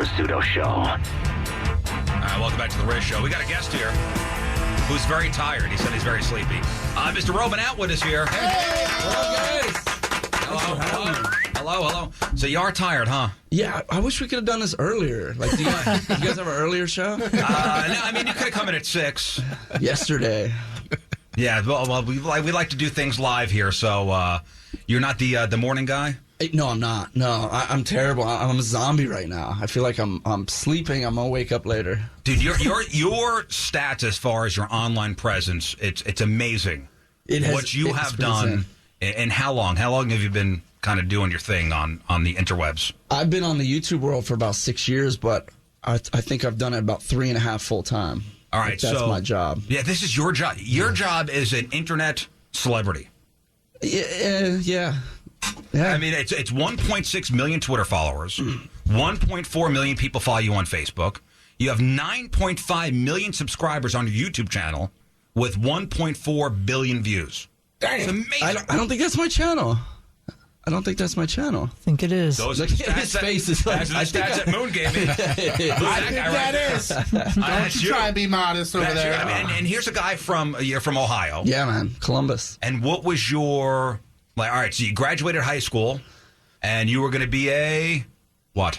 Rizzuto Show. Welcome back to the Riz Show. We got a guest here who's very tired. He said he's very sleepy. Mr. Robin Atwood is here. Hey! Hello, guys. Hello. So you are tired, huh? Yeah, I wish we could have done this earlier. Like, do you guys have an earlier show? No, I mean, you could have come in at 6. Yesterday. Yeah, well, we like to do things live here, so you're not the morning guy? No, I'm not. No, I'm terrible. I'm a zombie right now. I feel like I'm sleeping. I'm gonna wake up later. Dude, your stats as far as your online presence, it's amazing. What you have done, and how long? How long have you been kind of doing your thing on the interwebs? I've been on the YouTube world for about 6 years, but I think I've done it about 3.5 full time. All right, that's my job. Yeah, this is your job. Your job is an internet celebrity. Yeah. I mean, it's 1.6 million Twitter followers. 1.4 million people follow you on Facebook. You have 9.5 million subscribers on your YouTube channel with 1.4 billion views. That's amazing. I don't think that's my channel. I think it is. Those are the stats his face is like, that's the stats that Moon gave me. I think that is. Don't you try and be modest over there. And here's a guy from Ohio. Yeah, man, Columbus. And what was your all right? So you graduated high school, and you were going to be a what?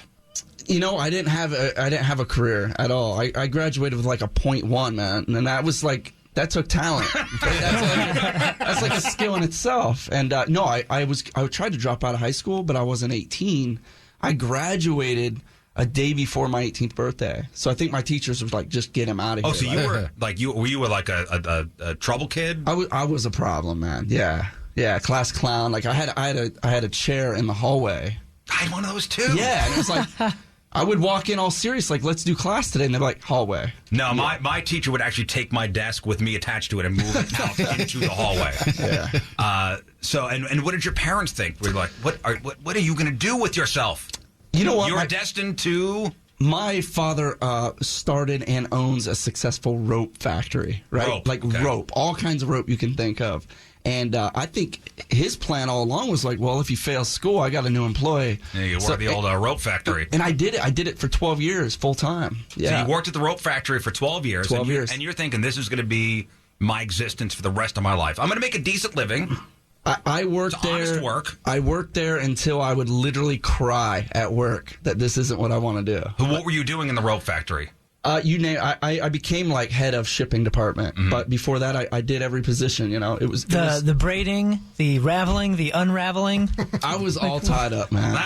You know, I didn't have a career at all. I graduated with like a 0.1, man, and that was like. That took talent. That's like a skill in itself. And no, I tried to drop out of high school, but I wasn't 18. I graduated a day before my 18th birthday. So I think my teachers were like, just get him out of here. Oh, so you were like you were like a trouble kid? I was a problem, man. Yeah, class clown. Like I had a chair in the hallway. I had one of those too. Yeah, and it was like. I would walk in all serious, like, let's do class today. And they're like, hallway. No, my teacher would actually take my desk with me attached to it and move it out into the hallway. Yeah. So, and what did your parents think? Were like, what are you going to do with yourself? You know what? You're destined to... My father started and owns a successful rope factory, right? Rope, all kinds of rope you can think of. And I think his plan all along was like, well, if you fail school, I got a new employee. Yeah, you worked at the old rope factory. And I did it. I did it for 12 years, full time. Yeah. So you worked at the rope factory for 12 years. 12 years. And you're thinking, this is going to be my existence for the rest of my life. I'm going to make a decent living. I worked there. Honest work. I worked there until I would literally cry at work that this isn't what I want to do. What were you doing in the rope factory? You name. I became like head of shipping department, but before that, I did every position. You know, it was the braiding, the raveling, the unraveling. I was all tied up, man.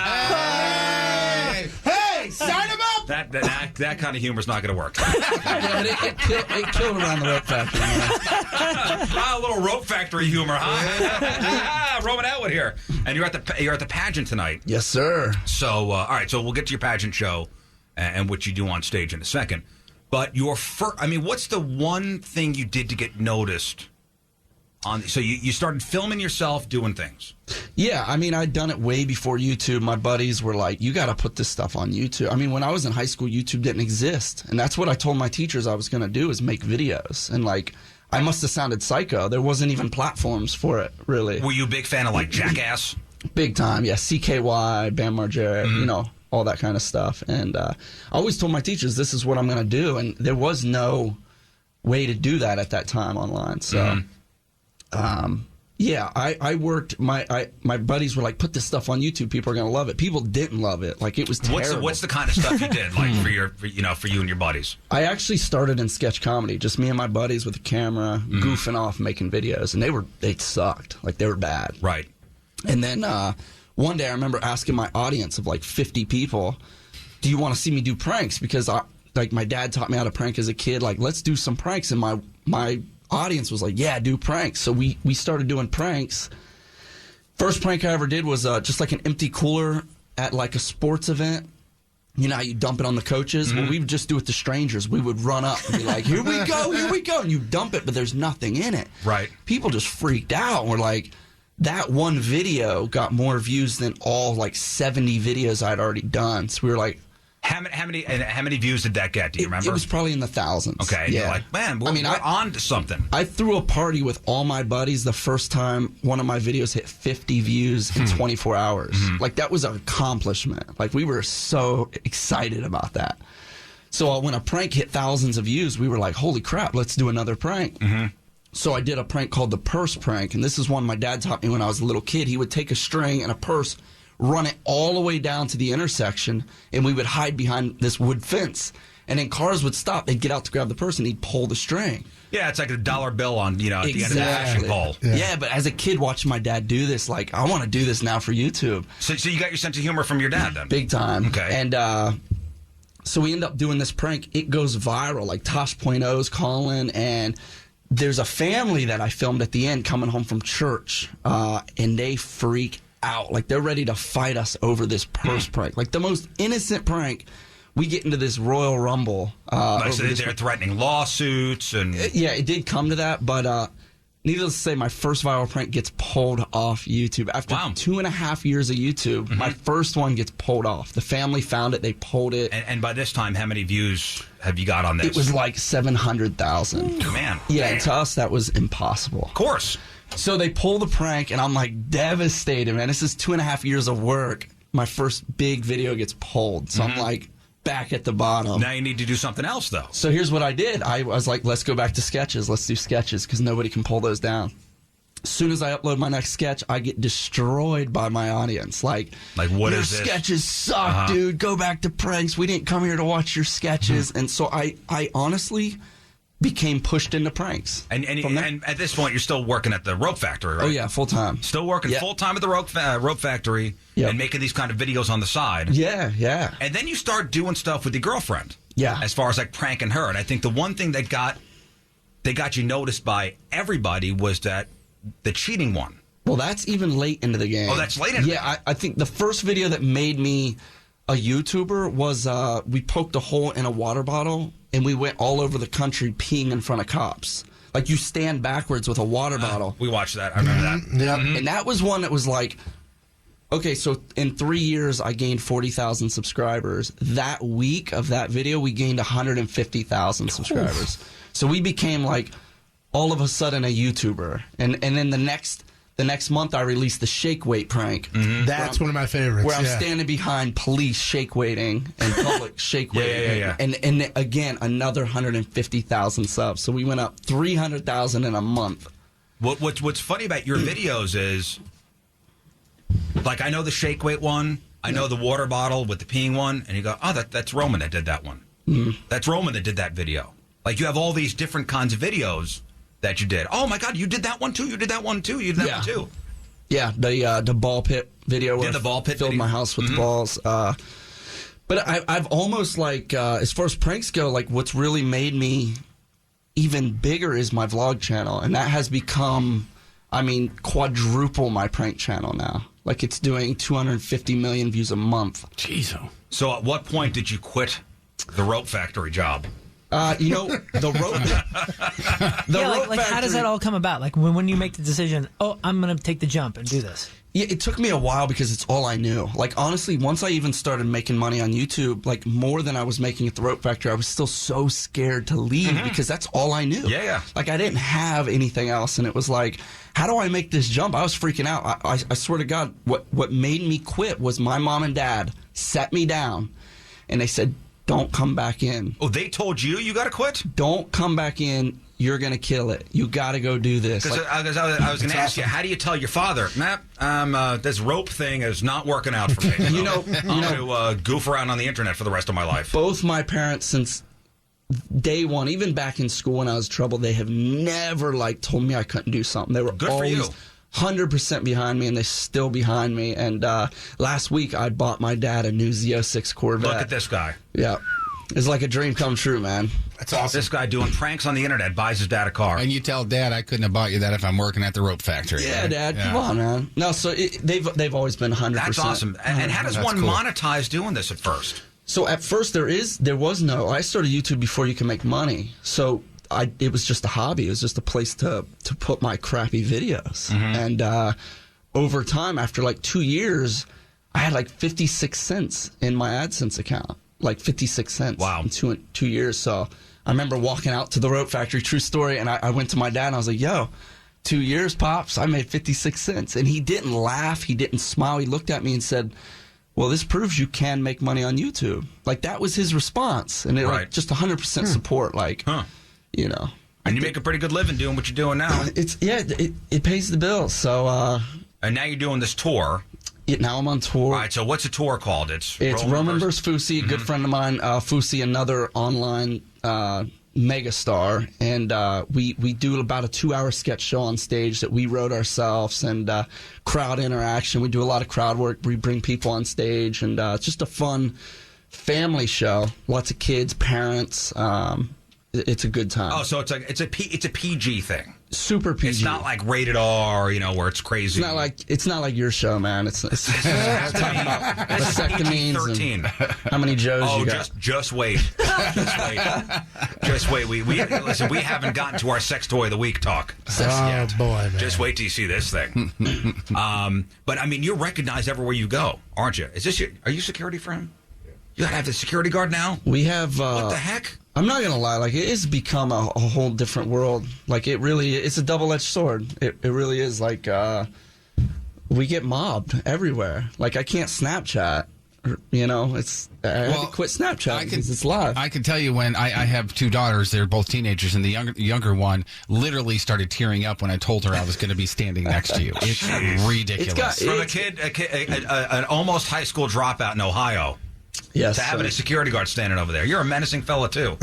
Hey, sign him up. That kind of humor is not going to work. Yeah, it killed around the rope factory. Man. A little rope factory humor, huh? Robin Atwood here, and you're at the pageant tonight. Yes, sir. So, all right. So we'll get to your pageant show and what you do on stage in a second. But what's the one thing you did to get noticed? So you started filming yourself doing things. Yeah, I mean, I'd done it way before YouTube. My buddies were like, you got to put this stuff on YouTube. I mean, when I was in high school, YouTube didn't exist. And that's what I told my teachers I was going to do, is make videos. And like, I must have sounded psycho. There wasn't even platforms for it, really. Were you a big fan of like Jackass? Big time, yeah. CKY, Bam Margera, you know, all that kind of stuff. And I always told my teachers, this is what I'm going to do. And there was no way to do that at that time online. So... yeah, I worked. My buddies were like, put this stuff on YouTube. People are gonna love it. People didn't love it. Like, it was terrible. What's the kind of stuff you did, like for you and your buddies? I actually started in sketch comedy, just me and my buddies with a camera, goofing off, making videos, and they sucked. Like, they were bad. Right. And then one day I remember asking my audience of like 50 people, "Do you want to see me do pranks?" Because my dad taught me how to prank as a kid. Like, let's do some pranks. And my audience was like, yeah, do pranks. So we started doing pranks. First prank I ever did was just like an empty cooler at like a sports event. You know how you dump it on the coaches? Well, we would just do it to strangers. We would run up and be like, here we go. And you dump it, but there's nothing in it. Right. People just freaked out. We're like, that one video got more views than all like 70 videos I'd already done. So we were like, How many views did that get? Do you remember? It was probably in the thousands. Okay. Yeah. You're like, man, we're on to something. I threw a party with all my buddies the first time one of my videos hit 50 views in 24 hours. Like, that was an accomplishment. Like, we were so excited about that. So when a prank hit thousands of views, we were like, holy crap, let's do another prank. So I did a prank called the purse prank, and this is one my dad taught me when I was a little kid. He would take a string and a purse, run it all the way down to the intersection, and we would hide behind this wood fence. And then cars would stop. They'd get out to grab the purse, and he'd pull the string. Yeah, it's like a dollar bill on, at the end of the fishing pole. Yeah, but as a kid watching my dad do this, like, I want to do this now for YouTube. So you got your sense of humor from your dad then? Big time. Okay. And so we end up doing this prank. It goes viral. Like, Tosh.0's calling, and there's a family that I filmed at the end coming home from church, and they freak out. Like, they're ready to fight us over this purse prank. Like, the most innocent prank. We get into this Royal Rumble. So they're threatening lawsuits and... Yeah, it did come to that, but needless to say, my first viral prank gets pulled off YouTube. After 2.5 years of YouTube, my first one gets pulled off. The family found it, they pulled it. And by this time, how many views have you got on this? It was like 700,000. Man. Yeah, and to us, that was impossible. Of course. So they pull the prank, and I'm like devastated, man. This is 2.5 years of work. My first big video gets pulled. So I'm like back at the bottom. Now you need to do something else, though. So here's what I did. I was like, let's go back to sketches. Let's do sketches because nobody can pull those down. As soon as I upload my next sketch, I get destroyed by my audience. Like what your is this? Sketches suck, dude. Go back to pranks. We didn't come here to watch your sketches. And so I honestly became pushed into pranks. And at this point, you're still working at the rope factory, right? Oh, yeah, full time. Still working full time at the rope factory and making these kind of videos on the side. Yeah. And then you start doing stuff with your girlfriend. Yeah. As far as like pranking her. And I think the one thing that got you noticed by everybody was that the cheating one. Well, that's even late into the game. Oh, that's late into the game. I think the first video that made me a YouTuber was we poked a hole in a water bottle and we went all over the country peeing in front of cops. Like, you stand backwards with a water bottle. We watched that. I remember that. Yeah. And that was one that was like, okay, so in 3 years, I gained 40,000 subscribers. That week of that video, we gained 150,000 subscribers. So we became, like, all of a sudden a YouTuber. And then the next month, I released the shake weight prank. That's one of my favorites. Where I'm standing behind police shake weighting and public shake weighting. Yeah. And again, another 150,000 subs. So we went up 300,000 in a month. What's funny about your videos is, like, I know the shake weight one, I know the water bottle with the peeing one, and you go, oh, that's Roman that did that one. That's Roman that did that video. Like, you have all these different kinds of videos that you did. Oh my God, you did that one too. You did that one too. You did that one too. Yeah, the ball pit video where the ball pit I filled video. my house with the balls. But I've almost, like, as far as pranks go, like, what's really made me even bigger is my vlog channel, and that has become, quadruple my prank channel now. Like, it's doing 250 million views a month. Jeez. So at what point did you quit the rope factory job? The rope. Like how does that all come about? Like when you make the decision, oh, I'm going to take the jump and do this. Yeah, it took me a while because it's all I knew. Like, honestly, once I even started making money on YouTube, like, more than I was making at the rope factory, I was still so scared to leave because that's all I knew. Yeah. Like, I didn't have anything else, and it was like, how do I make this jump? I was freaking out. I swear to God, what made me quit was my mom and dad sat me down, and they said, don't come back in. Oh, they told you got to quit? Don't come back in. You're going to kill it. You got to go do this. Because I was going to ask you, how do you tell your father, this rope thing is not working out for me. I'm going to goof around on the internet for the rest of my life. Both my parents, since day one, even back in school when I was in trouble, they have never, told me I couldn't do something. They were always 100% behind me, and they're still behind me. And last week, I bought my dad a new Z06 Corvette. Look at this guy. Yeah. It's like a dream come true, man. That's awesome. This guy doing pranks on the internet buys his dad a car. And you tell Dad I couldn't have bought you that if I'm working at the rope factory. Yeah, right? Dad, come on, man. No, so they've always been 100%. That's awesome. And how does one monetize doing this at first? So at first I started YouTube before you can make money. So it was just a hobby. It was just a place to put my crappy videos. And over time, after 2 years, I had 56 cents in my AdSense account. like 56 cents. Wow. In 2 years. So I remember walking out to the rope factory, true story, and I went to my dad and I was like, yo, 2 years, Pops, I made 56 cents. And he didn't laugh. He didn't smile. He looked at me and said, well, this proves you can make money on YouTube. Like, that was his response. And it Right. like, just 100% support. Like, you know. And you make a pretty good living doing what you're doing now. It pays the bills. So, And now you're doing this tour. now I'm on tour. All right, so what's the tour called? It's Roman vs. Fusi, a good friend of mine. Fusi, another online megastar. And we do about a 2-hour sketch show on stage that we wrote ourselves, and crowd interaction. We do a lot of crowd work. We bring people on stage, and it's just a fun family show. Lots of kids, parents. It's a good time. Oh, so it's a PG thing. Super PG. It's not like rated R, where it's crazy. It's not like your show, man. It's talking about vasectomies and how many Joes you got. Just wait. Just wait. We haven't gotten to our sex toy of the week talk. Oh boy, man. Just wait till you see this thing. But I mean, you're recognized everywhere you go, aren't you? Are you security for him? You gotta have the security guard now? We have what the heck? I'm not gonna lie, like, it has become a whole different world. Like, it's a double-edged sword. It really is. Like, we get mobbed everywhere. Like, I can't Snapchat. I had to quit Snapchat because it's live. I can tell you when I have 2 daughters, they're both teenagers, and the younger one literally started tearing up when I told her I was going to be standing next to you. It's ridiculous. From a kid, an almost high school dropout in Ohio. Yes, to having a security guard standing over there. You're a menacing fella, too.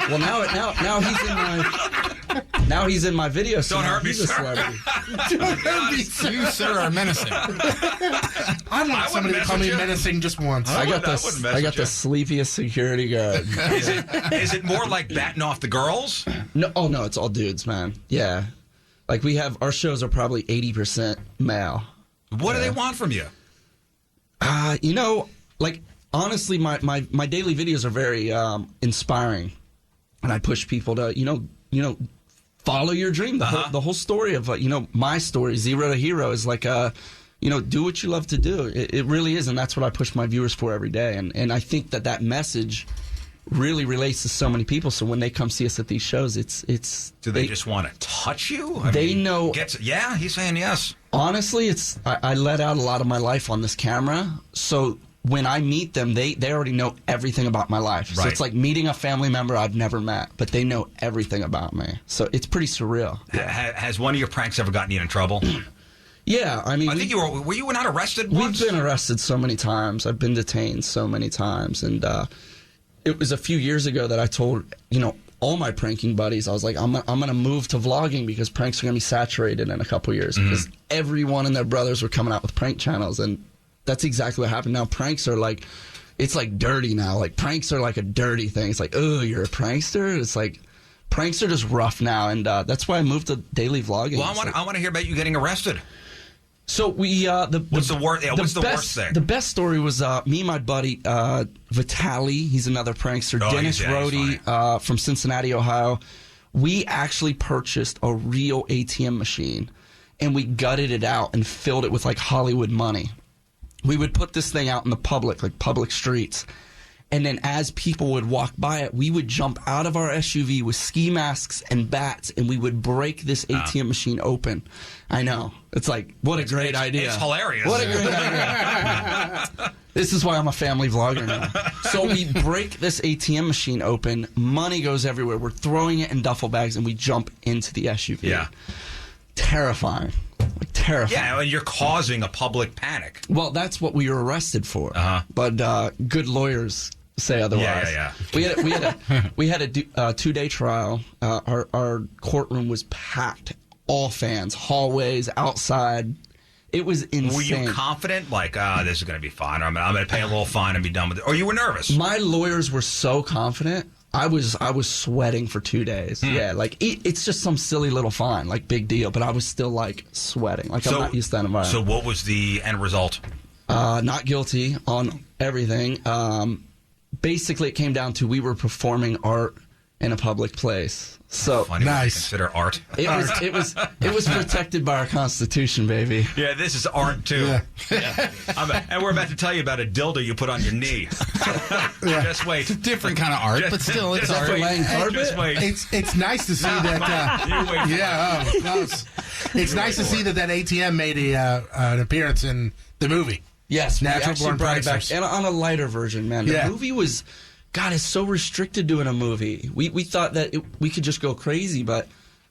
Well, now he's in my video. So Don't hurt me, he's a sir. celebrity. Don't hurt me, you, sir, are menacing. I want somebody to call me menacing just once. I got the sleepiest security guard. Is it more like batting off the girls? No, it's all dudes, man. Yeah, like our shows are probably 80% male. What do they want from you? Like, honestly, my daily videos are very inspiring, and I push people to follow your dream. The whole story of my story, Zero to Hero, is like do what you love to do. It really is, and that's what I push my viewers for every day. And I think that message really relates to so many people. So when they come see us at these shows, it's do they just want to touch you? Know. Yeah, he's saying yes. Honestly, I let out a lot of my life on this camera, so when I meet them, they already know everything about my life. Right. So it's like meeting a family member I've never met, but they know everything about me. So it's pretty surreal. Has one of your pranks ever gotten you in trouble? Yeah, I mean, I think were you not arrested once? We've been arrested so many times. I've been detained so many times, and it was a few years ago that I told all my pranking buddies, I was like, I'm gonna move to vlogging because pranks are gonna be saturated in a couple years, because everyone and their brothers were coming out with prank channels, and that's exactly what happened. Now pranks are like, it's like dirty now. Like, pranks are like a dirty thing. It's like, oh, you're a prankster. It's like, pranks are just rough now, and that's why I moved to daily vlogging. Well, I want to hear about you getting arrested. So we what's the worst thing? The best story was me and my buddy Vitaly. He's another prankster. Dennis Rohde from Cincinnati, Ohio. We actually purchased a real ATM machine, and we gutted it out and filled it with like Hollywood money. We would put this thing out in the public streets. And then as people would walk by it, we would jump out of our SUV with ski masks and bats, and we would break this ATM machine open. I know. It's like, what a great idea. It's hilarious. What a great idea. This is why I'm a family vlogger now. So we break this ATM machine open. Money goes everywhere. We're throwing it in duffel bags, and we jump into the SUV. Yeah. Terrifying. Like, terrifying. Yeah, and you're causing a public panic. Well, that's what we were arrested for. But good lawyers say otherwise. Yeah. We had a 2-day trial. Our courtroom was packed. All fans, hallways, outside. It was insane. Were you confident? Like, this is going to be fine. I'm going to pay a little fine and be done with it. Or you were nervous? My lawyers were so confident. I was sweating for 2 days. Yeah, like it's just some silly little fine, like big deal. But I was still like sweating. Like, I'm not used to that environment. So what was the end result? Not guilty on everything. Basically, it came down to we were performing art in a public place. So Funny Nice. Consider art. it was protected by our Constitution, baby. Yeah, this is art too. Yeah. And we're about to tell you about a dildo you put on your knee. Just wait. Different kind of art, but still, it's Just art. wait. Laying carpet? Just wait. It's nice to see that. You wait. Yeah, oh, close. It's nice to see that ATM made an appearance in the movie. Yes, Natural we actually Born brought it back, Pranksters. and on a lighter version, man. The Yeah. movie was, God, it's so restricted doing a movie. We thought that we could just go crazy, but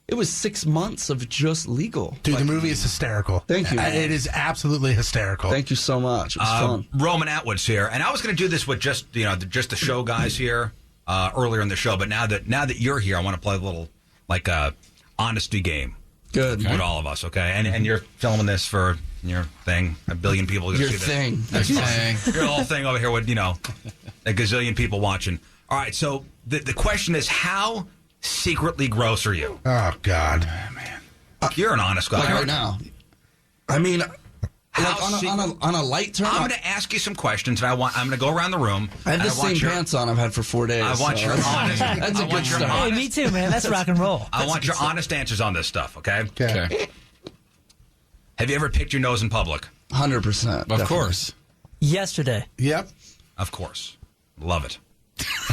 it was 6 months of just legal. Dude, the movie is hysterical. Thank you. It is absolutely hysterical. Thank you so much. It was fun. Roman Atwood's here, and I was going to do this with just the show guys here earlier in the show, but now that you're here, I want to play a little honesty game Good. with all of us, okay? And you're filming this for your thing. A billion people are going Your to see thing. this. Your little thing over here with a gazillion people watching. All right, so the question is, how secretly gross are you? Oh, God. Man, you're an honest guy. Like right now. I mean, How on a light turn. I'm going to ask you some questions, and I'm going to go around the room. I have the and same pants on I've had for 4 days. I want your honest. That's a I good want your start. Hey, honest. me too, man. That's rock and roll. I want your honest answers on this stuff. Okay. Okay. Have you ever picked your nose in public? 100%. Of course. Yesterday. Yep. Of course. Love it.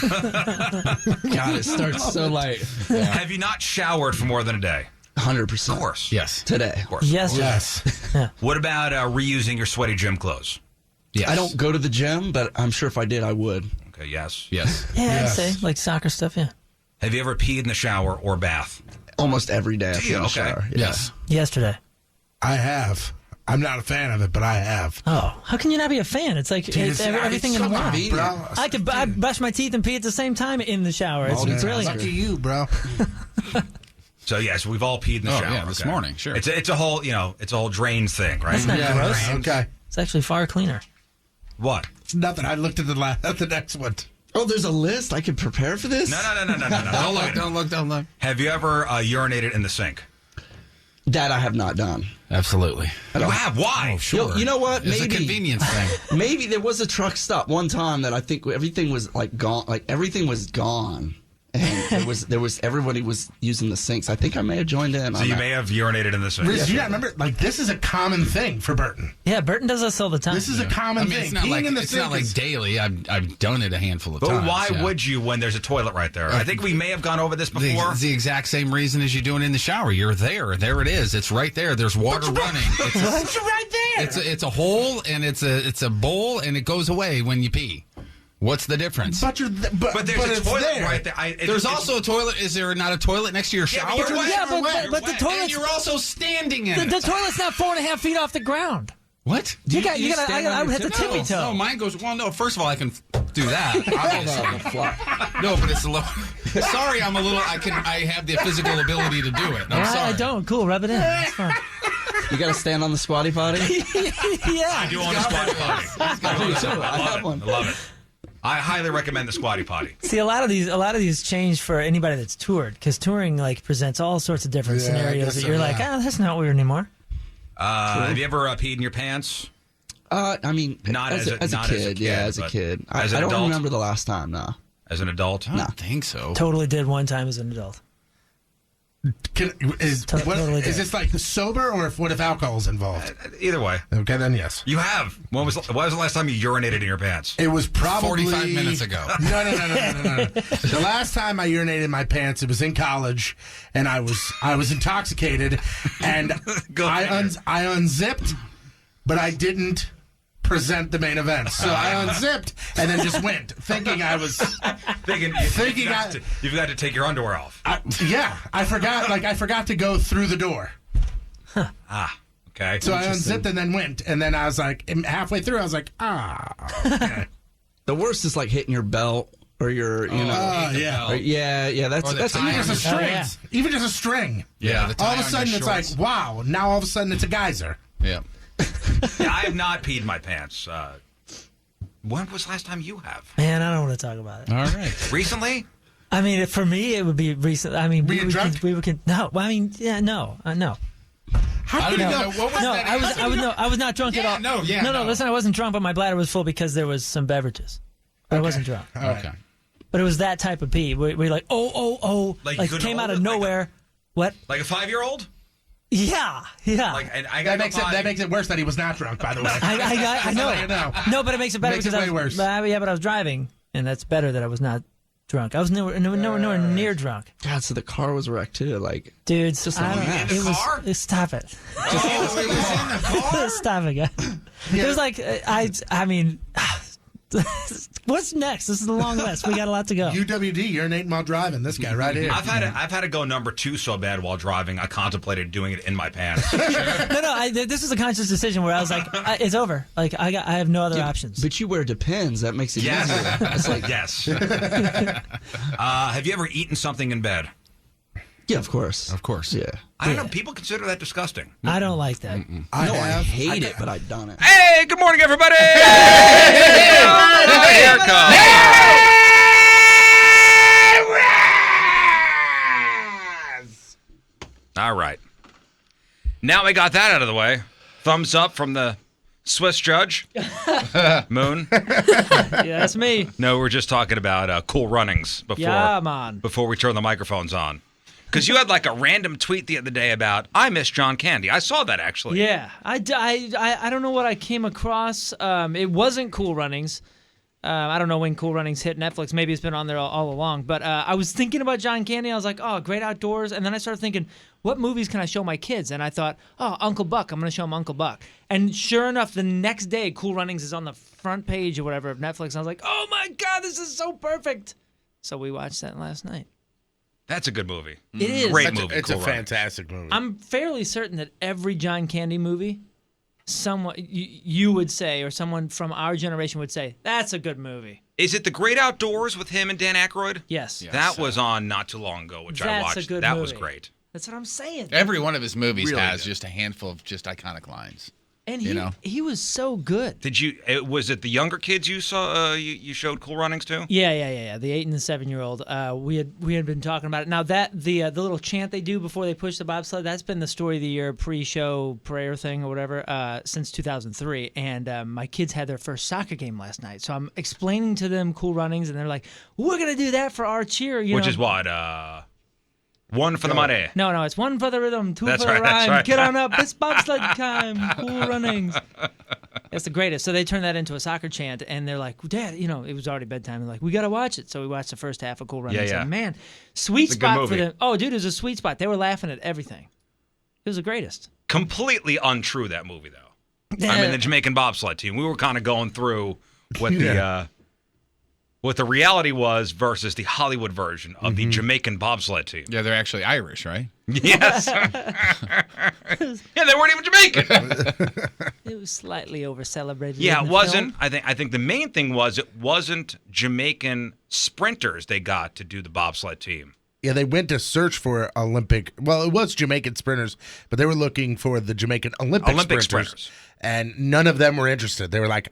God, it starts so light. Have you not showered for more than a day? 100%. Of course. Yes. Today. Of course. Yesterday. Yes. What about reusing your sweaty gym clothes? Yes. I don't go to the gym, but I'm sure if I did, I would. Okay. Yes. Yes. Yeah, Yes. I'd say like soccer stuff. Yeah. Have you ever peed in the shower or bath? Almost every day. I feel in the Okay. shower. Yeah. Yes. Yesterday. I have. I'm not a fan of it, but I have. Oh, how can you not be a fan? It's like it's everything it's in so one. convenient. Bro. I brush my teeth and pee at the same time in the shower. It's Okay. brilliant. Lucky you, bro. So yes, we've all peed in the Oh, shower. yeah, this morning, sure. It's a whole it's a whole drains thing, right? That's not Yeah, gross. okay. It's actually far cleaner. What? It's nothing. I looked at the next one. Oh, there's a list? I could prepare for this? No. Don't look. at it. Don't look. Have you ever urinated in the sink? That I have not done. Absolutely. You have. Why? Oh, sure. You know what? It's Maybe. a convenience thing. Maybe there was a truck stop one time that I think everything was like gone. Like everything was gone. And there was everybody was using the sinks. I think I may have joined in. So on you that. may have urinated in the sink. Riz, you gotta remember, like, this is a common thing for Burton. Yeah, Burton does this all the time. This is a common I mean, thing. it's not Peeing like in the it's sink not like is- daily. I've done it a handful of But times. why yeah. would you when there's a toilet right there? I think we may have gone over this before. It's the exact same reason as you doing it in the shower. You're there. There it is. It's right there. There's water running. It's right there. It's a hole and it's a bowl and it goes away when you pee. What's the difference? but But there's a it's toilet there. right there. There's also a toilet. Is there not a toilet next to your Yeah, shower? but you're wet. Yeah, but the And toilet's you're also standing in the it. toilet's not 4.5 feet off the ground. What? You gotta. I would have to tippy toe. No, mine goes. Well, no. First of all, I can do that. Obviously. No, but it's a little. Sorry, I'm a little. I have the physical ability to do it. I'm sorry. I don't. Cool. Rub it in. That's fine. You got to stand on the squatty potty? Yeah. I do own a squatty potty. I do too. I have one. I love it. I highly recommend the squatty potty. See, a lot of these change for anybody that's toured, because touring like presents all sorts of different Yeah, I scenarios guess that so, you're like, yeah. that's not weird anymore. Have you ever peed in your pants? I mean, Not as a kid. Yeah, as a but kid. as an I don't adult? remember the last time, no. As an adult? I don't think so. Totally did one time as an adult. Is Totally is this like sober or what if alcohol's involved? Either way. Okay, then yes. You have. When was the last time you urinated in your pants? It was probably 45 minutes ago. No. The last time I urinated in my pants, it was in college, and I was intoxicated, and Go figure. I unzipped, but I didn't present the main event. So I unzipped and then just went, thinking I was. Thinking you forgot to take your underwear off. I forgot to go through the door. Okay. So I unzipped and then went, and then I was like, halfway through, I was like, okay. The worst is like hitting your belt or your, yeah. yeah, Or the that's tie Even just a on string. yeah. Even just a string. Yeah. The tie All of a on sudden, your it's shorts. like, wow. Now all of a sudden, it's a geyser. Yeah. Yeah, I have not peed my pants. When was the last time you have? Man, I don't want to talk about it. All right. Recently? I mean, for me, it would be recent. I mean, Were you drunk? no. Well, I mean, yeah, no. How I can you don't go? know. What was No, that? I was not drunk at all. No. No. Listen, I wasn't drunk, but my bladder was full because there was some beverages. I wasn't drunk. Okay. But it was that type of pee. We're like, oh. Like, Like you it came couldn't out of hold it? nowhere. What? Like a 5-year-old? Yeah. Like, and I got That makes it worse that he was not drunk, by the way. I know. You know. No, but it makes it better Makes it because way worse. Yeah, but I was driving, and that's better that I was not drunk. I was nowhere near drunk. God, so the car was wrecked too. Like, Dude, just I a don't mess. it In the was. car? Stop it. Oh, it was in the car? Stop it, guy. It was like I mean, what's next? This is a long list. We got a lot to go. UWD, urinating while driving. This guy right here. I've had to go number 2 so bad while driving. I contemplated doing it in my pants. No. This was a conscious decision where I was like, it's over. Like I have no other options. but you wear Depends. That makes it easier. Yes. It's like, Yes. Have you ever eaten something in bed? yeah, of course. Of course. Yeah. I don't know. People consider that disgusting. I don't like that. I No, I have. hate it, but I've done it. Hey, good morning, everybody. Here it comes. All right. Now we got that out of the way. Thumbs up from the Swiss judge. Moon. Yeah, that's me. No, we're just talking about Cool Runnings Yeah, man. before we turn the microphones on. Because you had like a random tweet the other day about, I miss John Candy. I saw that actually. Yeah, I don't know what I came across. It wasn't Cool Runnings. I don't know when Cool Runnings hit Netflix. Maybe it's been on there all along. But I was thinking about John Candy. I was like, oh, Great Outdoors. And then I started thinking, what movies can I show my kids? And I thought, oh, Uncle Buck. I'm going to show them Uncle Buck. And sure enough, the next day, Cool Runnings is on the front page or whatever of Netflix. And I was like, oh, my God, this is so perfect. So we watched that last night. That's a good movie. It is. Great It's movie. a Cool Runnings. fantastic movie. I'm fairly certain that every John Candy movie, someone you would say, or someone from our generation would say, that's a good movie. Is it The Great Outdoors with him and Dan Aykroyd? Yes. Yeah. That was on not too long ago, which I That's watched. a good That was movie. great. That's what I'm saying. Every one of his movies Really has good. just a handful of just iconic lines. And You know? he was so good. Did you? Was it the younger kids you saw? You showed Cool Runnings to? Yeah. The 8 and the 7-year-old. We had been talking about it. Now that the little chant they do before they push the bobsled, that's been the story of the year pre-show prayer thing or whatever since 2003. And my kids had their first soccer game last night, so I'm explaining to them Cool Runnings, and they're like, "We're gonna do that for our cheer." You Which know? is what? One for the money. No, it's 1 for the rhythm, 2 That's for the right, that's rhyme. right. Get on up, it's bobsled time. Cool Runnings. It's the greatest. So they turned that into a soccer chant, and they're like, Dad, it was already bedtime. They're like, we got to watch it. So we watched the first half of Cool Runnings. Yeah. And man, sweet It's a good spot for movie. them. Oh, dude, it was a sweet spot. They were laughing at everything. It was the greatest. Completely untrue, that movie, though. I mean, the Jamaican bobsled team. We were kind of going through what what the reality was versus the Hollywood version of the Jamaican bobsled team. Yeah, they're actually Irish, right? Yes. Yeah, they weren't even Jamaican. It was slightly over celebrated. Yeah, in it the wasn't. film. I think the main thing was it wasn't Jamaican sprinters they got to do the bobsled team. Yeah, they went to search for Olympic. Well, it was Jamaican sprinters, but they were looking for the Jamaican Olympic sprinters, and none of them were interested. They were like,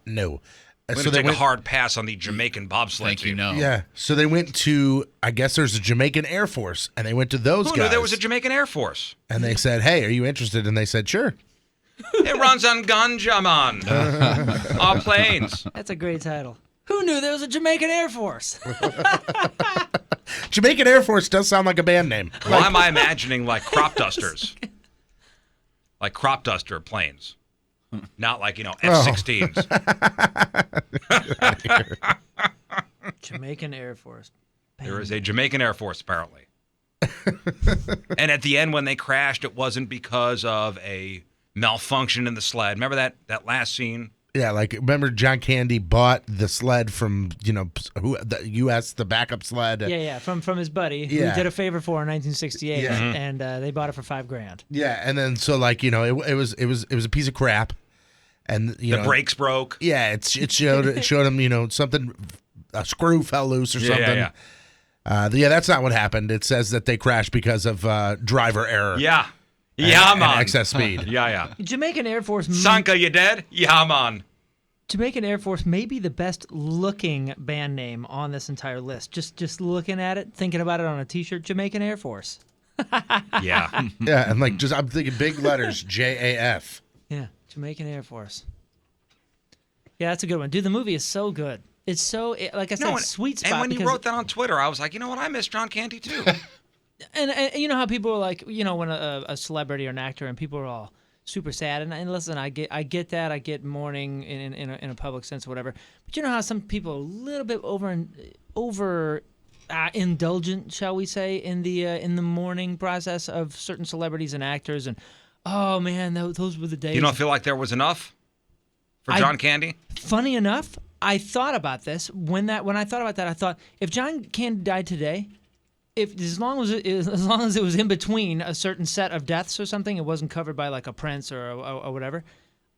no. We're So going to they take went, a hard pass on the Jamaican bobsled Thank team. you, no. yeah. So they went to, I guess there's a Jamaican Air Force, and they went to those Who guys. knew there was a Jamaican Air Force? and they said, "Hey, are you interested?" And they said, "Sure." It runs on ganja, man. Our planes. That's a great title. Who knew there was a Jamaican Air Force? Jamaican Air Force does sound like a band name. Why am I imagining like crop dusters? Like crop duster planes. Not like, F-16s. Jamaican Air Force. There is a Jamaican Air Force, apparently. And at the end, when they crashed, it wasn't because of a malfunction in the sled. Remember that last scene? Yeah, like remember John Candy bought the sled from the U.S. the backup sled. Yeah, from his buddy who Yeah. did a favor for in 1968, Yeah. and they bought it for $5,000. Yeah, and then so it was a piece of crap, and The brakes broke. Yeah, it showed him something, a screw fell loose or something. Yeah. That's not what happened. It says that they crashed because of driver error. Yeah. and, Yeah, and man. excess speed. Yeah. Jamaican Air Force. Sanka, you dead? Yeah, man. Jamaican Air Force may be the best looking band name on this entire list. Just looking at it, thinking about it on a T-shirt, Jamaican Air Force. Yeah. Yeah, and I'm thinking big letters, JAF. Yeah, Jamaican Air Force. Yeah, that's a good one. Dude, the movie is so good. It's so like I said, sweet spot. And when you because- wrote that on Twitter, I was like, you know what? I miss John Candy too. And you know how people are like, when a celebrity or an actor and people are all super sad. And listen, I get that. I get mourning in a public sense or whatever. But you know how some people are a little bit over indulgent, shall we say, in the mourning process of certain celebrities and actors. And oh man, those were the days. You don't feel like there was enough for John Candy? Funny enough, I thought about this when I thought about that. I thought if John Candy died today. As long as it was in between a certain set of deaths or something, it wasn't covered by like a Prince or whatever.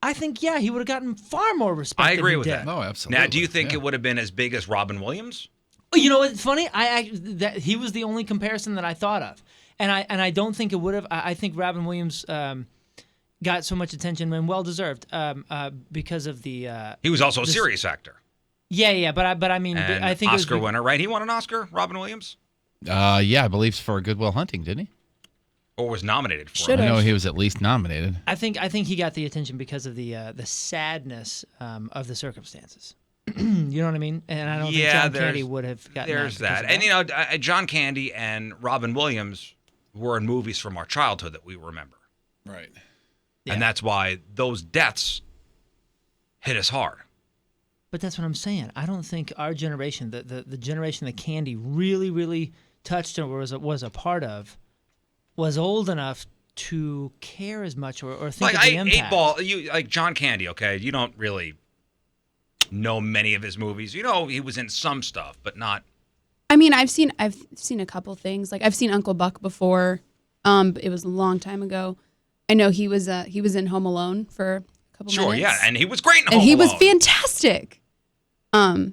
I think he would have gotten far more respect. I agree than with that. No, absolutely. Now, do you think it would have been as big as Robin Williams? You know what's funny? That he was the only comparison that I thought of, and I don't think it would have. I think Robin Williams got so much attention and well deserved because of the. He was also a serious actor. Yeah, but I mean, And I think Oscar it was, winner, right? He won an Oscar, Robin Williams, Yeah, I believe for Good Will Hunting, didn't he? or was nominated for Should've. it. I know he was at least nominated. I think he got the attention because of the sadness of the circumstances. You know what I mean? And I don't think John Candy would have gotten There's that. that. And John Candy and Robin Williams were in movies from our childhood that we remember, Right. Yeah. and that's why those deaths hit us hard. But that's what I'm saying. I don't think our generation, the generation that Candy really, really touched or was a part of, was old enough to care as much or think Like of the impact. 8-Ball, you like John Candy, okay? You don't really know many of his movies. You know he was in some stuff, but not. I mean, I've seen a couple things. Like I've seen Uncle Buck before. But it was a long time ago. I know he was in Home Alone for a couple Sure, minutes. yeah, and he was great in Home and he Alone. was fantastic. I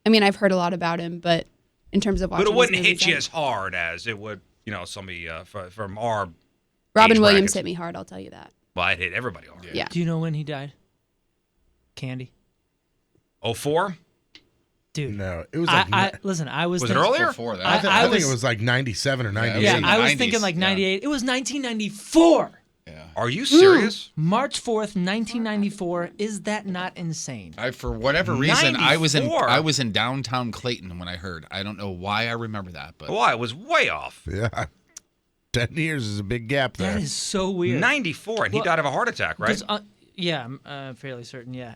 mean, I've heard a lot about him, but in terms of watching, But it wouldn't his movies, hit you as hard as it would, somebody from our. Robin age Williams brackets. hit me hard. I'll tell you that. Well, it hit everybody hard. Yeah. Do you know when he died? Candy? 04? Dude, no, it was like. Listen, I was. Was it thinking, earlier? Before that. I think it was like 97 or 98. Yeah, in the I was 90s, thinking like yeah. 98. It was 1994. Yeah. Are you serious? March 4th, 1994. Is that not insane? For whatever reason, I was in 94? downtown Clayton when I heard. I don't know why I remember that, but Well, I was way off. Yeah. 10 years is a big gap there. That is so weird. 94, and he Well, died of a heart attack, right? 'Cause, yeah, I'm fairly certain. Yeah.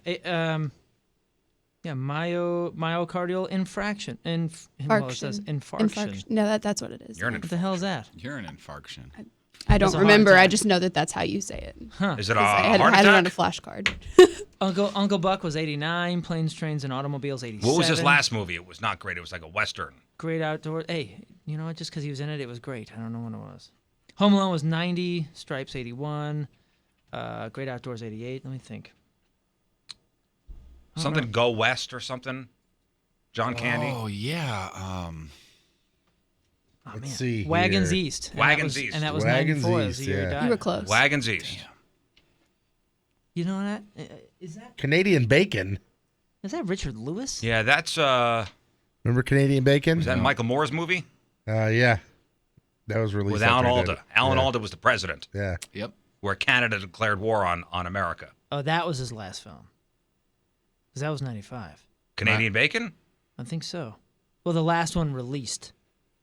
Myocardial infraction. Well, it says infarction. No, that's what it is. You're an What the hell is that? you're an infarction. I That's don't a heart remember. I attack. just know that that's how you say it. Is it a 'Cause I heart had it on a attack? flashcard. Uncle Buck was 89. Planes, Trains, and Automobiles 87. What was his last movie? It was not great. It was like a Western. Great Outdoor. Hey, you know what? Just because he was in it, it was great. I don't know when it was. Home Alone was 90. Stripes 81. Great Outdoors 88. Let me think. Something Go West or something? John Candy? Oh yeah. Oh, Let's man. see Wagons here. East. And Wagons that was, East. And that was Wagons 94. That was East, the year he yeah. died. You were close. Wagons East. You know that? Is that Canadian Bacon. Richard Lewis? Yeah, that's Remember Canadian Bacon? was that Michael Moore's movie? Yeah. That was released With Alan after Alda. that. Alan Yeah. Alda was the president, Yeah. Yep. where Canada declared war on America. Oh, that was his last film. Because that was 95. Canadian Bacon? I think so. Well, the last one released.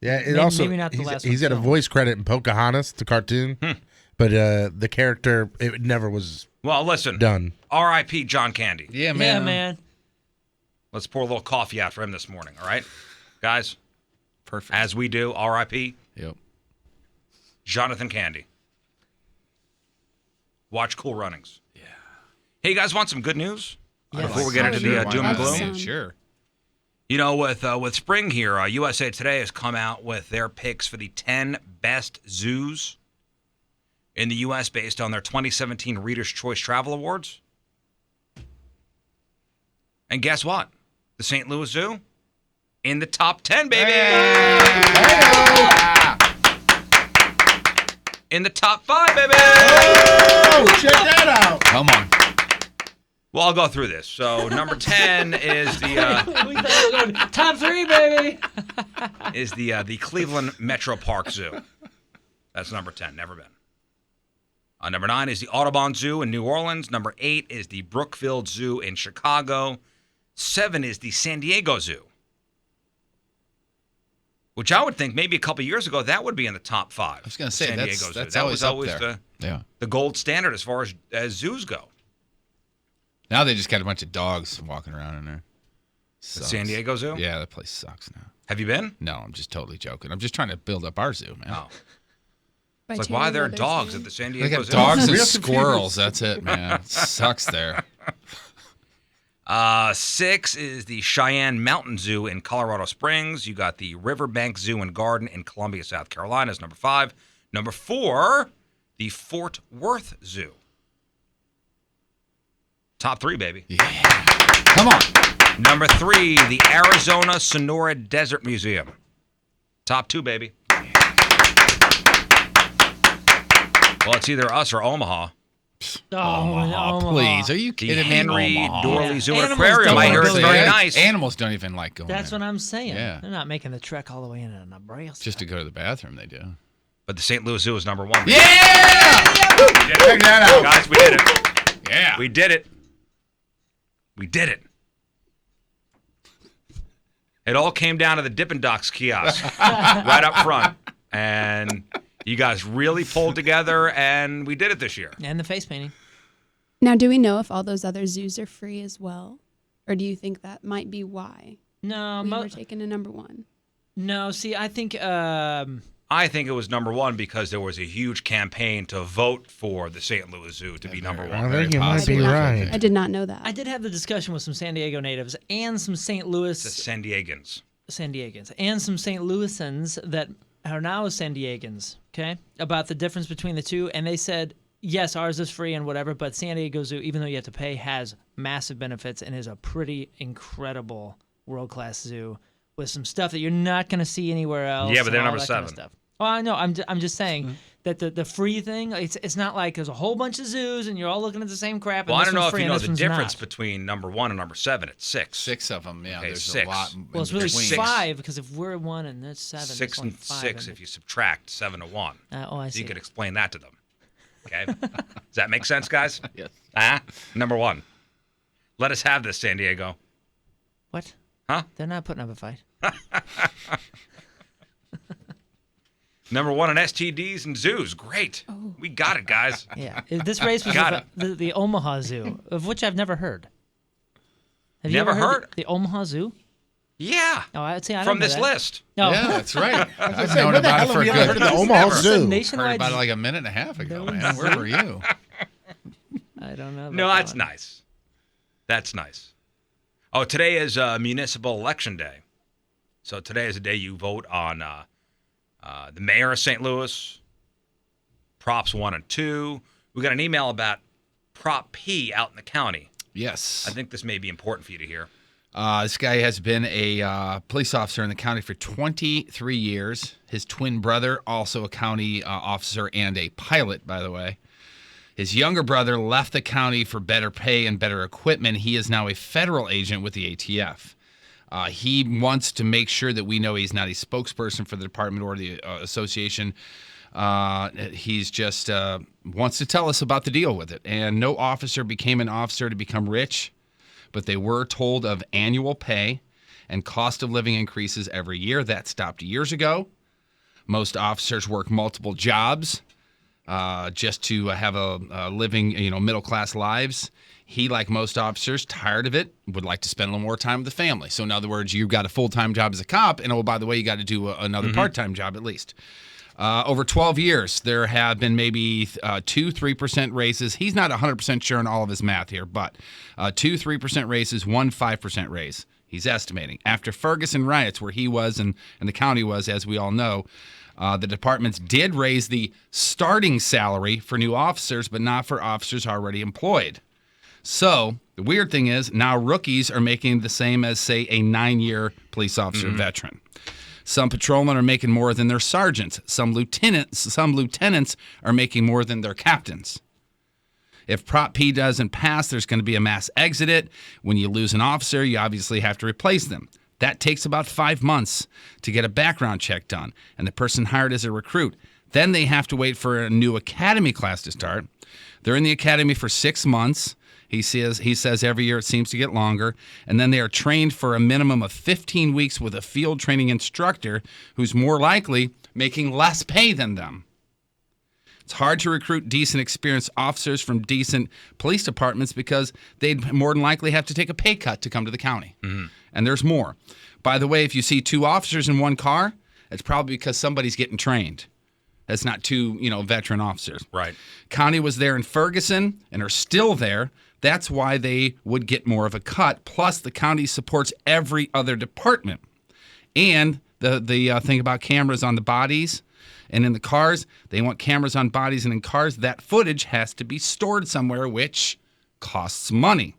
Yeah, it Maybe- also maybe not the last he's one had a filmed. voice credit in Pocahontas, the cartoon, but the character it never was Well, listen. done. R.I.P. John Candy. Yeah, Yeah, man. Let's pour a little coffee out for him this morning, all right? Guys, Perfect. as we do, R.I.P. Yep. Jonathan Candy. Watch Cool Runnings. Yeah. Hey, you guys want some good news? Yes. Before we get into Sure. the doom and Why not? gloom? Sure. You know, with spring here, USA Today has come out with their picks for the 10 best zoos in the U.S. based on their 2017 Reader's Choice Travel Awards. And guess what? The St. Louis Zoo in the top 10, baby! In the top 5, baby! Oh, check that out! Come on. Well, I'll go through this. So number 10 is the We thought we were going top 3, baby. the Cleveland Metro Park Zoo. That's number 10. Never been. Number 9 is the Audubon Zoo in New Orleans. Number 8 is the Brookfield Zoo in Chicago. 7 is the San Diego Zoo, which I would think maybe a couple years ago that would be in the top 5. I was going to say, San that's Diego Zoo. That always was up always there. the gold standard as far as zoos go. Now they just got a bunch of dogs walking around in there. The San Diego Zoo? Yeah, that place sucks now. Have you been? No, I'm just totally joking. I'm just trying to build up our zoo, man. Oh. By It's like, why are there Terry dogs Weathers. at the San They Diego got Zoo? dogs and Real squirrels. That's it, man. It sucks there. 6 is the Cheyenne Mountain Zoo in Colorado Springs. You got the Riverbank Zoo and Garden in Columbia, South Carolina is number 5. Number 4, the Fort Worth Zoo. Top 3, baby. Yeah. Come on. Number 3, the Arizona Sonora Desert Museum. Top 2, baby. Well, it's either us or Omaha. Omaha, please. Are you The kidding Henry me? Omaha. Dorley Yeah. Zoo and Animals Aquarium. don't I hear wanna it's go very there. nice. Animals don't even like going That's there. what I'm saying. Yeah. They're not making the trek all the way into Nebraska. Just to go to the bathroom, they do. But the St. Louis Zoo is number 1. Yeah! We did it. Check that out. Guys, we did it. Yeah. We did it. We did it. It all came down to the Dippin' Dots kiosk right up front. And you guys really pulled together, and we did it this year. And the face painting. Now, do we know if all those other zoos are free as well? Or do you think that might be why No, we were taken to number 1? no. See, I think I think it was number 1 because there was a huge campaign to vote for the St. Louis Zoo to be number 1. I think you might be possibly. right. I did not know that. I did have the discussion with some San Diego natives and some St. Louis The San Diegans. San Diegans and some St. Louisans that are now San Diegans, okay, about the difference between the two. And they said, yes, ours is free and whatever, but San Diego Zoo, even though you have to pay, has massive benefits and is a pretty incredible world-class zoo with some stuff that you're not going to see anywhere else. Yeah, but they're and all number that kind of 7. stuff. Well, I know. I'm just saying that the free thing, it's not like there's a whole bunch of zoos and you're all looking at the same crap. Well, and I this don't know one's if free you and know this the one's difference not. between number 1 and number 7. It's 6. 6 of them, yeah. Okay, There's 6. a lot. Well, it's really Between 5 because if we're 1 and that's 7, 6 it's and like 5 6 and- if you subtract 7 to 1. Oh, I So see. you could explain that to them. Okay? Does that make sense, guys? Yes. Number 1. Let us have this, San Diego. What? Huh? They're not putting up a fight. Number 1 in STDs and zoos. Great. We got it, guys. Yeah, this race was Got with the Omaha Zoo, of which I've never heard. Have you Never ever heard? the Omaha Zoo? Yeah. Oh, I'd say I don't From know this that. list. No, Yeah, that's right. I've Say, known where the about hell it for a have you ever good. heard of the Omaha It's a Zoo? Heard nationwide. about it like a minute and a half ago, There man. was- Where were you? I don't know. No, about that's that. nice. That's nice. Oh, today is municipal election day. So today is the day you vote on the mayor of St. Louis, Props 1 and 2. We got an email about Prop P out in the county. Yes. I think this may be important for you to hear. This guy has been a police officer in the county for 23 years. His twin brother, also a county officer and a pilot, by the way. His younger brother left the county for better pay and better equipment. He is now a federal agent with the ATF. He wants to make sure that we know he's not a spokesperson for the department or the association. He's just wants to tell us about the deal with it. And no officer became an officer to become rich, but they were told of annual pay and cost of living increases every year. That stopped years ago. Most officers work multiple jobs just to have a living, middle-class lives. He, like most officers, tired of it, would like to spend a little more time with the family. So in other words, you've got a full-time job as a cop, and oh, by the way, you got to do another part-time job at least. Over 12 years, there have been maybe 2-3% raises. He's not 100% sure on all of his math here, but 2-3% raises, 1-5% raise. He's estimating. After Ferguson riots, where he was and the county was, as we all know, the departments did raise the starting salary for new officers, but not for officers already employed. So the weird thing is now rookies are making the same as, say, a 9-year police officer veteran. Some patrolmen are making more than their sergeants. Some lieutenants are making more than their captains. If Prop P doesn't pass, there's going to be a mass exit. When you lose an officer, you obviously have to replace them. That takes about 5 months to get a background check done, and the person hired as a recruit. Then they have to wait for a new academy class to start. They're in the academy for 6 months, He says every year it seems to get longer. And then they are trained for a minimum of 15 weeks with a field training instructor who's more likely making less pay than them. It's hard to recruit decent, experienced officers from decent police departments because they'd more than likely have to take a pay cut to come to the county. Mm-hmm. And there's more. By the way, if you see 2 officers in one car, it's probably because somebody's getting trained. That's not 2, veteran officers. Right. County was there in Ferguson and are still there. That's why they would get more of a cut. Plus, the county supports every other department. And the thing about cameras on the bodies and in the cars, they want cameras on bodies and in cars. That footage has to be stored somewhere, which costs money.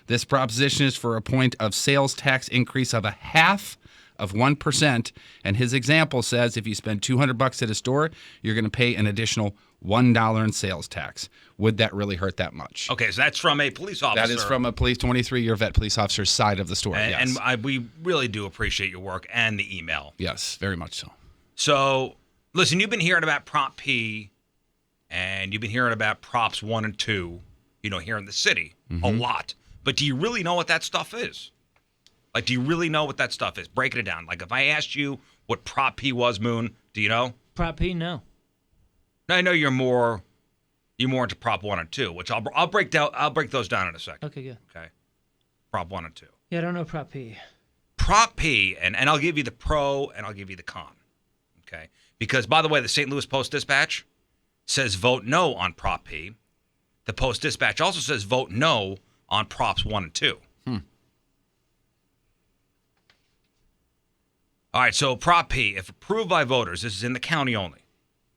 This proposition is for a point of sales tax increase of 0.5%. And his example says if you spend $200 at a store, you're going to pay an additional $1 in sales tax. Would that really hurt that much? Okay, so that's from a police officer. That is from a 23-year vet police officer's side of the story, yes. And we really do appreciate your work and the email. Yes, very much so. So, listen, you've been hearing about Prop P, and you've been hearing about Props 1 and 2, here in the city a lot. But do you really know what that stuff is? Like, do you really know what that stuff is? Breaking it down. Like, if I asked you what Prop P was, Moon, do you know? Prop P, no. I know you're more into Prop 1 and 2, which I'll break those down in a second. Okay, good. Okay. Prop 1 and 2. Yeah, I don't know Prop P. Prop P, and I'll give you the pro and I'll give you the con. Okay? Because, by the way, the St. Louis Post-Dispatch says vote no on Prop P. The Post-Dispatch also says vote no on Props 1 and 2. All right, so Prop P, if approved by voters, this is in the county only.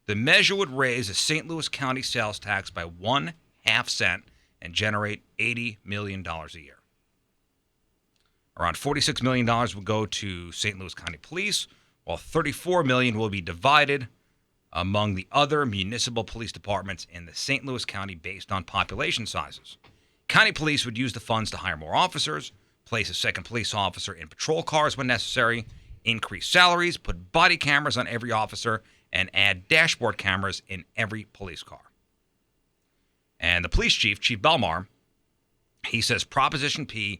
The measure would raise the St. Louis County sales tax by 1/2 cent and generate $80 million a year. Around $46 million would go to St. Louis County Police, while $34 million will be divided among the other municipal police departments in the St. Louis County based on population sizes. County police would use the funds to hire more officers, place a second police officer in patrol cars when necessary, increase salaries, put body cameras on every officer, and add dashboard cameras in every police car. And the police chief, Chief Belmar, he says Proposition P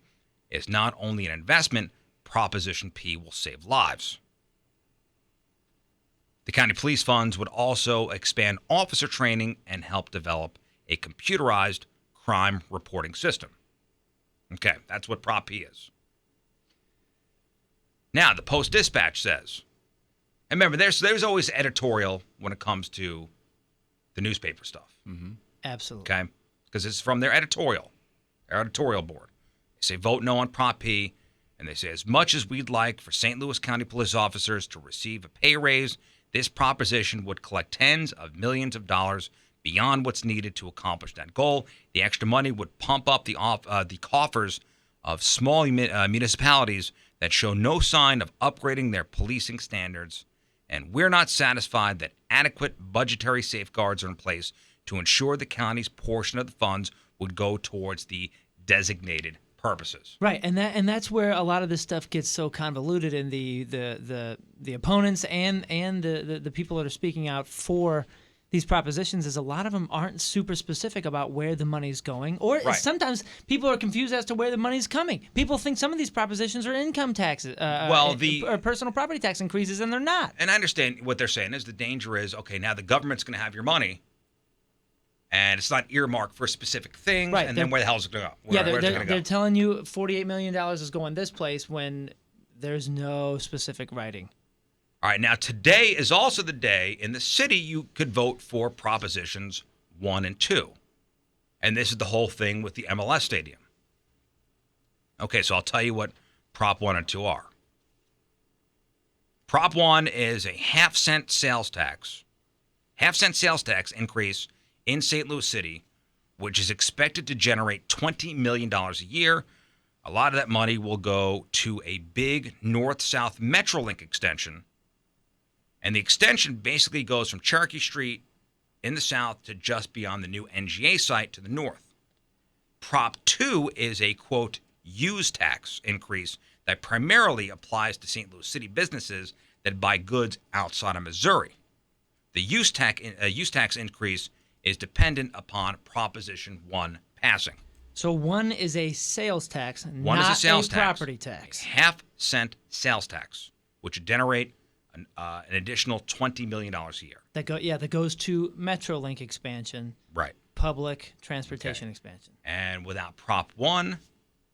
is not only an investment, Proposition P will save lives. The county police funds would also expand officer training and help develop a computerized crime reporting system. Okay, that's what Prop P is. Now, the Post-Dispatch says, and remember, there's always editorial when it comes to the newspaper stuff. Mm-hmm. Absolutely. Okay? Because it's from their editorial board. They say vote no on Prop P, and they say as much as we'd like for St. Louis County police officers to receive a pay raise, this proposition would collect tens of millions of dollars beyond what's needed to accomplish that goal. The extra money would pump up the coffers of small municipalities that show no sign of upgrading their policing standards, and we're not satisfied that adequate budgetary safeguards are in place to ensure the county's portion of the funds would go towards the designated purposes. Right, and that's where a lot of this stuff gets so convoluted, and the opponents and the people that are speaking out for these propositions is a lot of them aren't super specific about where the money's going, or sometimes people are confused as to where the money's coming. People think some of these propositions are income taxes, or personal property tax increases, and they're not. And I understand what they're saying is the danger is, okay, now the government's going to have your money, and it's not earmarked for specific things, right, and then where the hell is it going to go? They're telling you $48 million is going this place when there's no specific writing. All right, now today is also the day in the city you could vote for Propositions 1 and 2. And this is the whole thing with the MLS stadium. Okay, so I'll tell you what Prop 1 and 2 are. Prop 1 is a half-cent sales tax increase in St. Louis City, which is expected to generate $20 million a year. A lot of that money will go to a big north-south Metrolink extension. And the extension basically goes from Cherokee Street in the south to just beyond the new NGA site to the north. Prop 2 is a, quote, use tax increase that primarily applies to St. Louis City businesses that buy goods outside of Missouri. The use tax increase is dependent upon Proposition 1 passing. So one is a sales tax, One not is a sales property tax. half-cent sales tax, which would generate an additional $20 million a year. That goes to Metrolink expansion, Right. public transportation expansion. And without Prop 1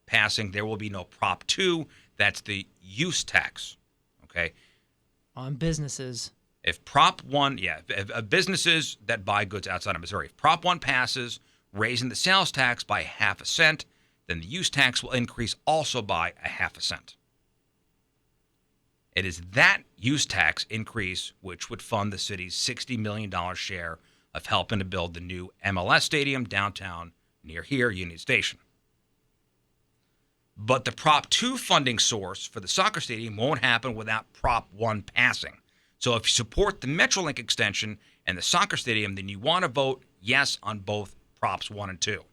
passing, there will be no Prop 2. That's the use tax. Okay. On businesses. If Prop 1, if businesses that buy goods outside of Missouri, if Prop 1 passes, raising the sales tax by half a cent, then the use tax will increase also by a half a cent. It is that use tax increase which would fund the city's $60 million share of helping to build the new MLS stadium downtown near here, Union Station. But the Prop 2 funding source for the soccer stadium won't happen without Prop 1 passing. So if you support the Metrolink extension and the soccer stadium, then you want to vote yes on both Props 1 and 2.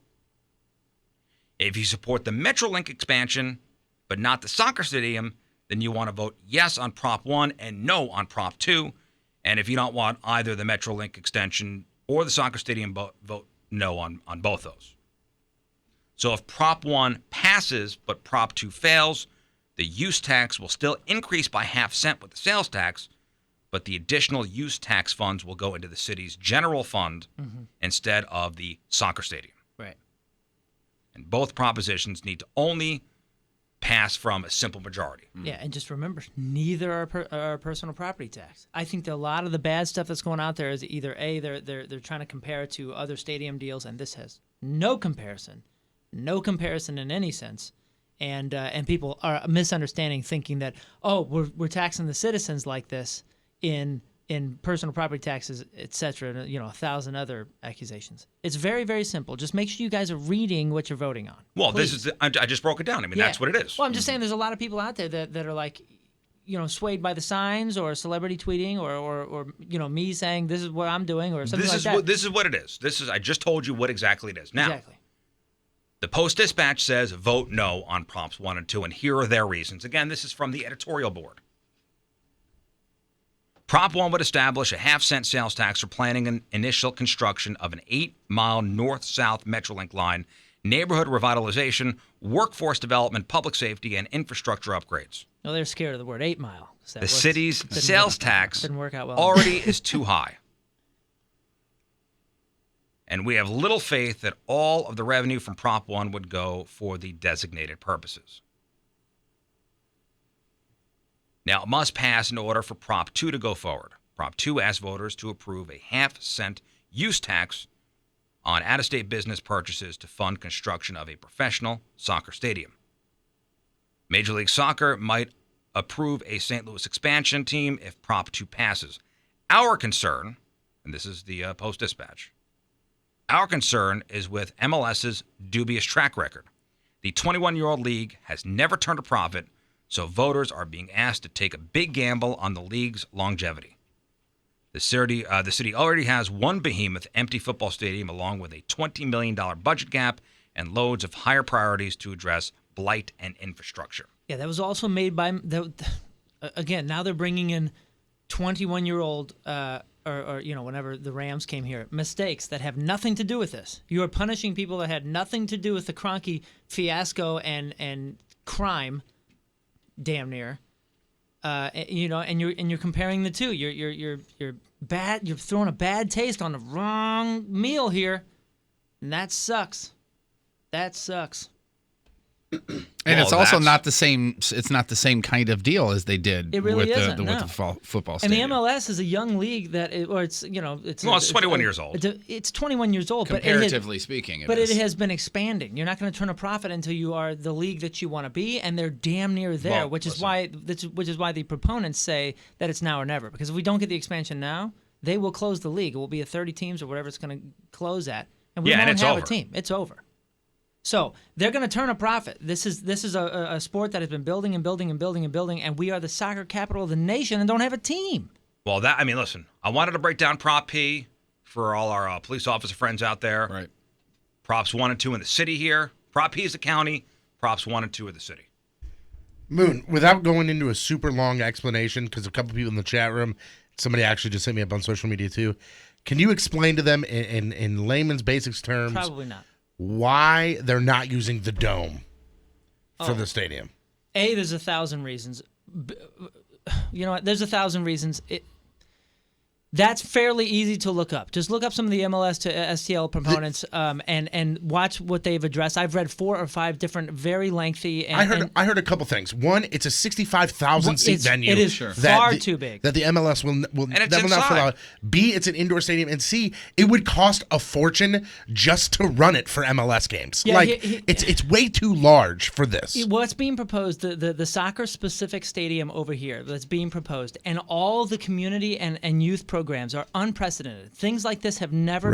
If you support the Metrolink expansion, but not the soccer stadium, then you want to vote yes on Prop 1 and no on Prop 2. And if you don't want either the Metrolink extension or the soccer stadium, vote no on both those. So if Prop 1 passes but Prop 2 fails, the use tax will still increase by half cent with the sales tax, but the additional use tax funds will go into the city's general fund instead of the soccer stadium. Right. And both propositions need to only pass from a simple majority. Yeah, and just remember, neither are personal property tax. I think that a lot of the bad stuff that's going out there is either A, they're trying to compare it to other stadium deals, and this has no comparison in any sense, and people are misunderstanding, thinking that we're taxing the citizens like this in personal property taxes, etc. 1,000 other accusations. It's very, very simple. Just make sure you guys are reading what you're voting on. Well, Please. I just broke it down. I mean, that's what it is. Well, I'm just saying there's a lot of people out there that are like, swayed by the signs or celebrity tweeting or me saying this is what I'm doing or something like that. This is what it is. I just told you what exactly it is. Now, Exactly. The Post-Dispatch says vote no on Props 1 and 2, and here are their reasons. Again, this is from the editorial board. Prop 1 would establish a half-cent sales tax for planning and initial construction of an 8-mile north-south Metrolink line, neighborhood revitalization, workforce development, public safety, and infrastructure upgrades. No, they're scared of the word 8 mile. The city's sales tax didn't work out well. already is too high. And we have little faith that all of the revenue from Prop 1 would go for the designated purposes. Now, it must pass in order for Prop 2 to go forward. Prop 2 asks voters to approve a half-cent use tax on out-of-state business purchases to fund construction of a professional soccer stadium. Major League Soccer might approve a St. Louis expansion team if Prop 2 passes. Our concern, and this is the Post-Dispatch, our concern is with MLS's dubious track record. The 21-year-old league has never turned a profit, so voters are being asked to take a big gamble on the league's longevity. The city already has one behemoth empty football stadium along with a $20 million budget gap and loads of higher priorities to address blight and infrastructure. Yeah, that was also made by again, now they're bringing in 21-year-old or whenever the Rams came here, mistakes that have nothing to do with this. You are punishing people that had nothing to do with the Kroenke fiasco and crime, damn near. And you're comparing the two. You're bad. You're throwing a bad taste on the wrong meal here, and that sucks. That sucks. And it's also not the same. It's not the same kind of deal as they did It really with isn't, with the football stadium. And the MLS is a young league it's 21 years old. It's 21 years old, Comparatively speaking, but it has been expanding. You're not going to turn a profit until you are the league that you want to be, and they're damn near there. Which is why the proponents say that it's now or never. Because if we don't get the expansion now, they will close the league. It will be at 30 teams or whatever it's going to close at, and we won't have a team. It's over. So they're going to turn a profit. This is a sport that has been building and building and building and building, and we are the soccer capital of the nation and don't have a team. Well, listen, I wanted to break down Prop P for all our police officer friends out there. Right. Props 1 and 2 in the city here. Prop P is the county. Props 1 and 2 are the city. Moon, without going into a super long explanation, because a couple people in the chat room, somebody actually just hit me up on social media too. Can you explain to them in layman's basics terms? Probably not. why they're not using the dome for the stadium. There's 1,000 reasons. You know what? There's 1,000 reasons. That's fairly easy to look up. Just look up some of the MLS to STL proponents and watch what they've addressed. I've read 4 or 5 different, very lengthy. And, I heard a couple things. One, it's a 65,000 seat venue. It is far too big. That the MLS will and it's that will not inside. allow. B, it's an indoor stadium, and C, it would cost a fortune just to run it for MLS games. Yeah, it's way too large for this. What's being proposed, the soccer-specific stadium over here that's being proposed, and all the community and youth programs are unprecedented. Things like this have never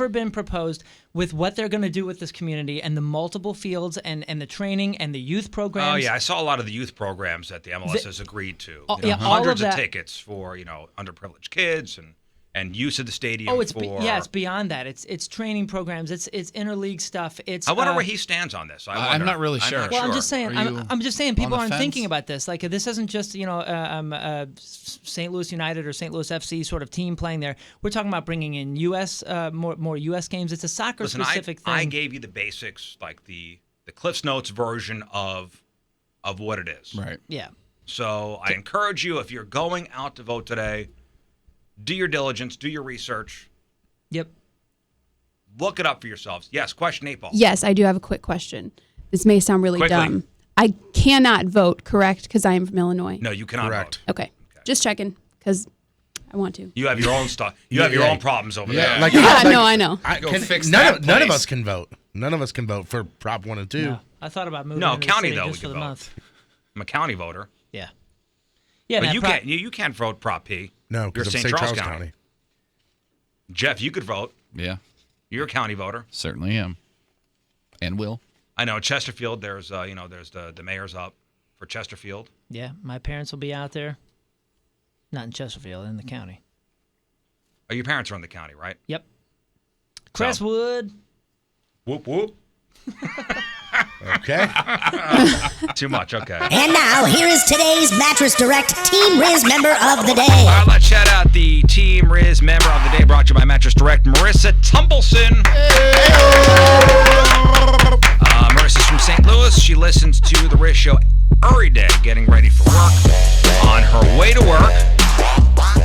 been proposed with what they're going to do with this community and the multiple fields and the training and the youth programs. Oh yeah, I saw a lot of the youth programs that the MLS has agreed to. all Hundreds of of that. tickets for underprivileged kids and use of the stadium. Oh, it's for, it's beyond that. It's training programs. It's interleague stuff. I wonder where he stands on this. I'm not really sure. Well, I'm just saying. I'm just saying. People on the aren't fence? thinking about this. Like this isn't just St. Louis United or St. Louis FC sort of team playing there. We're talking about bringing in U.S. More U.S. games. It's a soccer specific thing. I gave you the basics, like the Cliff's Notes version of what it is. Right. Yeah. So I encourage you, if you're going out to vote today, do your diligence, do your research, Yep. look it up for yourselves. Yes, question 8 Ball. Yes, I do have a quick question. This may sound really Quickly. dumb. I cannot vote, correct? Because I am from Illinois. No, you cannot Correct. vote. Okay. Just checking because I want to. You have your own stuff. You have your own problems over there. No, I know. Go fix none that of place. us can vote. None of us can vote for Prop 1 and 2. No, I thought about moving. No, into county the city though, just we for can the vote. month. I'm a county voter. Yeah. Yeah. But man, you can't vote Prop P. No, You're because of St. St. Charles Charles County. County. Jeff, you could vote. Yeah, You're a county voter. certainly am. And will. I know in Chesterfield, there's the mayor's up for Chesterfield. Yeah, my parents will be out there. Not in Chesterfield, in the county. Oh, your parents are in the county, right? Yep. Crestwood. Whoop whoop. Okay. Too much. Okay. And now, here is today's Mattress Direct Team Riz member of the day. All right, let's shout out the Team Riz member of the day, brought to you by Mattress Direct, Marissa Tumbleson. Marissa's from St. Louis. She listens to the Riz Show every day, getting ready for work, on her way to work,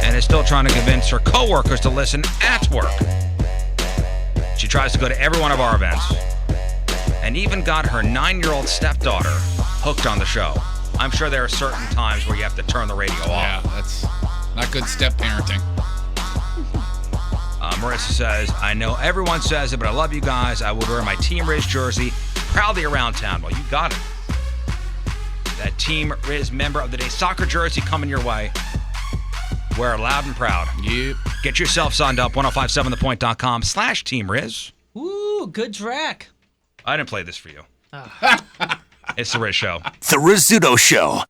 and is still trying to convince her coworkers to listen at work. She tries to go to every one of our events, and even got her 9-year-old stepdaughter hooked on the show. I'm sure there are certain times where you have to turn the radio Yeah, off. that's not good step parenting. Marissa says, I know everyone says it, but I love you guys. I would wear my Team Riz jersey proudly around town. Well, you got it. That Team Riz member of the day soccer jersey coming your way. Wear it loud and proud. Yep. Get yourself signed up, 1057thepoint.com/Team Riz. Ooh, good track. I didn't play this for you. It's the Riz Show. The Rizzuto Show.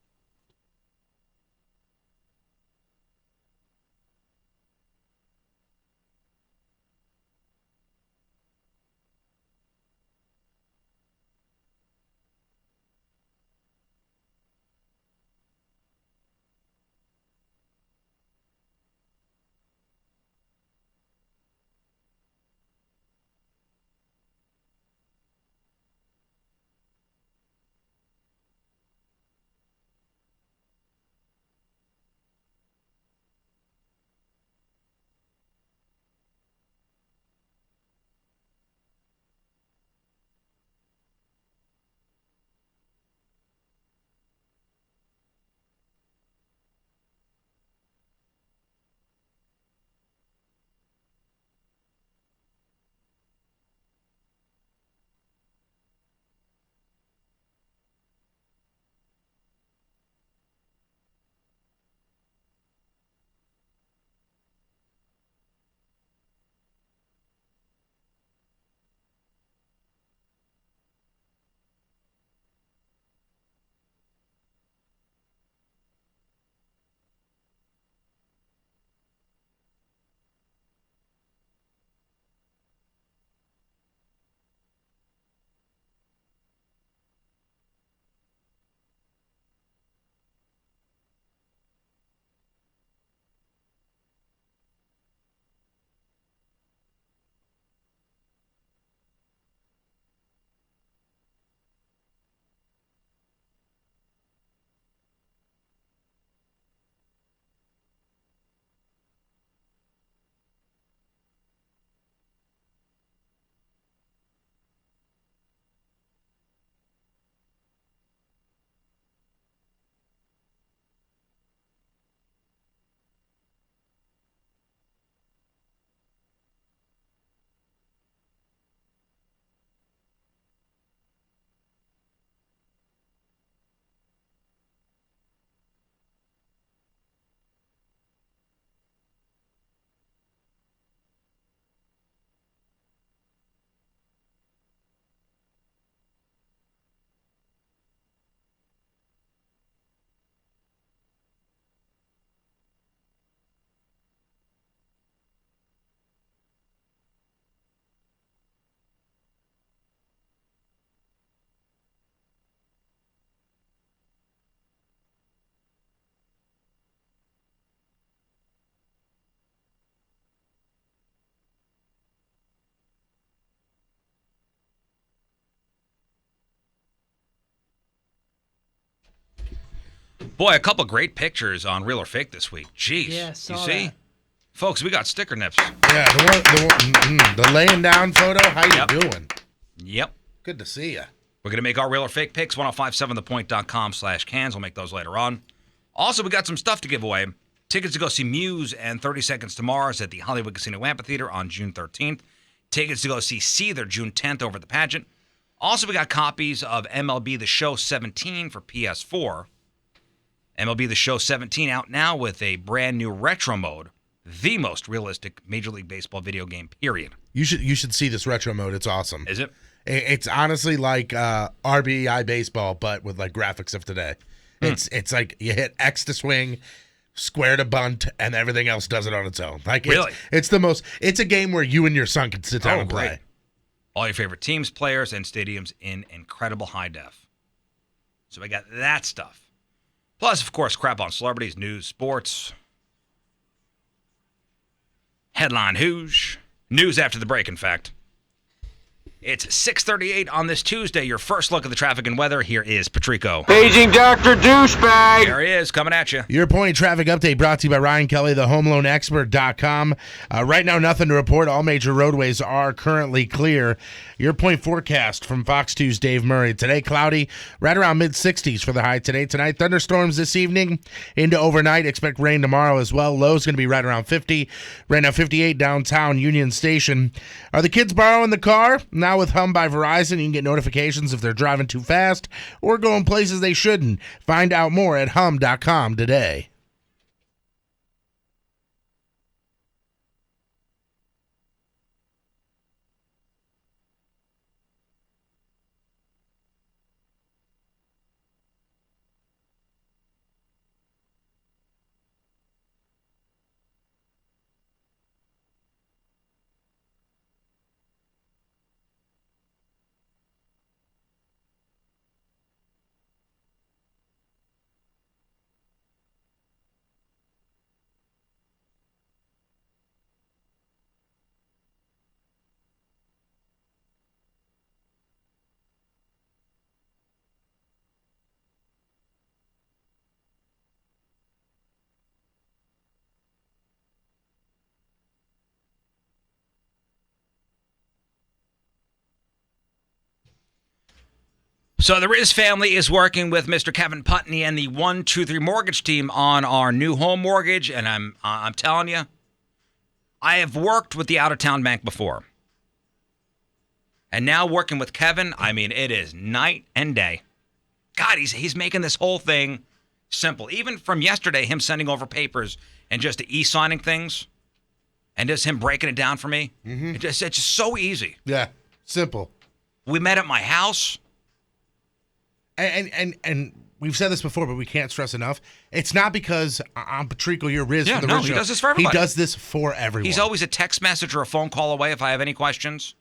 Boy, a couple great pictures on Real or Fake this week. Jeez. Yeah, you saw see? that. Folks, we got sticker nips. Yeah, the laying down photo. How you doing? Yep. Good to see you. We're going to make our Real or Fake picks, 1057thepoint.com/cans. We'll make those later on. Also, we got some stuff to give away. Tickets to go see Muse and 30 Seconds to Mars at the Hollywood Casino Amphitheater on June 13th. Tickets to go see Seether June 10th over at the pageant. Also, we got copies of MLB The Show 17 for PS4. MLB The Show 17 out now with a brand new retro mode. The most realistic Major League Baseball video game, period. You should see this retro mode. It's awesome. Is it? It's honestly like RBI baseball, but with like graphics of today. It's like you hit X to swing, square to bunt, and everything else does it on its own. Like Really? It's a game where you and your son can sit down and play. Great. All your favorite teams, players, and stadiums in incredible high def. So we got that stuff. Plus, of course, crap on celebrities, news, sports. Headline Hooge. News after the break, in fact. It's 6:38 on this Tuesday. Your first look at the traffic and weather. Here is Patrico. Paging Dr. Douchebag. There he is, coming at you. Your point traffic update brought to you by Ryan Kelly, the homeloanexpert.com. Right now, nothing to report. All major roadways are currently clear. Your point forecast from Fox 2's Dave Murray. Today, cloudy, right around mid-60s for the high today. Tonight, thunderstorms this evening into overnight. Expect rain tomorrow as well. Low's going to be right around 50. Right now, 58 downtown Union Station. Are the kids borrowing the car? Now with Hum by Verizon, you can get notifications if they're driving too fast or going places they shouldn't. Find out more at hum.com today. So the Riz family is working with Mr. Kevin Putney and the 123 Mortgage team on our new home mortgage, and I'm telling you, I have worked with the out-of-town bank before. And now working with Kevin, I mean, it is night and day. God, he's making this whole thing simple. Even from yesterday, him sending over papers and just e-signing things, and just him breaking it down for me. Mm-hmm. It's just so easy. Yeah, simple. We met at my house. And we've said this before, but we can't stress enough. It's not because I'm Patrico, you're Riz for the Riz he show. does this for everybody. He does this for everyone. He's always a text message or a phone call away if I have any questions.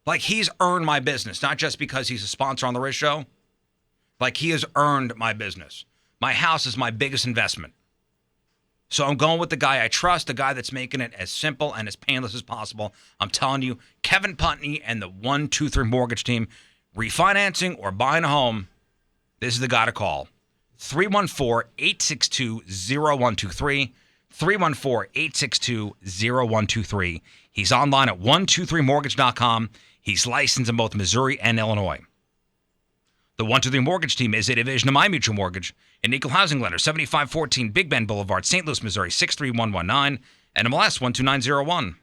Like, he's earned my business, not just because he's a sponsor on the Riz show. Like, he has earned my business. My house is my biggest investment. So I'm going with the guy I trust, the guy that's making it as simple and as painless as possible. I'm telling you, Kevin Putney and the 123 Mortgage team, refinancing or buying a home, this is the guy to call. 314-862-0123. 314-862-0123. He's online at 123mortgage.com. He's licensed in both Missouri and Illinois. The 123 Mortgage team is a division of My Mutual Mortgage, an equal housing lender, 7514 Big Bend Boulevard, St. Louis, Missouri, 63119, and MLS 12901.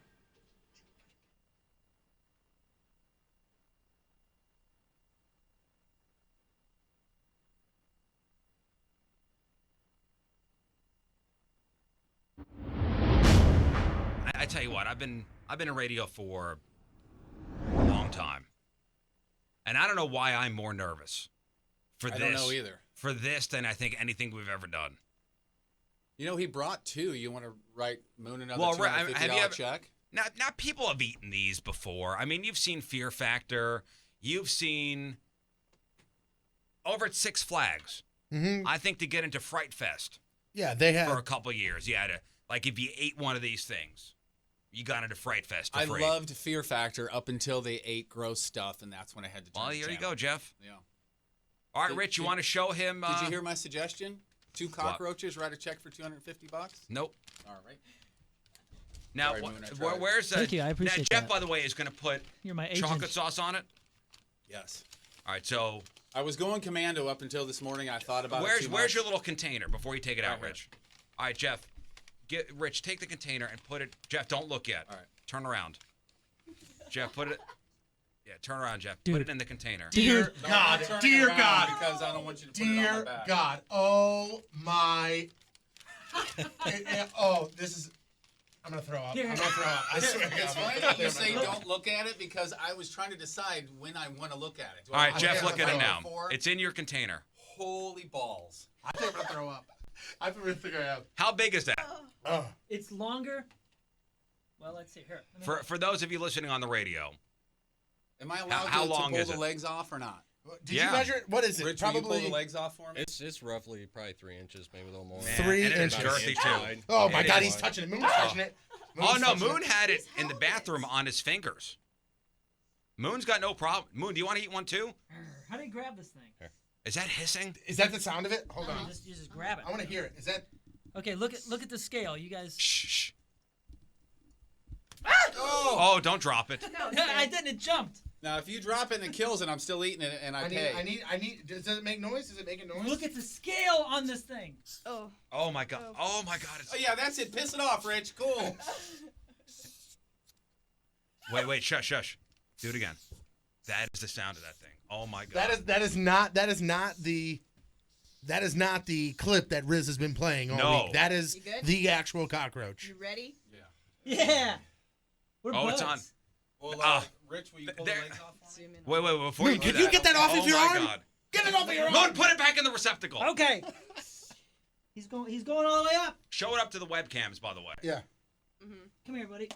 I tell you what, I've been in radio for a long time, and I don't know why I'm more nervous for this. I don't know either. For this than I think anything we've ever done. You know, he brought two. You want to write Moon another Well, $250 check? Now, people have eaten these before. I mean, you've seen Fear Factor. You've seen over at Six Flags. Mm-hmm. I think to get into Fright Fest. Yeah, they have. For a couple of years, you had to, like, if you ate one of these things, you got into Fright Fest for free. I loved Fear Factor up until they ate gross stuff, and that's when I had to turn Well, the here you channel. go, Jeff. Yeah. All right, Rich, you want to show him? Did you hear my suggestion? 2 cockroaches, write a check for $250. Nope. All right. Now, Sorry, Moon, I tried. where's Thank you, I appreciate Jeff, that. by the way, is going to put You're my agent. chocolate sauce on it. Yes. All right, so I was going commando up until this morning. I thought about it too much. where's your little container before you take it out, Right Rich? All right, Jeff. Rich, take the container and put it. Jeff, don't look yet. All right. Turn around. Jeff, put it. Yeah, turn around, Jeff. Dude. Put it in the container. Dear No, I'm God, not turning dear around God, because I don't want you to put it on my dear back. God. Oh my. Oh, this is. I'm gonna throw up. I'm gonna throw up. I swear. to God, It's I'm gonna funny throw up. that you say don't look at it because I was trying to decide when I want to look at it. Do All I right, want Jeff, to look at it now. before? It's in your container. Holy balls. I think I'm gonna throw up. I really think I am. How big is that? Oh. It's longer. Well, let's see here. Let me- For those of you listening on the radio, Am I allowed How to long pull is the it? legs off or not? Did Yeah. you measure it? What is it? Rich, will you Probably. pull the legs off for me? It's roughly probably 3 inches, maybe a little more. Man, 3 and it is inches. dirty too. Oh my It God, is. he's touching it. Moon's touching it. Oh Moon's no, touching Moon it. had it in the bathroom on his fingers. Moon's got no problem. Moon, do you want to eat one too? How do you grab this thing? Is that hissing? Is that the sound of it? Hold on. You just grab it. I want to hear it. Is that? Okay, look at the scale. You guys. Shh. Shh. Oh, don't drop it. I didn't. It jumped. Now, if you drop it and it kills it, I'm still eating it and I pay. I need. Does it make noise? Does it make a noise? Look at the scale on this thing. Oh my god. Oh my god. Oh, yeah, that's it. Piss it off, Rich. Cool. Wait, shush. Do it again. That is the sound of that thing. Oh my god. That is not the clip that Riz has been playing all No. week. That is You good? the actual cockroach. You ready? Yeah. We're Oh, buds. it's on. Well, Rich, will you pull the there- legs off for me? Zoom in. Wait, before Moon, you do can you get that off oh of your my arm? God. Get it off of your arm. Moon, put it back in the receptacle. Okay. He's going all the way up. Show it up to the webcams, by the way. Yeah. Come here, buddy.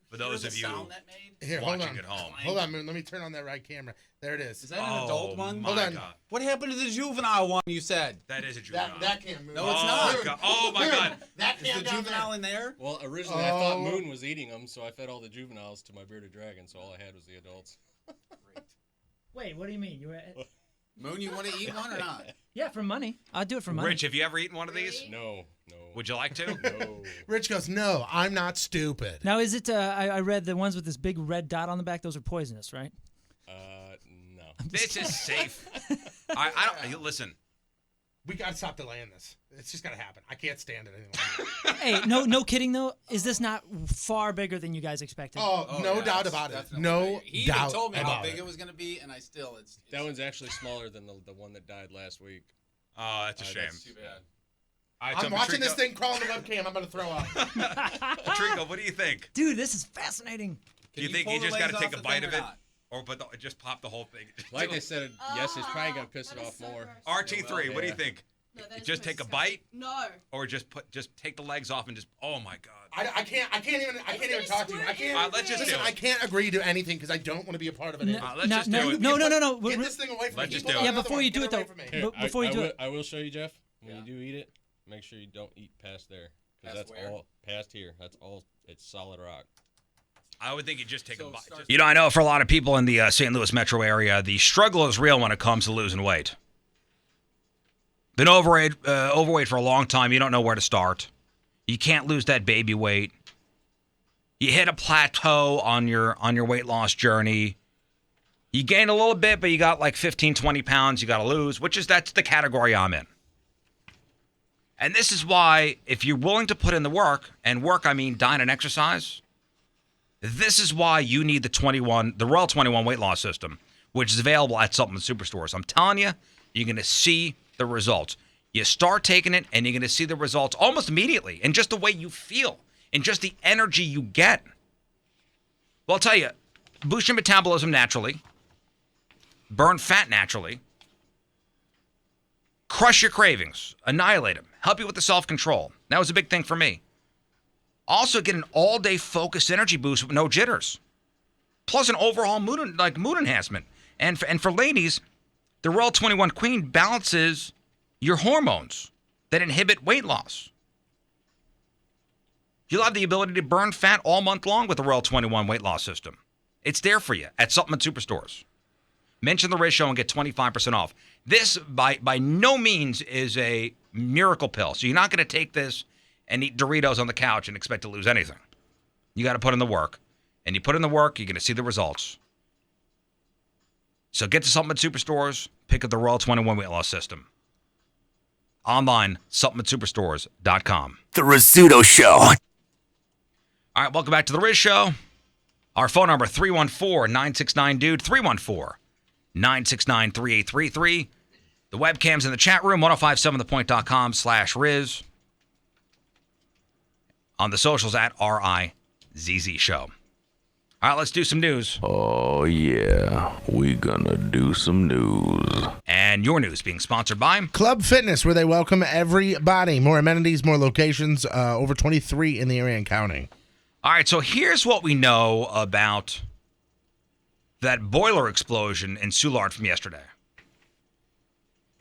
For those Hear of the you sound that made? Here, hold watching on. at home. Hold on, Moon. Let me turn on that right camera. There it is. Is that an adult one? My Hold on. God. What happened to the juvenile one you said? That is a juvenile. That can't move. No, it's oh, not. God. Oh my god. That Is can't the down juvenile there. in there? Well, originally I thought Oh. Moon was eating them, so I fed all the juveniles to my bearded dragon, so all I had was the adults. Wait, what do you mean? You were? Moon, you want to eat one or not? Yeah, for money. I'll do it for money. Rich, have you ever eaten one of these? No. Would you like to? No. Rich goes, no, I'm not stupid. Now, is it? I read the ones with this big red dot on the back. Those are poisonous, right? No. This is safe. I don't listen. We got to stop delaying this. It's just got to happen. I can't stand it anymore. Hey, no kidding though. Is this not far bigger than you guys expected? Oh, no yeah, doubt it's about it. definitely No big. He doubt even told me how about big it. it was going to be, and I still, it's That one's actually smaller than the one that died last week. Oh, that's a shame. That's too bad. All right, so I'm watching this Patrico- thing crawl on the webcam. I'm going to throw up. Patrico, what do you think? Dude, this is fascinating. Do you Can think pull you the just got to legs take off a the bite thing of or it, not? or just pop the whole thing? Like they said, yes, it's probably gonna piss it off more. RT3, what do you Yeah. think? No, that is Just my take a disgusting. bite, No. or just take the legs off and just. Oh my God. I can't even talk to you. I can't. All right, let's just listen, do it. I can't agree to anything because I don't want to be a part of it. No, let's just no, do it. no. Get this thing away from Let's me. just Pull do out it. Yeah, another before one. you do Get it, away though. from me. Here, Before you do it. I will show you, Jeff. When Yeah. you do eat it, make sure you don't eat past there, because Past that's where? all past here. That's all. It's solid rock. I would think you just take a bite. start- You know, I know for a lot of people in the St. Louis metro area, the struggle is real when it comes to losing weight. Been overweight for a long time. You don't know where to start. You can't lose that baby weight. You hit a plateau on your weight loss journey. You gain a little bit, but you got like 15, 20 pounds you got to lose, that's the category I'm in. And this is why, if you're willing to put in the work, and work I mean diet and exercise, this is why you need the Royal 21 weight loss system, which is available at supplement superstores. I'm telling you, you're going to see the results. You start taking it, and you're going to see the results almost immediately, in just the way you feel, in just the energy you get. Well, I'll tell you, boost your metabolism naturally, burn fat naturally, crush your cravings, annihilate them, help you with the self-control. That was a big thing for me. Also get an all-day focused energy boost with no jitters. Plus an overall mood enhancement. And for ladies, the Royal 21 Queen balances your hormones that inhibit weight loss. You'll have the ability to burn fat all month long with the Royal 21 weight loss system. It's there for you at supplement superstores. Mention the Riz Show and get 25% off. This, by no means, is a miracle pill. So you're not going to take this and eat Doritos on the couch and expect to lose anything. You got to put in the work. And you put in the work, you're going to see the results. So get to Supplement Superstores. Pick up the Royal 21 Weight Loss System. Online, supplementsuperstores.com. The Rizzuto Show. All right, welcome back to the Riz Show. Our phone number, 314-969-DUDE, 314-969-3833. The webcam's in the chat room, 1057thepoint.com/Riz. On the socials at RIZZ Show. All right, let's do some news. Oh, yeah. We gonna do some news. And your news being sponsored by Club Fitness, where they welcome everybody. More amenities, more locations, over 23 in the area and counting. All right, so here's what we know about that boiler explosion in Soulard from yesterday.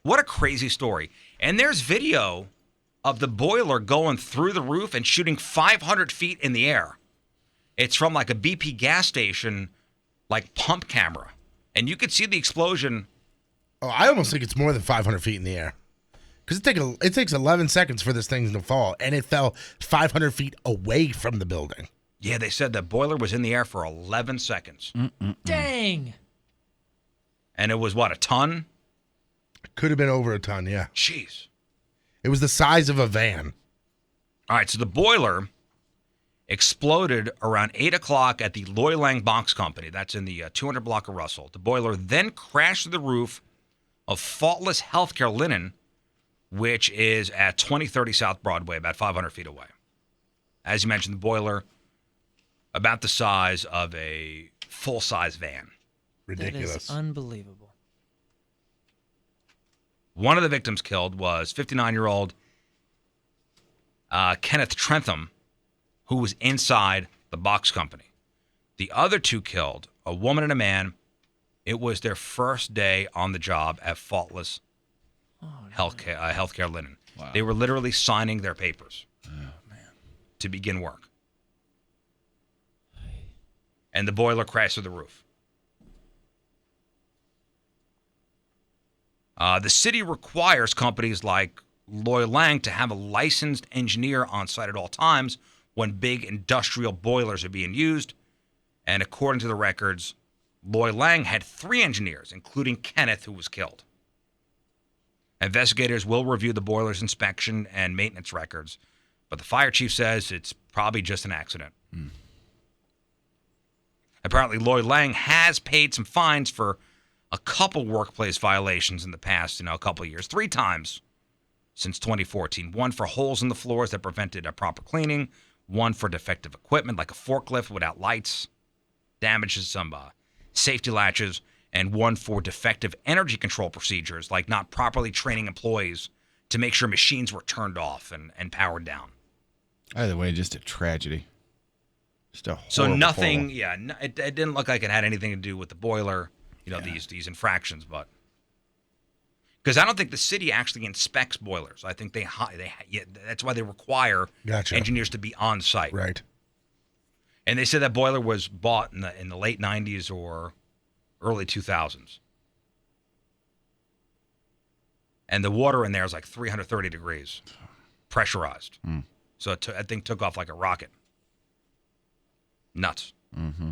What a crazy story. And there's video of the boiler going through the roof and shooting 500 feet in the air. It's from like a BP gas station, like pump camera. And you could see the explosion. Oh, I almost think it's more than 500 feet in the air. Because it takes 11 seconds for this thing to fall, and it fell 500 feet away from the building. Yeah, they said the boiler was in the air for 11 seconds. Dang. And it was, what, a ton? Could have been over a ton, yeah. Jeez. It was the size of a van. All right, so the boiler exploded around 8 o'clock at the Loy Lang Box Company. That's in the 200 block of Russell. The boiler then crashed to the roof of Faultless Healthcare Linen, which is at 2030 South Broadway, about 500 feet away. As you mentioned, the boiler, about the size of a full-size van. Ridiculous. That is unbelievable. One of the victims killed was 59-year-old Kenneth Trentham, who was inside the box company. The other two killed, a woman and a man. It was their first day on the job at Faultless Healthcare Linen. Wow. They were literally signing their papers to begin work. And the boiler crashed through the roof. The city requires companies like Loy Lang to have a licensed engineer on site at all times when big industrial boilers are being used. And according to the records, Loy Lang had 3 engineers, including Kenneth, who was killed. Investigators will review the boiler's inspection and maintenance records, but the fire chief says it's probably just an accident. Apparently, Loy Lang has paid some fines for a couple workplace violations in the past, a couple of years, 3 times since 2014. One for holes in the floors that prevented a proper cleaning, one for defective equipment like a forklift without lights, damages some safety latches, and one for defective energy control procedures like not properly training employees to make sure machines were turned off and powered down. Either way, just a tragedy. Just a horrible, So nothing, horrible. it didn't look like it had anything to do with the boiler, these infractions, but because I don't think the city actually inspects boilers. I think that's why they require engineers to be on site. Right. And they said that boiler was bought in the late 90s or early 2000s. And the water in there is like 330 degrees, pressurized. So that thing took off like a rocket. Nuts. Mm-hmm.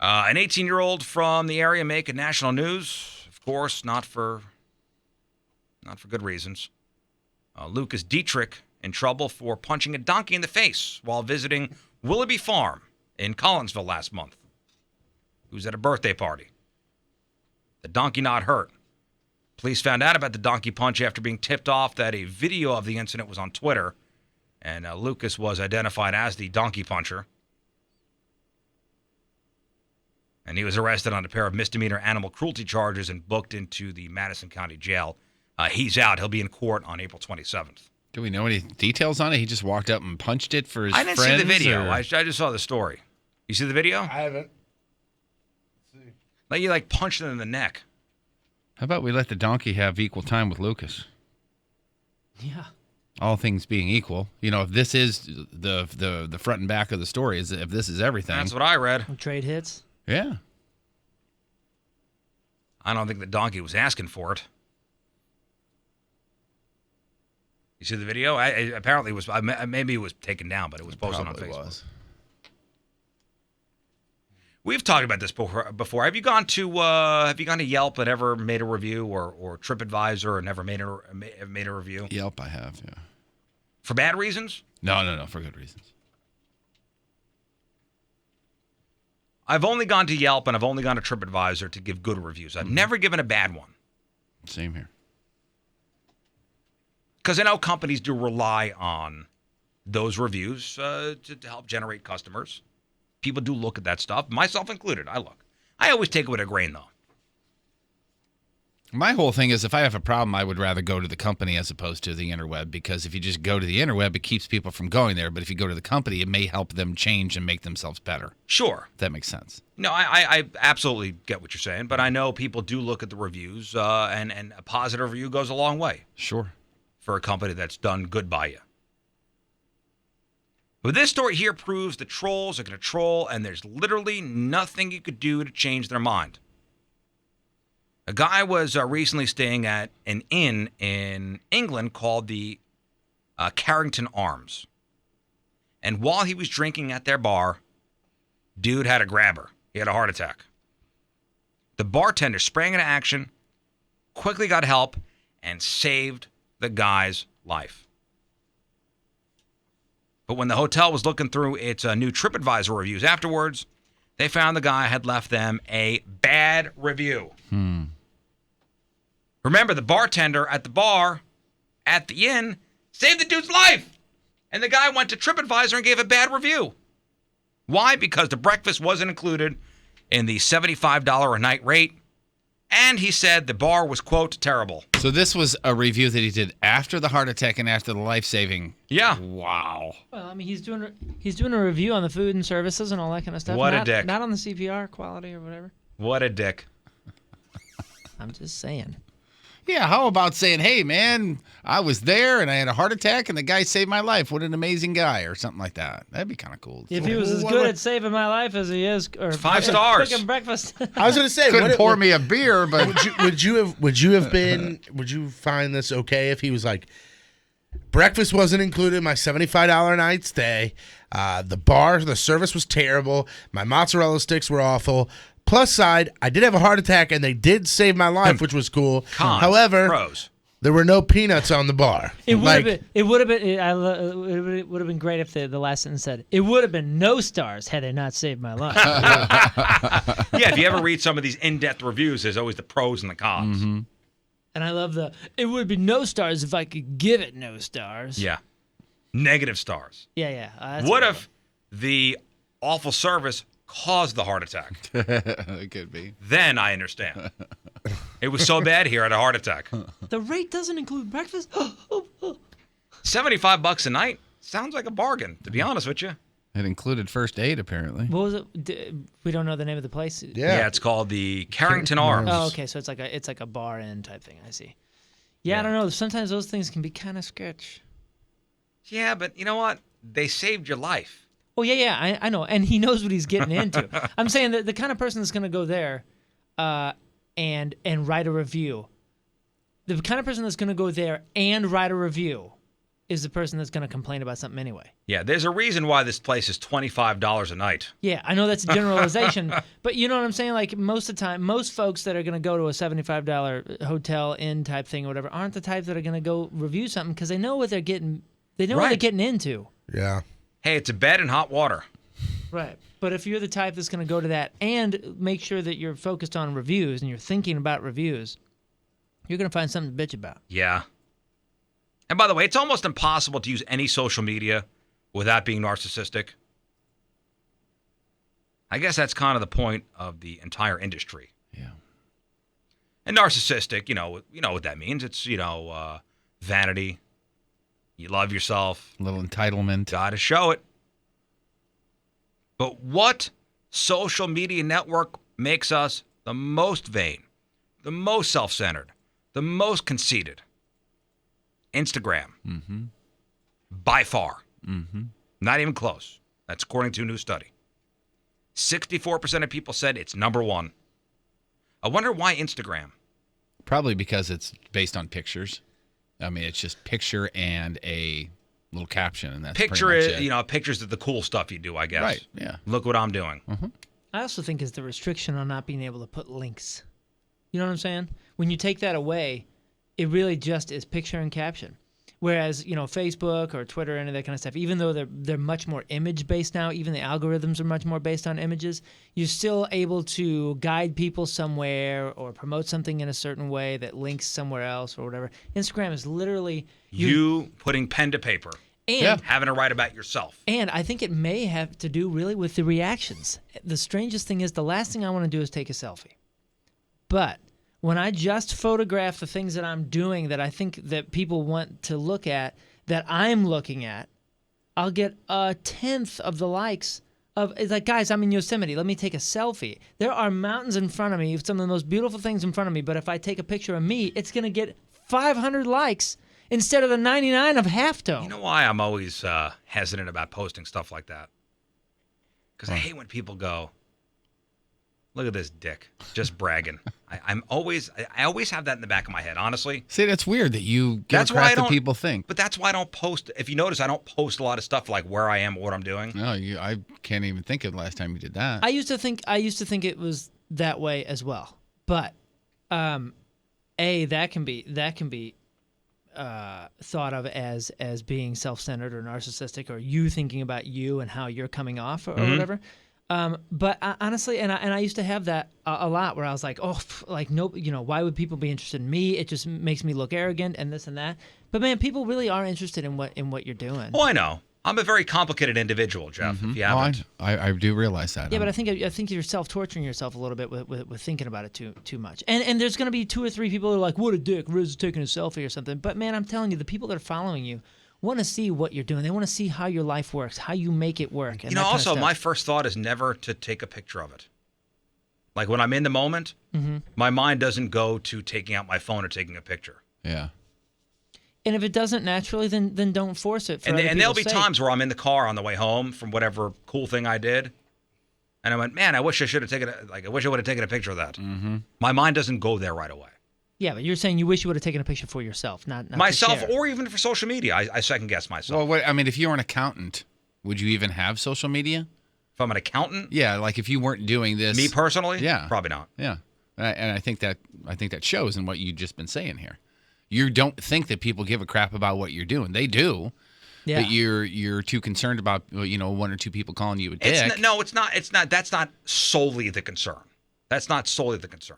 An 18-year-old from the area making national news. Of course, not for good reasons. Lucas Dietrich in trouble for punching a donkey in the face while visiting Willoughby Farm in Collinsville last month. He was at a birthday party. The donkey not hurt. Police found out about the donkey punch after being tipped off that a video of the incident was on Twitter, and Lucas was identified as the donkey puncher. And he was arrested on a pair of misdemeanor animal cruelty charges and booked into the Madison County Jail. He's out. He'll be in court on April 27th. Do we know any details on it? He just walked up and punched it for his friends? I didn't see the video. Or? I just saw the story. You see the video? I haven't. Like you punched it in the neck. How about we let the donkey have equal time with Lucas? Yeah. All things being equal, if this is the front and back of the story, if this is everything. That's what I read. Trade hits. Yeah. I don't think the donkey was asking for it. You see the video? Apparently, it was maybe it was taken down, but it was posted on Facebook. We've talked about this before. Have you gone to Yelp and ever made a review, or TripAdvisor and never made a review? Yelp, I have. Yeah. For bad reasons? No, for good reasons. I've only gone to Yelp and I've only gone to TripAdvisor to give good reviews. I've never given a bad one. Same here. Because I know companies do rely on those reviews to help generate customers. People do look at that stuff, myself included. I look. I always take it with a grain, though. My whole thing is if I have a problem, I would rather go to the company as opposed to the interweb, because if you just go to the interweb, it keeps people from going there. But if you go to the company, it may help them change and make themselves better. Sure. If that makes sense. No, I absolutely get what you're saying, but I know people do look at the reviews, and a positive review goes a long way. Sure. For a company that's done good by you. But this story here proves the trolls are going to troll, and there's literally nothing you could do to change their mind. A guy was recently staying at an inn in England called the Carrington Arms. And while he was drinking at their bar, dude had a grabber. He had a heart attack. The bartender sprang into action, quickly got help, and saved the guy's life. But when the hotel was looking through its new TripAdvisor reviews afterwards, they found the guy had left them a bad review. Remember, the bartender at the bar at the inn saved the dude's life. And the guy went to TripAdvisor and gave a bad review. Why? Because the breakfast wasn't included in the $75 a night rate. And he said the bar was, quote, terrible. So this was a review that he did after the heart attack and after the life-saving. Yeah. Wow. Well, I mean, he's doing a review on the food and services and all that kind of stuff. What a dick. Not on the CPR quality or whatever. What a dick. I'm just saying. Yeah, how about saying, hey, man, I was there and I had a heart attack and the guy saved my life. What an amazing guy, or something like that. That'd be kind of cool. If he was as good at saving my life as he is, or 5 stars. cooking breakfast. I was going to say, Couldn't pour me a beer, but would you find this okay if he was like, breakfast wasn't included in my $75 a night stay, the service was terrible, my mozzarella sticks were awful. Plus side, I did have a heart attack, and they did save my life, which was cool. Cons, however, pros. There were no peanuts on the bar. It would have been great if the last sentence said, "It would have been no stars had they not saved my life." Yeah, if you ever read some of these in-depth reviews, there's always the pros and the cons. Mm-hmm. And I love it would be no stars if I could give it no stars. Yeah. Negative stars. Yeah. What if the awful service caused the heart attack? It could be. Then I understand. It was so bad here, I had a heart attack. The rate doesn't include breakfast? $75 a night? Sounds like a bargain, to be honest with you. It included first aid, apparently. What was it? We don't know the name of the place? Yeah, it's called the Carrington Arms. Oh, okay, so it's like a bar inn type thing. I see. Yeah, I don't know. Sometimes those things can be kind of sketch. Yeah, but you know what? They saved your life. Oh, yeah, I know. And he knows what he's getting into. I'm saying that the kind of person that's going to go there and write a review, the kind of person that's going to go there and write a review is the person that's going to complain about something anyway. Yeah, there's a reason why this place is $25 a night. Yeah, I know that's a generalization, but you know what I'm saying? Like most of the time, most folks that are going to go to a $75 hotel inn type thing or whatever aren't the type that are going to go review something because they know what they're getting. They know what they're getting into. Yeah. Hey, it's a bed and hot water. Right. But if you're the type that's going to go to that and make sure that you're focused on reviews and you're thinking about reviews, you're going to find something to bitch about. Yeah. And by the way, it's almost impossible to use any social media without being narcissistic. I guess that's kind of the point of the entire industry. Yeah. And narcissistic, you know what that means. It's, vanity. You love yourself. A little entitlement. Got to show it. But what social media network makes us the most vain, the most self-centered, the most conceited? Instagram. Mm-hmm. By far. Mm-hmm. Not even close. That's according to a new study. 64% of people said it's number one. I wonder why Instagram. Probably because it's based on pictures. I mean, it's just picture and a little caption, and that's Picture pretty is, much it. pictures of the cool stuff you do, I guess. Right, yeah. Look what I'm doing. I also think it's the restriction on not being able to put links. You know what I'm saying? When you take that away, it really just is picture and caption. Whereas, Facebook or Twitter, any of that kind of stuff, even though they're much more image-based now, even the algorithms are much more based on images, you're still able to guide people somewhere or promote something in a certain way that links somewhere else or whatever. Instagram is literally You putting pen to paper. And having to write about yourself. And I think it may have to do really with the reactions. The strangest thing is the last thing I want to do is take a selfie. But when I just photograph the things that I'm doing that I think that people want to look at, that I'm looking at, I'll get 1/10 of the likes of, it's like, guys, I'm in Yosemite. Let me take a selfie. There are mountains in front of me, some of the most beautiful things in front of me, but if I take a picture of me, it's going to get 500 likes instead of the 99 of halftone. You know why I'm always hesitant about posting stuff like that? Because I hate when people go, look at this dick, just bragging. I always have that in the back of my head, honestly. See, that's weird that you give a crap that people think. But that's why I don't post. If you notice, I don't post a lot of stuff like where I am or what I'm doing. No, I can't even think of the last time you did that. I used to think it was that way as well. But that can be thought of as being self-centered or narcissistic, or you thinking about you and how you're coming off or whatever. But honestly, and I used to have that a lot, where I was like, why would people be interested in me? It just makes me look arrogant and this and that. But man, people really are interested in what you're doing. Oh, I know. I'm a very complicated individual, Jeff. If you haven't, I do realize that. Yeah, but I think you're self-torturing yourself a little bit with thinking about it too much. And there's going to be 2 or 3 people who are like, what a dick, Riz is taking a selfie or something. But man, I'm telling you, the people that are following you want to see what you're doing. They want to see how your life works, how you make it work. And also, my first thought is never to take a picture of it. Like when I'm in the moment, my mind doesn't go to taking out my phone or taking a picture. Yeah. And if it doesnesn't naturally, then don't force it. And there'll be times where I'm in the car on the way home from whatever cool thing I did, and I went, man, I wish I would have taken a picture of that. Mm-hmm. My mind doesn't go there right away. Yeah, but you're saying you wish you would have taken a picture for yourself, not myself, to share. or even for social media. I second guess myself. Well, if you were an accountant, would you even have social media? If I'm an accountant, yeah, like if you weren't doing this, me personally, yeah, probably not. Yeah, and I think that shows in what you've just been saying here. You don't think that people give a crap about what you're doing. They do. Yeah. But you're too concerned about 1 or 2 people calling you a dick. It's not. That's not solely the concern. That's not solely the concern.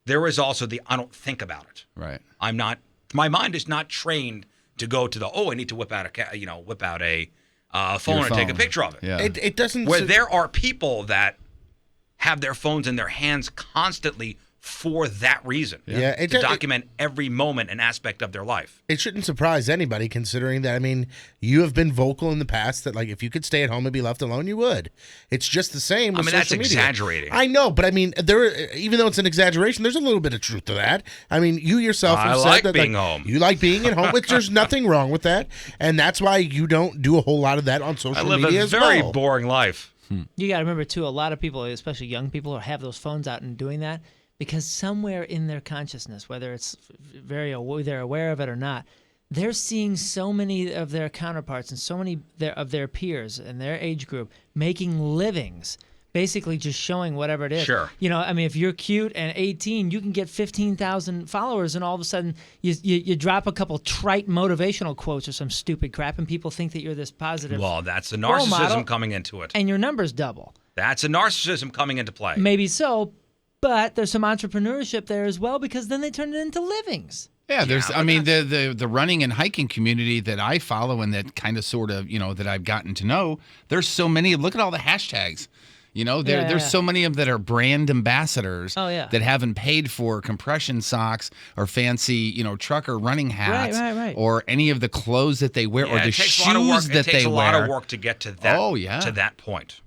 There is also I don't think about it. Right. I'm not. My mind is not trained to go to I need to whip out a phone and take a picture of it. Yeah. It doesn't. Where there are people that have their phones in their hands constantly for that reason. Yeah, to document every moment and aspect of their life. It shouldn't surprise anybody, considering that, I mean, you have been vocal in the past that, like, if you could stay at home and be left alone, you would. It's just the same with social that's media. exaggerating. I know, but I mean, even though it's an exaggeration, there's a little bit of truth to that. I mean, you yourself have said that being home. You like being at home, which there's nothing wrong with that, and that's why you don't do a whole lot of that on social media as well. I live a very boring life. You got to remember, too, a lot of people, especially young people, have those phones out and doing that. Because somewhere in their consciousness, whether it's they're aware of it or not, they're seeing so many of their counterparts and so many of their peers in their age group making livings, basically just showing whatever it is. Sure. If you're cute and 18, you can get 15,000 followers, and all of a sudden you drop a couple trite motivational quotes or some stupid crap, and people think that you're this positive. Well, that's the narcissism coming into it. And your numbers double. That's a narcissism coming into play. Maybe so. But there's some entrepreneurship there as well, because then they turn it into livings. Yeah, the running and hiking community that I follow and that kind of sort of, that I've gotten to know, there's so many. Look at all the hashtags. There's so many of them that are brand ambassadors that haven't paid for compression socks or fancy, trucker running hats or any of the clothes that they wear or the shoes that they wear. It takes a lot of work to get to that, to that point.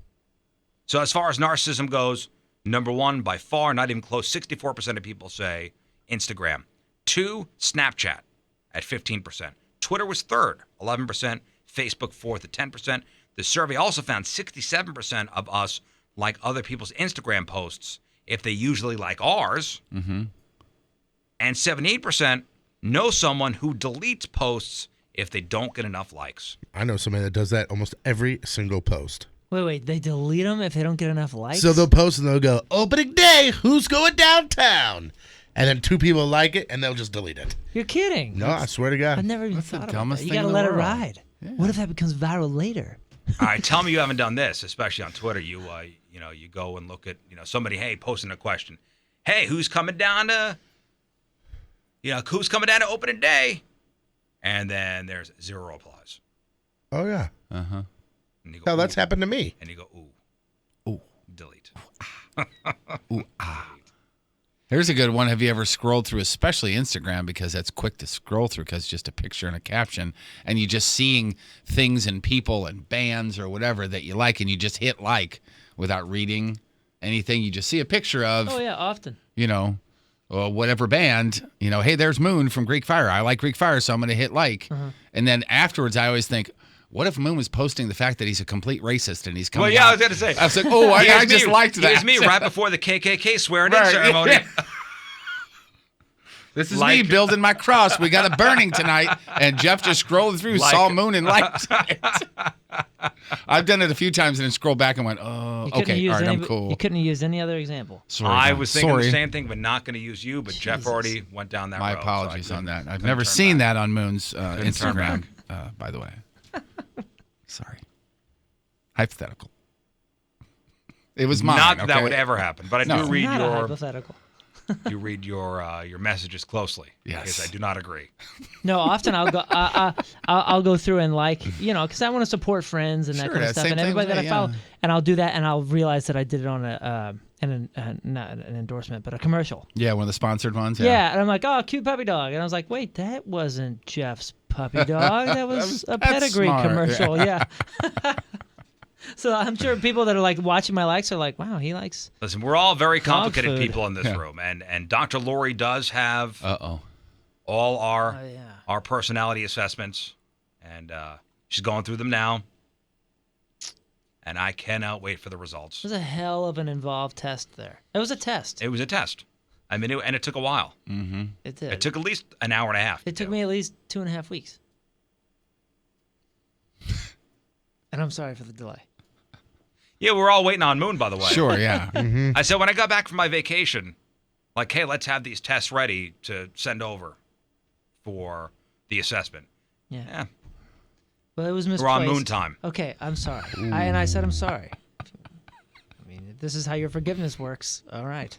So as far as narcissism goes, number 1, by far, not even close, 64% of people say Instagram. 2, Snapchat at 15%. Twitter was 3rd, 11%. Facebook 4th at 10%. The survey also found 67% of us like other people's Instagram posts if they usually like ours. Mm-hmm. And 78% know someone who deletes posts if they don't get enough likes. I know somebody that does that almost every single post. Wait, they delete them if they don't get enough likes? So they'll post and they'll go, opening day, who's going downtown? And then 2 people like it, and they'll just delete it. You're kidding. No, I swear to God. I've never even That's the thought about dumbest that. You thing got to in the let it world. ride. Yeah. What if that becomes viral later? All right, tell me you haven't done this, especially on Twitter. You go and look at, somebody, hey, posting a question. Hey, who's coming down to opening day? And then there's 0 replies. Oh, yeah. Uh-huh. And you go, Hell, that's ooh. happened to me. And you go, ooh. Ooh. Delete. Here's a good one. Have you ever scrolled through, especially Instagram, because that's quick to scroll through because it's just a picture and a caption, and you just seeing things and people and bands or whatever that you like, and you just hit like without reading anything. You just see a picture of, Oh, yeah, often. whatever band, hey, there's Moon from Greek Fire. I like Greek Fire, so I'm going to hit like. And then afterwards, I always think, what if Moon was posting the fact that he's a complete racist and he's coming Well, yeah, out? I was going to say. I was like, oh, I just liked that. Here's me right before the KKK swearing-in Right, ceremony. yeah. This is me building my cross. We got a burning tonight. And Jeff just scrolled through, saw Moon and liked it. I've done it a few times and then scrolled back and went, oh, okay, all right, I'm cool. You couldn't have used any other example. Sorry, I John. was thinking Sorry. the same thing, but not going to use you. But Jeff already went down that road. My so I apologies on couldn't- that. I've couldn't never turn seen back. that on Moon's turn Instagram, by the way. Sorry. Hypothetical. It was mine. Not that that okay? would ever happen, but I No. do read Not a your hypothetical. you read your messages closely. Yes. Because I do not agree. No, often I'll go. I'll go through and because I want to support friends and that Sure, kind of that stuff, same and thing everybody with that me, I follow, yeah. and I'll do that, and I'll realize that I did it on not an endorsement, but a commercial. Yeah, one of the sponsored ones. Yeah, and I'm like, oh, cute puppy dog, and I was like, wait, that wasn't Jeff's puppy dog. That was a That's pedigree smart, commercial. Yeah. So I'm sure people that are like watching my likes are like, wow, he likes. Listen, we're all very Dog complicated food. people in this room, and Dr. Lori does have Uh-oh. all our Oh, yeah. our personality assessments, and she's going through them now. And I cannot wait for the results. It was a hell of an involved test there. It was a test. It was a test. I mean, and it took a while. Mm-hmm. It did. It took at least an hour and a half. It took me at least 2.5 weeks. And I'm sorry for the delay. Yeah, we're all waiting on Moon, by the way. Sure, yeah. I said when I got back from my vacation, like, hey, let's have these tests ready to send over for the assessment. Yeah. Well, it was misplaced. We're on Moon time. Okay, I'm sorry. I said I'm sorry. I mean, if this is how your forgiveness works. All right.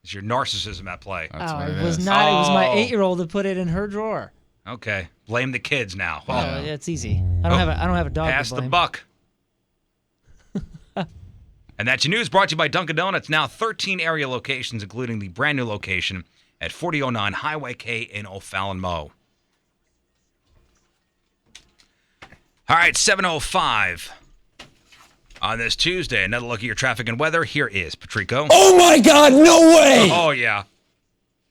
It's your narcissism at play. That's what it it was is. not. It was my Oh. 8-year-old that put it in her drawer. Okay, blame the kids now. Oh, Well, it's easy. I don't have a dog pass to the blame. buck. And that's your news brought to you by Dunkin' Donuts. Now 13 area locations, including the brand new location at 4009 Highway K in O'Fallon Mo. All right, 7:05 on this Tuesday. Another look at your traffic and weather. Here is Patrico. Oh my God, no way! Oh, yeah.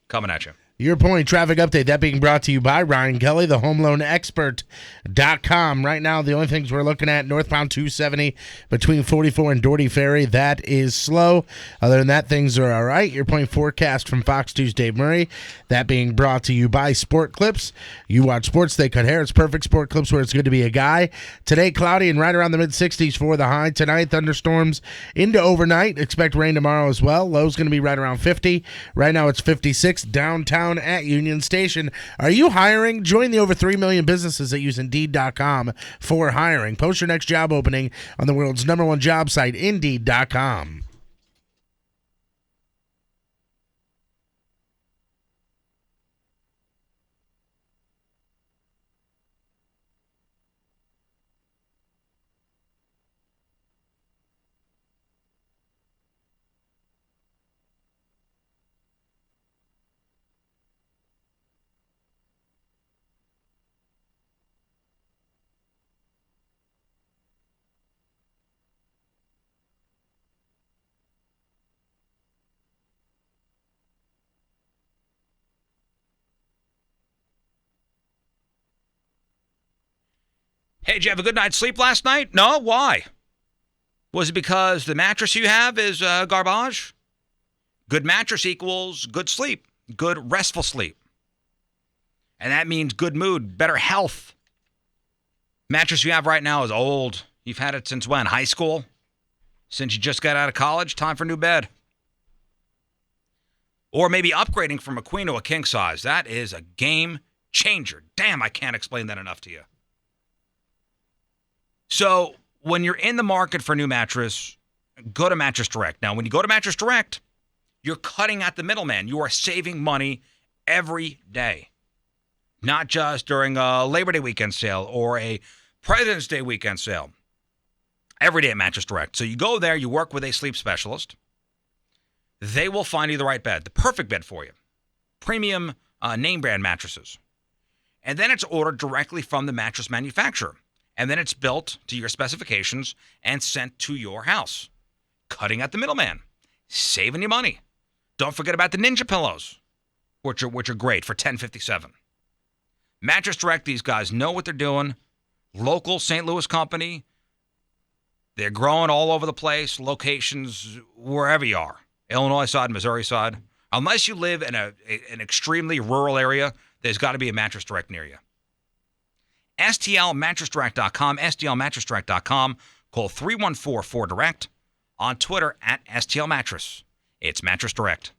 Coming at you. Your point traffic update, that being brought to you by Ryan Kelly, the homeloanexpert.com. Right now, the only things we're looking at, northbound 270 between 44 and Doherty Ferry, that is slow. Other than that, things are all right. Your point forecast from Fox 2's Dave Murray, that being brought to you by Sport Clips. You watch sports, they cut hair. It's perfect Sport Clips where it's good to be a guy. Today, cloudy and right around the mid-60s for the high. Tonight, thunderstorms into overnight. Expect rain tomorrow as well. Low's going to be right around 50. Right now, it's 56 downtown at Union Station. Are you hiring? Join the over 3 million businesses that use Indeed.com for hiring. Post your next job opening on the world's #1 job site, Indeed.com. Hey, did you have a good night's sleep last night? No? Why? Was it because the mattress you have is garbage? Good mattress equals good sleep, good restful sleep. And that means good mood, better health. Mattress you have right now is old. You've had it since when? High school? Since you just got out of college? Time for a new bed. Or maybe upgrading from a queen to a king size. That is a game changer. Damn, I can't explain that enough to you. So when you're in the market for a new mattress, go to Mattress Direct. Now, when you go to Mattress Direct, you're cutting out the middleman. You are saving money every day. Not just during a Labor Day weekend sale or a President's Day weekend sale. Every day at Mattress Direct. So you go there, you work with a sleep specialist. They will find you the right bed, the perfect bed for you. Premium name brand mattresses. And then it's ordered directly from the mattress manufacturer. And then it's built to your specifications and sent to your house. Cutting out the middleman. Saving you money. Don't forget about the Ninja pillows, which are great for $10.57. Mattress Direct, these guys know what they're doing. Local St. Louis company. They're growing all over the place. Locations wherever you are. Illinois side, Missouri side. Unless you live in an extremely rural area, there's got to be a Mattress Direct near you. STLMattressDirect.com, STLMattressDirect.com. Call 314-4DIRECT. On Twitter at STLMattress. It's Mattress Direct.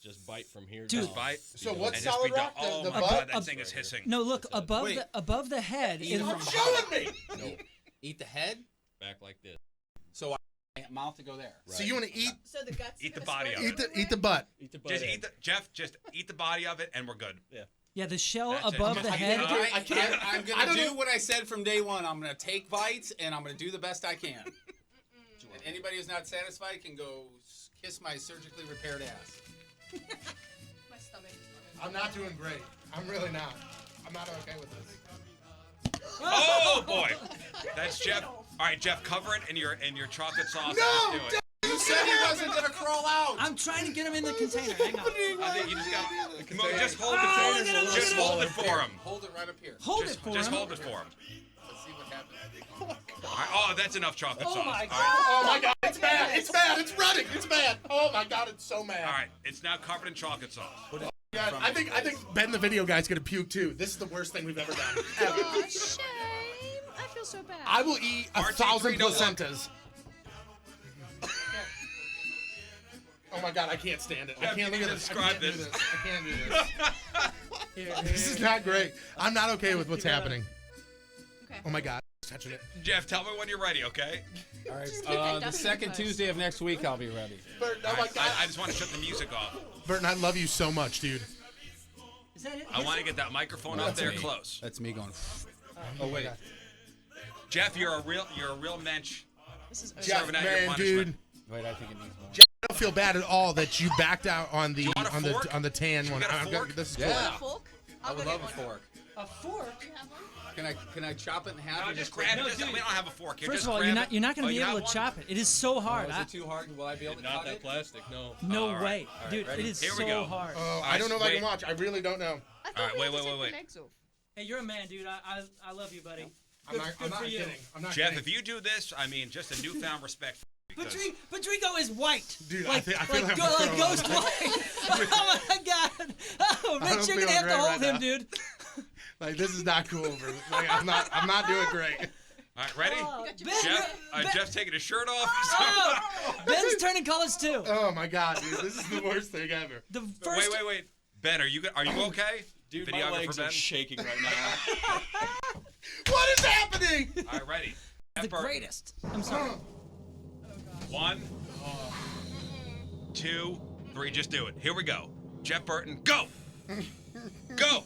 Just bite from here. Dude. Just bite. So You know, what's and solid just be rock? done. The Oh my butt? God, that thing is hissing. No, look above Wait. the head. Eat is- it from Showing me. No, Eat the head, back like this. so mouth to go there. Right. So you want to eat So the guts. Eat the gonna body spread of it. eat the butt. Eat the butt Just end. eat the Jeff. Just eat the body of it, and we're good. Yeah, the shell That's it. above Just the eat head. it. I can't- I'm I gonna don't do know. what I said from day one. I'm gonna take bites and I'm gonna do the best I can. And anybody who's not satisfied can go kiss my surgically repaired ass. My stomach. I'm not doing great. I'm really not. I'm not okay with this. Oh boy, that's Jeff. All right, Jeff, cover it in your chocolate sauce. No, Let's do it. You said he wasn't gonna crawl out. I'm trying to get him in the container. Hang on. I think you just got. Just hold Oh, it. look at him, Just look at hold it for him. Hold it right up here. Hold Just, it for just him. hold it for him. Let's see what happens. All right. Oh, that's enough chocolate sauce. Oh my All God. right. Oh my god, it's bad. It's bad. It's running. It's bad. Oh my god, it's so mad. All right. It's now covered in chocolate sauce. God, I think Ben the video guy's gonna puke too. This is the worst thing we've ever done. Ever. Oh, shame. I feel so bad. I will eat 1,000 don't look. placentas. Oh my god, I can't stand it. I Jeff, can't you look at need to this. I describe can't do this. this. I can't do this. This is not great. I'm not okay with what's happening. Okay. Oh my god, touching it. Jeff, tell me when you're ready, okay? All right. keep that The dusty second close. Tuesday of next week, I'll be ready. Burton, oh All my right, god. I just want to shut the music off. Burton, I love you so much, dude. Is that it? I want to get that microphone up there close. That's me going. Oh wait. Jeff, you're a real mensch. This is Jeff, Serving out your man, punishment. dude. Wait, I think it needs more. I don't feel bad at all that you backed out on the want a fork? on the tan one. get a I'm fork? this is Yeah. cool. fork. I would love a fork. A fork. Do you have one? Can I chop it in half? No, and just grab No, it. dude. We don't have a fork here. First Just of all, grab you're not going Oh, to be you able have to one? chop it. It is so hard. Is it too hard? Will I be able to Not cut that it? plastic, no. No all right. way, All right, dude. ready? It is Here we so go. hard. Oh, I right, don't know if I can wait. watch. I really don't know. I thought All right, we wait, had to wait, take wait. the legs off. Hey, you're a man, dude. I love you, buddy. I'm not for you. kidding. I'm not Jeff, kidding. if you do this, I mean, just a newfound respect. Because Patrico is white. Dude, like, I feel like I'm like throwing ghost up. white. Oh my god. Oh, I don't Rich, you're feel gonna have to great hold right him, now. dude. Like this is not cool, bro. Like I'm not doing great. all right, ready? Oh, Ben, Jeff's taking his shirt off. oh, Ben's turning colors too. Oh my god, dude, this is the worst thing ever. The first. Wait. Ben, are you okay? Dude, my Videographer legs Ben? are shaking right now. What is happening? All right, ready? The Jeff Burton. greatest. I'm sorry. 1, 2, 3. Just do it. Here we go. Jeff Burton, go. Go.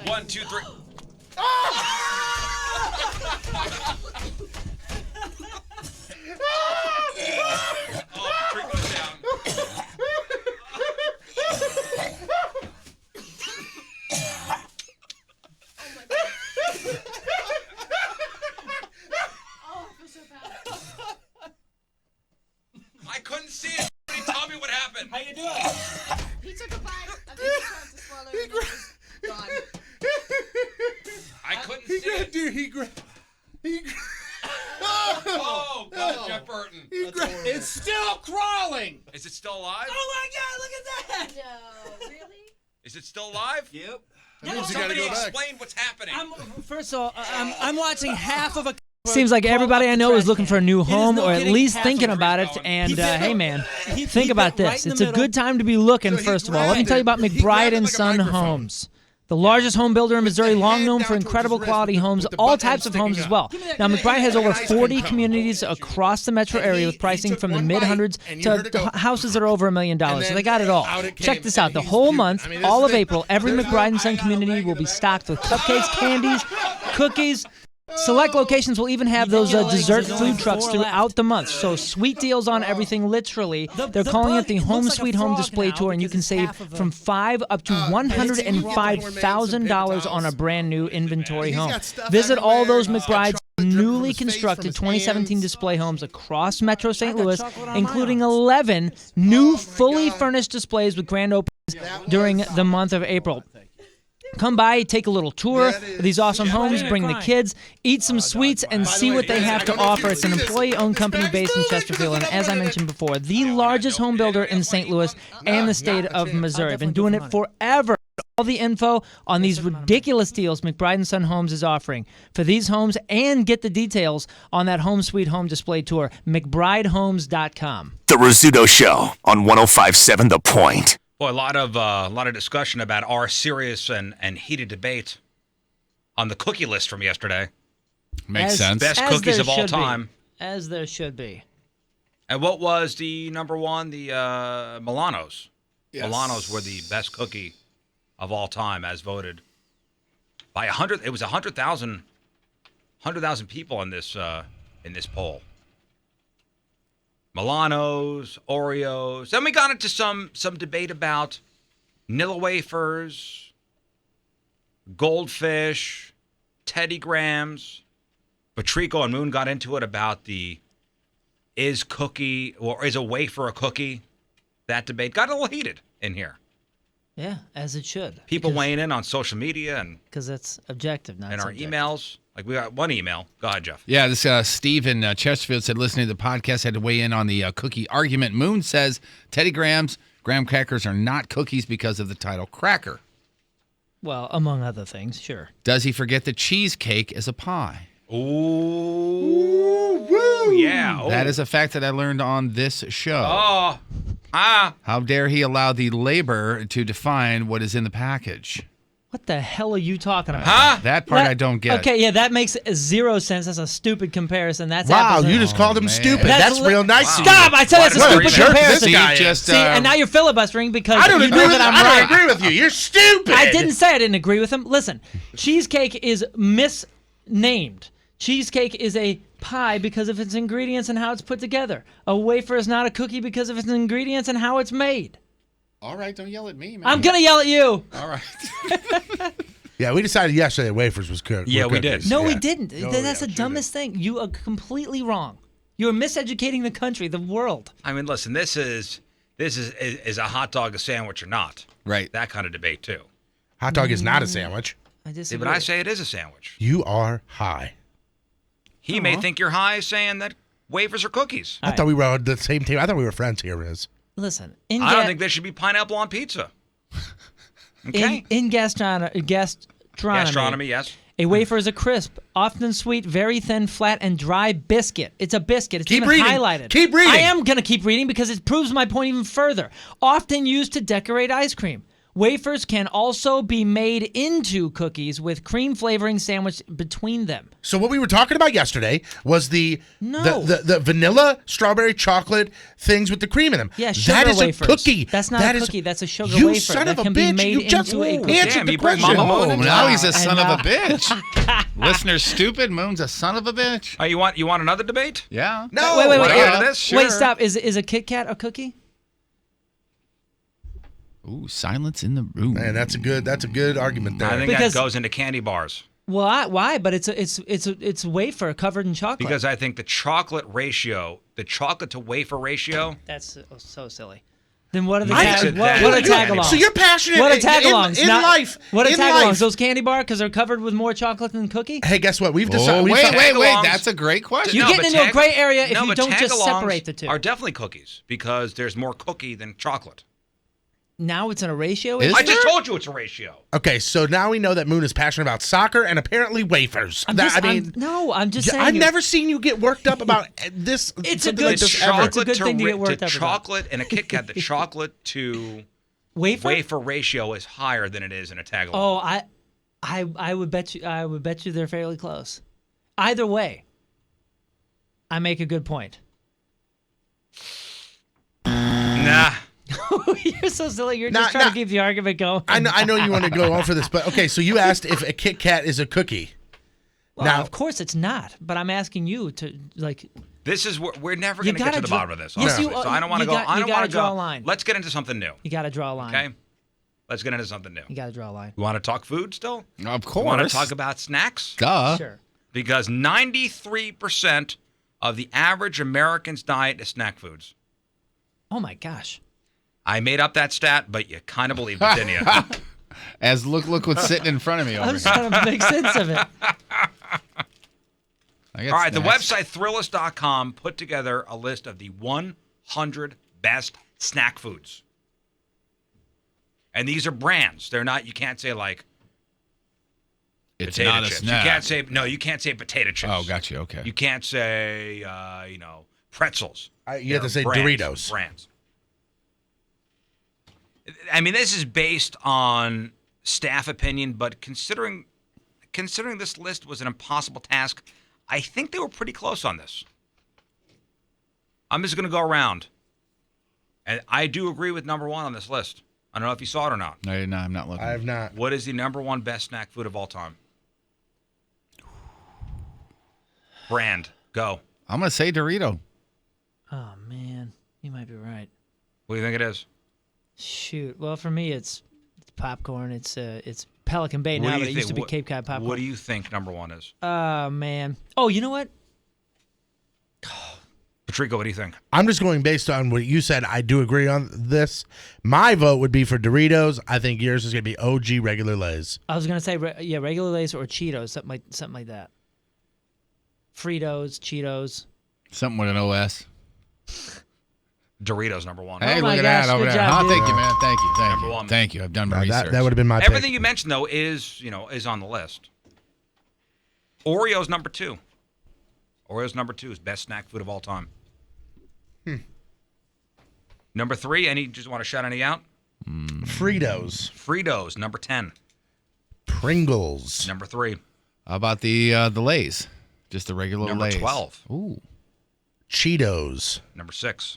1, 2, 3. Oh, Patrico's down. Is it still alive? Oh my God! Look at that. No, really? Is it still alive? Yep. That means you gotta Somebody go back. explain what's happening. First of all, I'm watching half of a. Seems like everybody I know is looking for a new home or at least thinking about it. And hey, man, think about this. It's a good time to be looking. First of all, let me tell you about McBride and Son Homes. The largest home builder in Missouri, long known for incredible quality homes, all types of homes as well. Now, McBride has over 40 communities across the metro area with pricing from the mid-hundreds to houses that are over $1 million. So they got it all. Check this out. The whole month, all of April, every McBride and Son community will be stocked with cupcakes, candies, cookies. Select locations will even have those dessert food trucks throughout the month. So sweet deals on everything, literally. They're calling it the Home Sweet Home Display Tour, and you can save from $5 up to $105,000 on a brand new inventory home. Visit all those McBride's newly constructed 2017 display homes across Metro St. Louis, including 11 new fully furnished displays with grand openings during the month of April. Come by, take a little tour of these awesome homes, bring the kids, eat some sweets, and see what they have to offer. It's an employee-owned company based in Chesterfield, and as I mentioned before, the largest home builder in St. Louis and the state of Missouri. Been doing it forever. All the info on these ridiculous deals McBride and Son Homes is offering for these homes, and get the details on that Home Sweet Home display tour, McBrideHomes.com. The Rizzuto Show on 105.7 The Point. Boy, a lot of discussion about our serious and heated debate on the cookie list from yesterday. Makes sense. Best cookies of all time. As there should be. And what was the number one? The Milanos. Yes. Milanos were the best cookie of all time, as voted by 100. It was 100,000 people in this poll. Milanos, Oreos. Then we got into some debate about Nilla wafers, Goldfish, Teddy Grahams. Patrico and Moon got into it about is a wafer a cookie? That debate got a little heated in here. Yeah, as it should. People weighing in on social media and because that's objective, not and our subjective. emails. Like we got one email. Go ahead, Jeff. Yeah, this Steve in Chesterfield said listening to the podcast had to weigh in on the cookie argument. Moon says Teddy Grahams, graham crackers are not cookies because of the title cracker. Well, among other things, sure. Does he forget that cheesecake is a pie? Ooh, woo, yeah. Oh. That is a fact that I learned on this show. Oh, How dare he allow the labor to define what is in the package? What the hell are you talking about? Huh? That part I don't get. Okay, yeah, that makes zero sense. That's a stupid comparison. That's Wow, apples and- you just called him man. stupid. That's real nice. of you. Stop! I said that's a What stupid jerk comparison. this guy is. See, and now you're filibustering because I don't you agree know with that I'm I right. don't agree with you. You're stupid. I didn't say I didn't agree with him. Listen, cheesecake is misnamed. Cheesecake is a pie because of its ingredients and how it's put together. A wafer is not a cookie because of its ingredients and how it's made. All right, don't yell at me, man. I'm going to yell at you. All right. Yeah, we decided yesterday wafers was cooked. Yeah, we did. No, we Yeah. didn't. That's the dumbest thing. You are completely wrong. You're miseducating the country, the world. I mean, listen. This is a hot dog a sandwich or not? Right. That kind of debate too. Hot dog is not a sandwich. I See, disagree. but I say it is a sandwich. You are high. He may think you're high, saying that wafers are cookies. I thought we were on the same team. I thought we were friends here, Riz. Listen, I don't think there should be pineapple on pizza. Okay. in gastronomy, Gastronomy, yes. a wafer is a crisp, often sweet, very thin, flat, and dry biscuit. It's a biscuit. It's Keep even reading. highlighted. Keep reading. I am going to keep reading because it proves my point even further. Often used to decorate ice cream. Wafers can also be made into cookies with cream flavoring sandwiched between them. So what we were talking about yesterday was the No. the vanilla strawberry chocolate things with the cream in them. Yeah, sugar that is wafers. a cookie. That's not That a is- cookie. That's a sugar you wafer son that of a can be bitch. made You just into a cookie. answered Damn, the you bring question. Mama Moon Oh, into now it. he's a son of a know. bitch. Listener's stupid. Moon's a son of a bitch. Oh, you want another debate? Yeah. No. Wait. What Yeah, out of this? Wait, sure. stop. Is a Kit Kat a cookie? Ooh, silence in the room. Man, that's a good argument there. I think Because- that goes into candy bars Well, why? But it's wafer covered in chocolate. because I think the chocolate to wafer ratio. That's so silly. Then what are the Makes it that what are good. tag-alongs? So you're passionate What are in tag-alongs? life. What are in tag-alongs? life. Those candy bar because they're covered with more chocolate than cookie? Hey, guess what? We've Oh, decided. wait. Tag-alongs- That's a great question. You're getting but into a gray area if you but don't just tag-alongs separate the two. Are definitely cookies because there's more cookie than chocolate. Now it's in a ratio? Is I just there? told you it's a ratio. Okay, so now we know that Moon is passionate about soccer and apparently wafers. I'm just saying. I've never seen you get worked up about this. It's something a like good this ever. It's a good thing to get worked up about. chocolate and a Kit Kat. The chocolate to Wafer ratio is higher than it is in a tag along. Oh, I would bet you they're fairly close. Either way, I make a good point. Nah. You're so silly. You're Nah, just trying nah. to keep the argument going. I know you want to go on for this, but okay. So you asked if a Kit Kat is a cookie. Well, Now- of course it's not. But I'm asking you to like. This is we're never You going to get to gotta the draw- bottom of this. Yes, honestly. you- so I don't want to you go. got- I you don't gotta want to draw go. a line. Let's get into something new. You got to draw a line. Okay. Let's get into something new. You got to draw a line. You want to talk food still? Of You course. want to talk about snacks? Duh. Sure. Because 93% of the average American's diet is snack foods. Oh my gosh. I made up that stat, but you kind of believed it, didn't you? Look what's sitting in front of me over I'm here. just trying to make sense of it. I got All right, the snacks. website Thrillist.com put together a list of the 100 best snack foods. And these are brands. They're not, you can't say like It's potato not a chips. snack. You can't say potato chips. Oh, got you. Okay. You can't say, pretzels. You have to say Brands, Doritos. Brands. I mean, this is based on staff opinion, but considering this list was an impossible task, I think they were pretty close on this. I'm just going to go around. And I do agree with number one on this list. I don't know if you saw it or not. No, I'm not looking. I have not. What is the number one best snack food of all time? Brand. Go. I'm gonna say Dorito. Oh man, you might be right. What do you think it is? Shoot. Well, for me, it's popcorn. It's Pelican Bay What do now, you but it used to think? be What- Cape Cod popcorn. What do you think number one is? Oh man. Oh, you know what? Patrico, what do you think? I'm just going based on what you said. I do agree on this. My vote would be for Doritos. I think yours is going to be OG regular Lay's. I was gonna say regular Lay's or Cheetos, something like that. Fritos, Cheetos. Something with an OS. Doritos number one. Hey, my look at gosh, that over good there. job, Oh, dude. thank you, man. Thank you. Number one. Thank you. I've done my research. That would have been my Everything pick. you mentioned though is on the list. Oreo's number two. Oreo's number two is best snack food of all time. Number three, just want to shout any out? Fritos. Fritos, number 10. Pringles. Number 3. How about the Lay's? Just the regular Number Lay's. 12. Ooh. Cheetos. Number 6.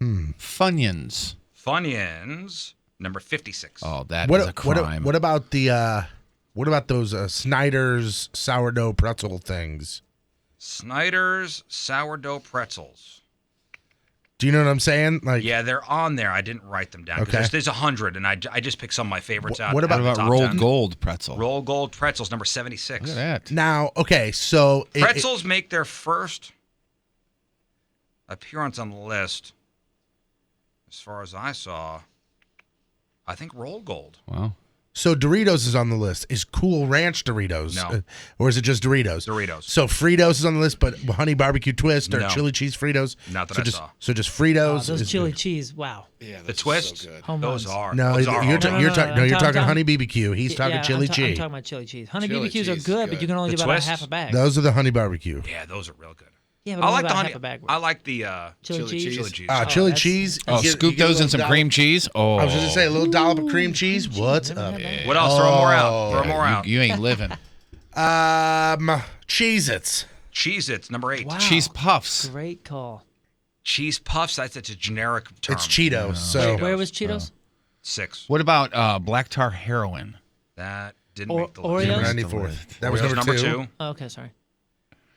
Funyuns. Funyuns, number 56. Oh, that is a crime. What about those Snyder's sourdough pretzel things? Snyder's sourdough pretzels. Do you know what I'm saying? Like, Yeah, they're on there. I didn't write them down. 'Cause Okay. There's 100, and I just picked some of my favorites out. what out about- of the What about top rolled 10. gold pretzel? Rolled gold pretzels, number 76. Look at that. now, okay, so Pretzels make their first appearance on the list, as far as I saw, I think rolled gold. Wow. So Doritos is on the list. Is Cool Ranch Doritos? No. Or is it just Doritos? Doritos. So Fritos is on the list, but honey barbecue twist or No. chili cheese Fritos? Not that so I just, saw. So just Oh, Fritos. those is chili good. cheese. Wow. Yeah, The twists, Home those runs. are. No, those you're, are you're, home ta- runs. you're, no, ta- no, no, you're I'm talking talking- honey BBQ. He's talking Yeah, chili I'm cheese. talking about chili cheese. Honey Chili BBQs are cheese good, is but you good. can only The do about twists? half a bag. Those are the honey barbecue. Yeah, those are real good. Yeah, but I only like the about honey. half a bag. I like the Chili cheese? Chili cheese. Chili that's- cheese. Oh, You get- scoop you get a those in little some dollop- cream cheese. Oh, I was just gonna say a little dollop of cream cheese. What's up? What else? Throw more out. Throw Yeah, more out. You ain't living. Cheez-Its. Cheez-Its, number 8. Wow. Cheese puffs. Great call. Cheese puffs, that's a generic term. It's Cheetos. So Where was Cheetos? 6. What about black tar heroin? That didn't Or- make the Oreos? list. number 94. That was Oreos, number 2. 2. Oh, okay, sorry.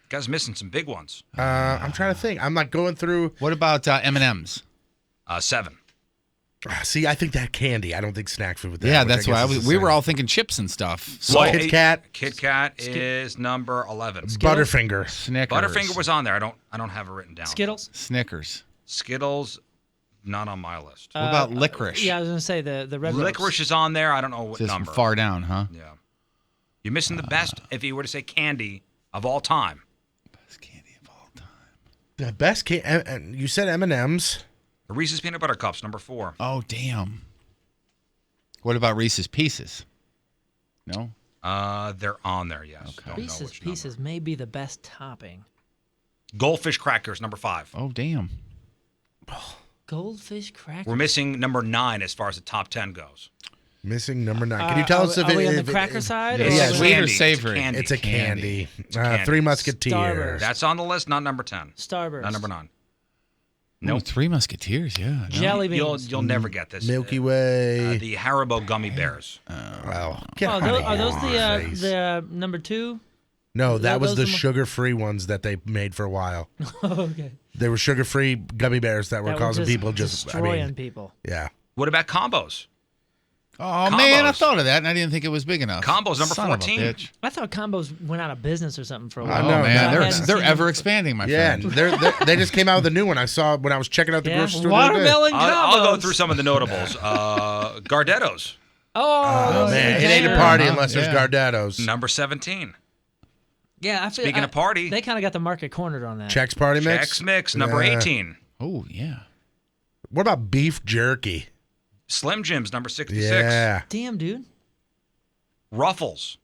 Guys missing some big ones. I'm trying to think. I'm like going through. What about M&M's? 7. See, I think that candy. I don't think snack food with that. Yeah, which I that's guess why is the we same. were all thinking chips and stuff. Well, Kit Kat. Kit Kat is number 11. Butterfinger. Snickers. Butterfinger was on there. I don't have it written down. Skittles? Snickers. Skittles not on my list. What about licorice? Yeah, I was gonna say the red rose. Licorice is on there. I don't know what This number. far down, huh? Yeah. You're missing the best if you were to say candy of all time. Best candy of all time. The best candy. You said M&M's. The Reese's Peanut Butter Cups, number 4. Oh, damn. What about Reese's Pieces? No? They're on there, yes. Okay. Don't know Reese's which number. Pieces may be the best topping. Goldfish Crackers, number 5. Oh, damn. Goldfish crackers. We're missing number 9 as far as the top 10 goes. Missing number 9. Can you tell us if are we on it? the cracker side? It's or Yeah, are we- sweet or candy. savory? It's a candy. It's a candy. Three Musketeers. Starburst. That's on the list, not number 10. Starburst. Not number 9. No, Nope. Three Musketeers, yeah. No. Jelly beans. You'll never get this. Milky Way. The Haribo Gummy Bears. Well, get Oh, outta are those here, face. the number 2? No, that was those the the mo- sugar-free ones that they made for a while. Okay. They were sugar-free gummy bears that were That causing just people just destroying people. Yeah. What about combos? Oh, man, I Combos. thought of that, and I didn't think it was big enough. Combos, number Son of a 14. bitch. I thought combos went out of business or something for a I while. Oh, know, man, no, they're, I hadn't they're seen ever them. expanding, my Yeah, friend. they just came out with a new one. I saw when I was checking out the Yeah, grocery store. the other day. watermelon combos. I'll go through some of the notables. Gardettos, Oh, Man, it ain't a yeah. party Uh-huh, unless there's yeah. Gardettos. number 17. Yeah, I feel, Speaking of party. they kind of got the market cornered on that. Chex Party Mix. Chex Mix, number Yeah. 18. Oh, yeah. What about beef jerky? Slim Jims, number 66. Yeah. Damn, dude. Ruffles,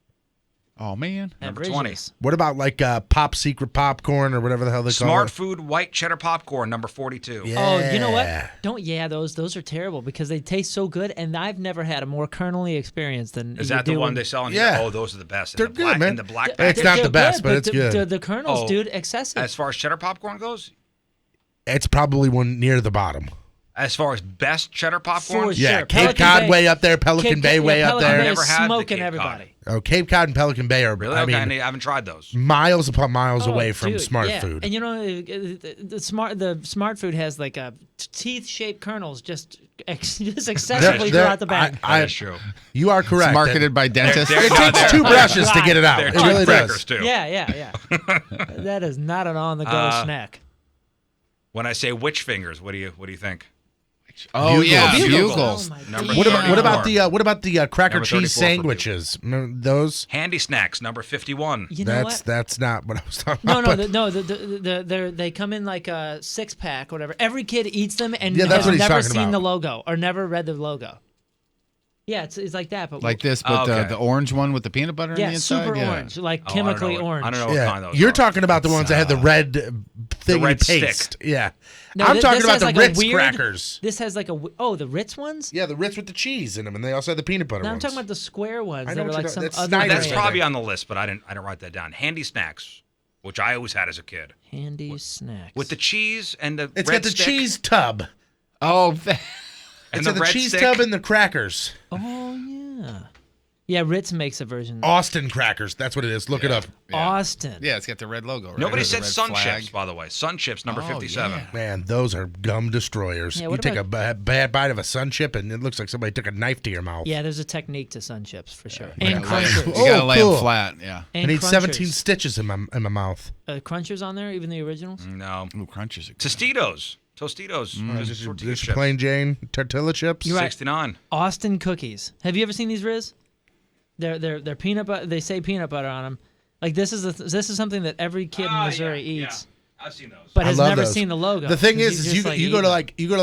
Oh, man. number Outrageous. 20. What about like Pop Secret Popcorn or whatever the hell they call Smart it? Food White Cheddar Popcorn, number 42. Yeah. Oh, you know what? Those are terrible because they taste so good, and I've never had a more kernely experience than. Is you that the do one when- they sell in Yeah. here? Oh, those are the best. They're And the good, black, man. And the black It's package. not the They're best, but it's the, good. The kernels, Oh. dude, excessive. As far as cheddar popcorn goes, It's probably one near the bottom. as far as best cheddar popcorn, For Yeah, sure. Cape Pelican Cod Bay- way up there, Pelican Bay way up Pelican there. Bay Never is had the smoking Cape Cod. everybody. Oh, Cape Cod and Pelican Bay are, really? I Okay, mean, I haven't tried those. miles upon miles Oh, away from dude, Smart yeah. Food. And you know, the smart food has like a teeth-shaped kernels just excessively They're- throughout the bag. That is true. You are correct. It's marketed by dentists. They're- It takes two brushes to get it out. They're It cheap really crackers, does. too. Yeah. That is not an on-the-go snack. When I say witch fingers, what do you think? Oh, yeah. Bugles. Bugles. Oh, my Number God. What about 34. what about the cracker Number cheese 34 for sandwiches? Remember those? Handy Snacks, number 51. You know what? That's not what I was talking No, about. they come in like a 6-pack or whatever. Every kid eats them and Yeah, that's has what he's never talking seen about. the logo or never read the logo. Yeah, it's like that, but Like this, but Okay. the orange one with the peanut butter on yeah, the inside? super Yeah. orange, like Oh, I don't know chemically what- orange. I don't know what Yeah, kind those you're are. talking about the ones that had the red thingy red stick. paste. Yeah, No, I'm this talking about has the like a Ritz weird- crackers. This has like the Ritz ones. Yeah, the Ritz with the cheese in them, and they also had the peanut butter No, I'm ones. talking about the square ones I that know are what like you're some talking- that's other. Snyder's, That's I brand. probably on the list, but I didn't write that down. Handy Snacks, which I always had as a kid, Handy snacks with the cheese and the It's red got the stick cheese tub. Oh, and It's the got the red cheese stick. tub and the crackers. Oh yeah, yeah. Ritz makes a version. Austin crackers. That's what it is. Look it up. Austin. yeah, it's got the red logo, right? Nobody Or the said red Sun flag. Chips, by the way. Sun Chips, number Oh, 57. yeah. Man, those are gum destroyers. Yeah, you what take a about- bad bite of a Sun Chip, and it looks like somebody took a knife to your mouth. Yeah, there's a technique to Sun Chips for sure. You And gotta lay 'em- Crunchers. You gotta Oh, lay cool. them flat, yeah. I And need Crunchers. 17 stitches in my mouth. Crunchers on there, even the originals. No. Ooh, crunches are good. Tostitos. Just tortilla just chips. plain Jane tortilla chips. You're right. 69. Austin cookies. Have you ever seen these, Riz? They're peanut butter. They say peanut butter on them. Like this is something that every kid in Missouri eats, I've seen those. but I has love never those. seen the logo. The thing 'cause is he's you just, like, you go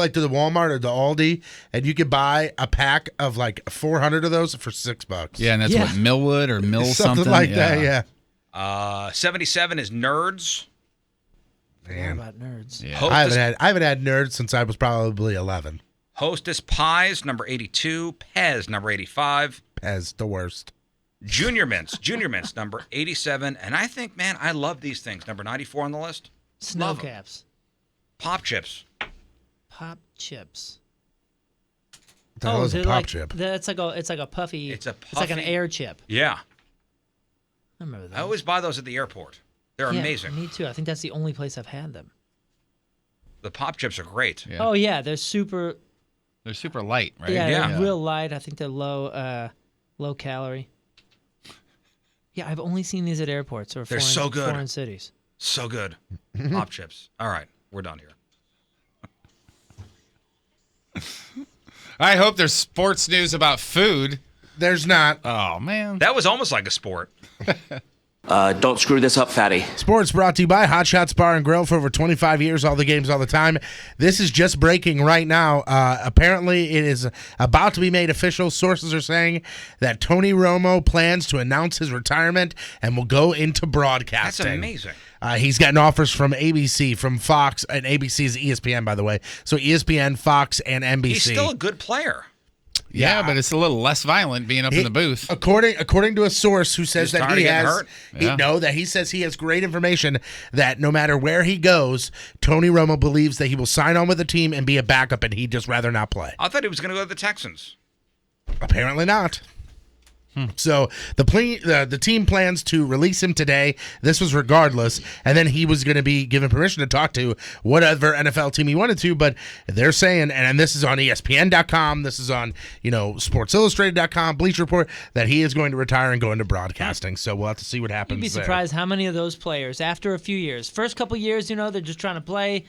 eating to the Walmart or the Aldi, and you could buy a pack of like 400 of those for $6. Yeah, and that's Yeah. what, Millwood or Mill something like that. Yeah. 77 is Nerds. Forgot about nerds. Yeah. Hostess, I haven't had nerds since I was probably 11. Hostess Pies, number 82. Pez, number 85. As the worst. Junior Mints, number 87. And I think, man, I love these things. Number 94 on the list. Snow Love 'em. caps. Pop Chips. Pop chips. What the hell is a they're pop like, chip? It's like a puffy. It's a It's like an puffy- air chip. Yeah. I remember that. I always buy those at the airport. They're amazing. Me too. I think that's the only place I've had them. The Pop Chips are great. Yeah. Oh yeah, they're super. They're super light, right? Yeah, Yeah. they're real light. I think they're low calorie. Yeah, I've only seen these at airports or They're foreign, so good. foreign cities. So good. Pop Chips. All right, we're done here. I hope there's sports news about food. There's not. Oh, man. That was almost like a sport. Don't screw this up, fatty. Sports brought to you by Hot Shots Bar and Grill for over 25 years, all the games, all the time. This is just breaking right now. Apparently, it is about to be made official. Sources are saying that Tony Romo plans to announce his retirement and will go into broadcasting. That's amazing. He's gotten offers from ABC, from Fox, and ABC is ESPN, by the way. So ESPN, Fox, and NBC. He's still a good player. Yeah, but it's a little less violent being up in the booth. According to a source who says that he has, he says he has great information that no matter where he goes, Tony Romo believes that he will sign on with the team and be a backup, and he'd just rather not play. I thought he was going to go to the Texans. Apparently not. So the team plans to release him today. This was regardless, and then he was going to be given permission to talk to whatever NFL team he wanted to. But they're saying, and this is on ESPN.com, this is on SportsIllustrated.com, Bleacher Report, that he is going to retire and go into broadcasting. So we'll have to see what happens. You'd be surprised how many of those players, after a few years, first couple years, they're just trying to play.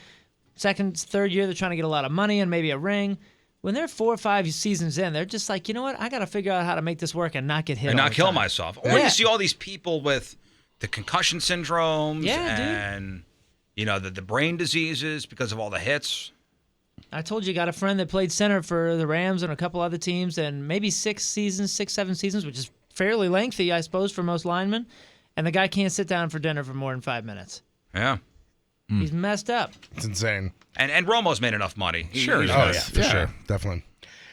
Second, third year, they're trying to get a lot of money and maybe a ring. When they're 4 or 5 seasons in, they're just like, you know what? I got to figure out how to make this work and not get hit And all not the kill time. myself. Or you see all these people with the concussion syndromes and, the brain diseases because of all the hits. I told you, got a friend that played center for the Rams and a couple other teams, and maybe 6, 7 seasons, which is fairly lengthy, I suppose, for most linemen. And the guy can't sit down for dinner for more than 5 minutes. Yeah. He's messed up. It's insane. And Romo's made enough money. Sure. For sure. Definitely.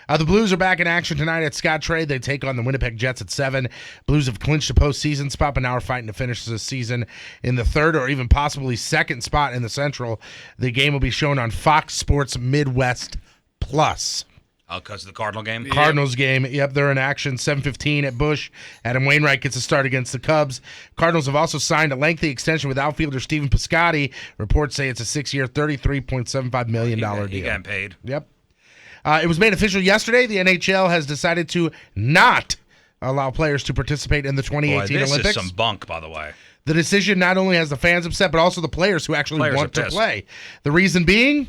The Blues are back in action tonight at Scott Trade. They take on the Winnipeg Jets at 7. Blues have clinched a postseason spot, but now are fighting to finish the season in the third or even possibly second spot in the Central. The game will be shown on Fox Sports Midwest Plus. Oh, because of the Cardinal game? Cardinals game. Yep, they're in action. 7:15 at Busch. Adam Wainwright gets a start against the Cubs. Cardinals have also signed a lengthy extension with outfielder Stephen Piscotty. Reports say it's a 6-year, $33.75 million deal. He got paid. Yep. It was made official yesterday. The NHL has decided to not allow players to participate in the 2018 this Olympics. Is some bunk, by the way. The decision not only has the fans upset, but also the players who actually want to play. The reason being,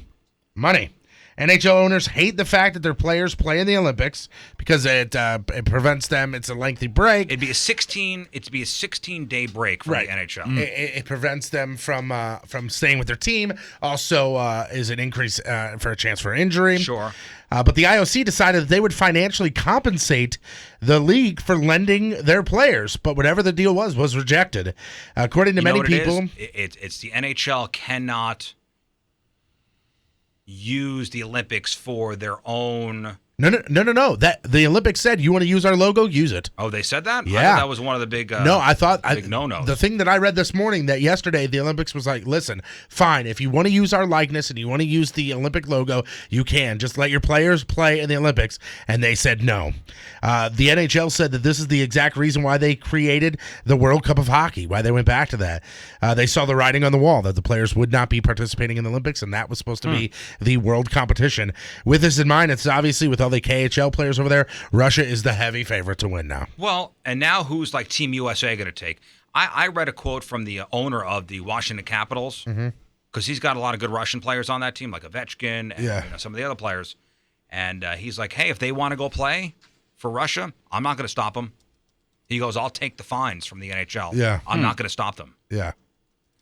money. NHL owners hate the fact that their players play in the Olympics because it prevents them. It's a lengthy break. It'd be a 16-day break for the NHL. It prevents them from staying with their team. Also, is an increase for a chance for injury. Sure. But the IOC decided that they would financially compensate the league for lending their players. But whatever the deal was rejected. According to many people, it's the NHL cannot use the Olympics for their own. No. That the Olympics said, you want to use our logo, use it. Oh, they said that? Yeah. I thought that was one of the big big no-nos. The thing that I read this morning, that yesterday the Olympics was like, listen, fine, if you want to use our likeness and you want to use the Olympic logo, you can. Just let your players play in the Olympics. And they said no. The NHL said that this is the exact reason why they created the World Cup of Hockey, why they went back to that. They saw the writing on the wall that the players would not be participating in the Olympics, and that was supposed to be the world competition. With this in mind, it's obviously with all the KHL players over there, Russia is the heavy favorite to win now. Well, and now who's like Team USA going to take? I read a quote from the owner of the Washington Capitals, because he's got a lot of good Russian players on that team, like Ovechkin and some of the other players. And he's like, hey, if they want to go play for Russia, I'm not going to stop them. He goes, I'll take the fines from the NHL. Yeah. I'm not going to stop them. Yeah.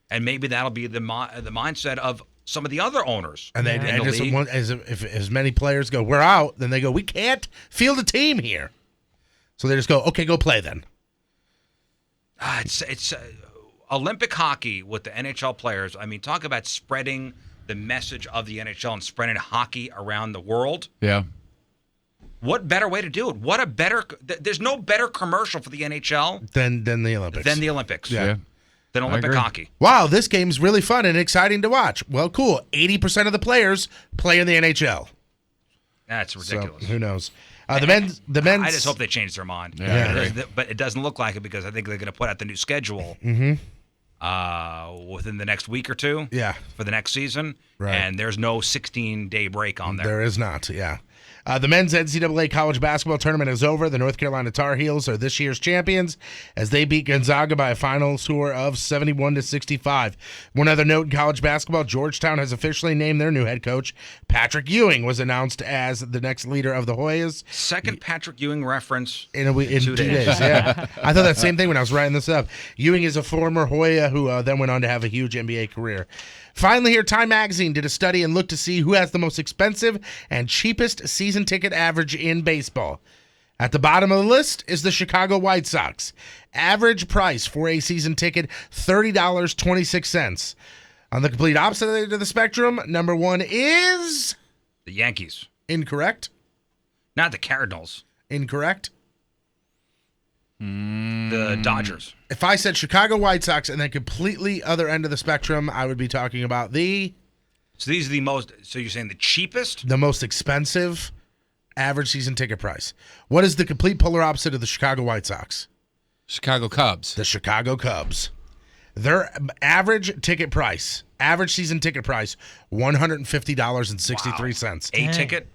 And maybe that'll be the mindset of some of the other owners. And if as many players go, we're out, then they go, we can't field a team here. So they just go, okay, go play then. It's Olympic hockey with the NHL players. I mean, talk about spreading the message of the NHL and spreading hockey around the world. Yeah. What better way to do it? There's no better commercial for the NHL than the Olympics. Yeah. Than Olympic hockey. Wow, this game's really fun and exciting to watch. Well, cool. 80% of the players play in the NHL. That's ridiculous. So, who knows? The men's. I just hope they change their mind. Yeah. But it doesn't look like it, because I think they're going to put out the new schedule within the next week or two. Yeah. For the next season. Right. And there's no 16-day break on there. There is not. Yeah. The men's NCAA college basketball tournament is over. The North Carolina Tar Heels are this year's champions as they beat Gonzaga by a final score of 71-65. One other note in college basketball, Georgetown has officially named their new head coach. Patrick Ewing was announced as the next leader of the Hoyas. Second Patrick Ewing reference in 2 days. Yeah. I thought that same thing when I was writing this up. Ewing is a former Hoya who then went on to have a huge NBA career. Finally here, Time Magazine did a study and looked to see who has the most expensive and cheapest season ticket average in baseball. At the bottom of the list is the Chicago White Sox. Average price for a season ticket, $30.26. On the complete opposite end of the spectrum, number one is... the Yankees. Incorrect. Not the Cardinals. Incorrect. The Dodgers. If I said Chicago White Sox and then completely other end of the spectrum, I would be talking about the... So these are the most... So you're saying the cheapest? The most expensive average season ticket price. What is the complete polar opposite of the Chicago White Sox? Chicago Cubs. The Chicago Cubs. Their average ticket price, average season ticket price, $150.63. A ticket?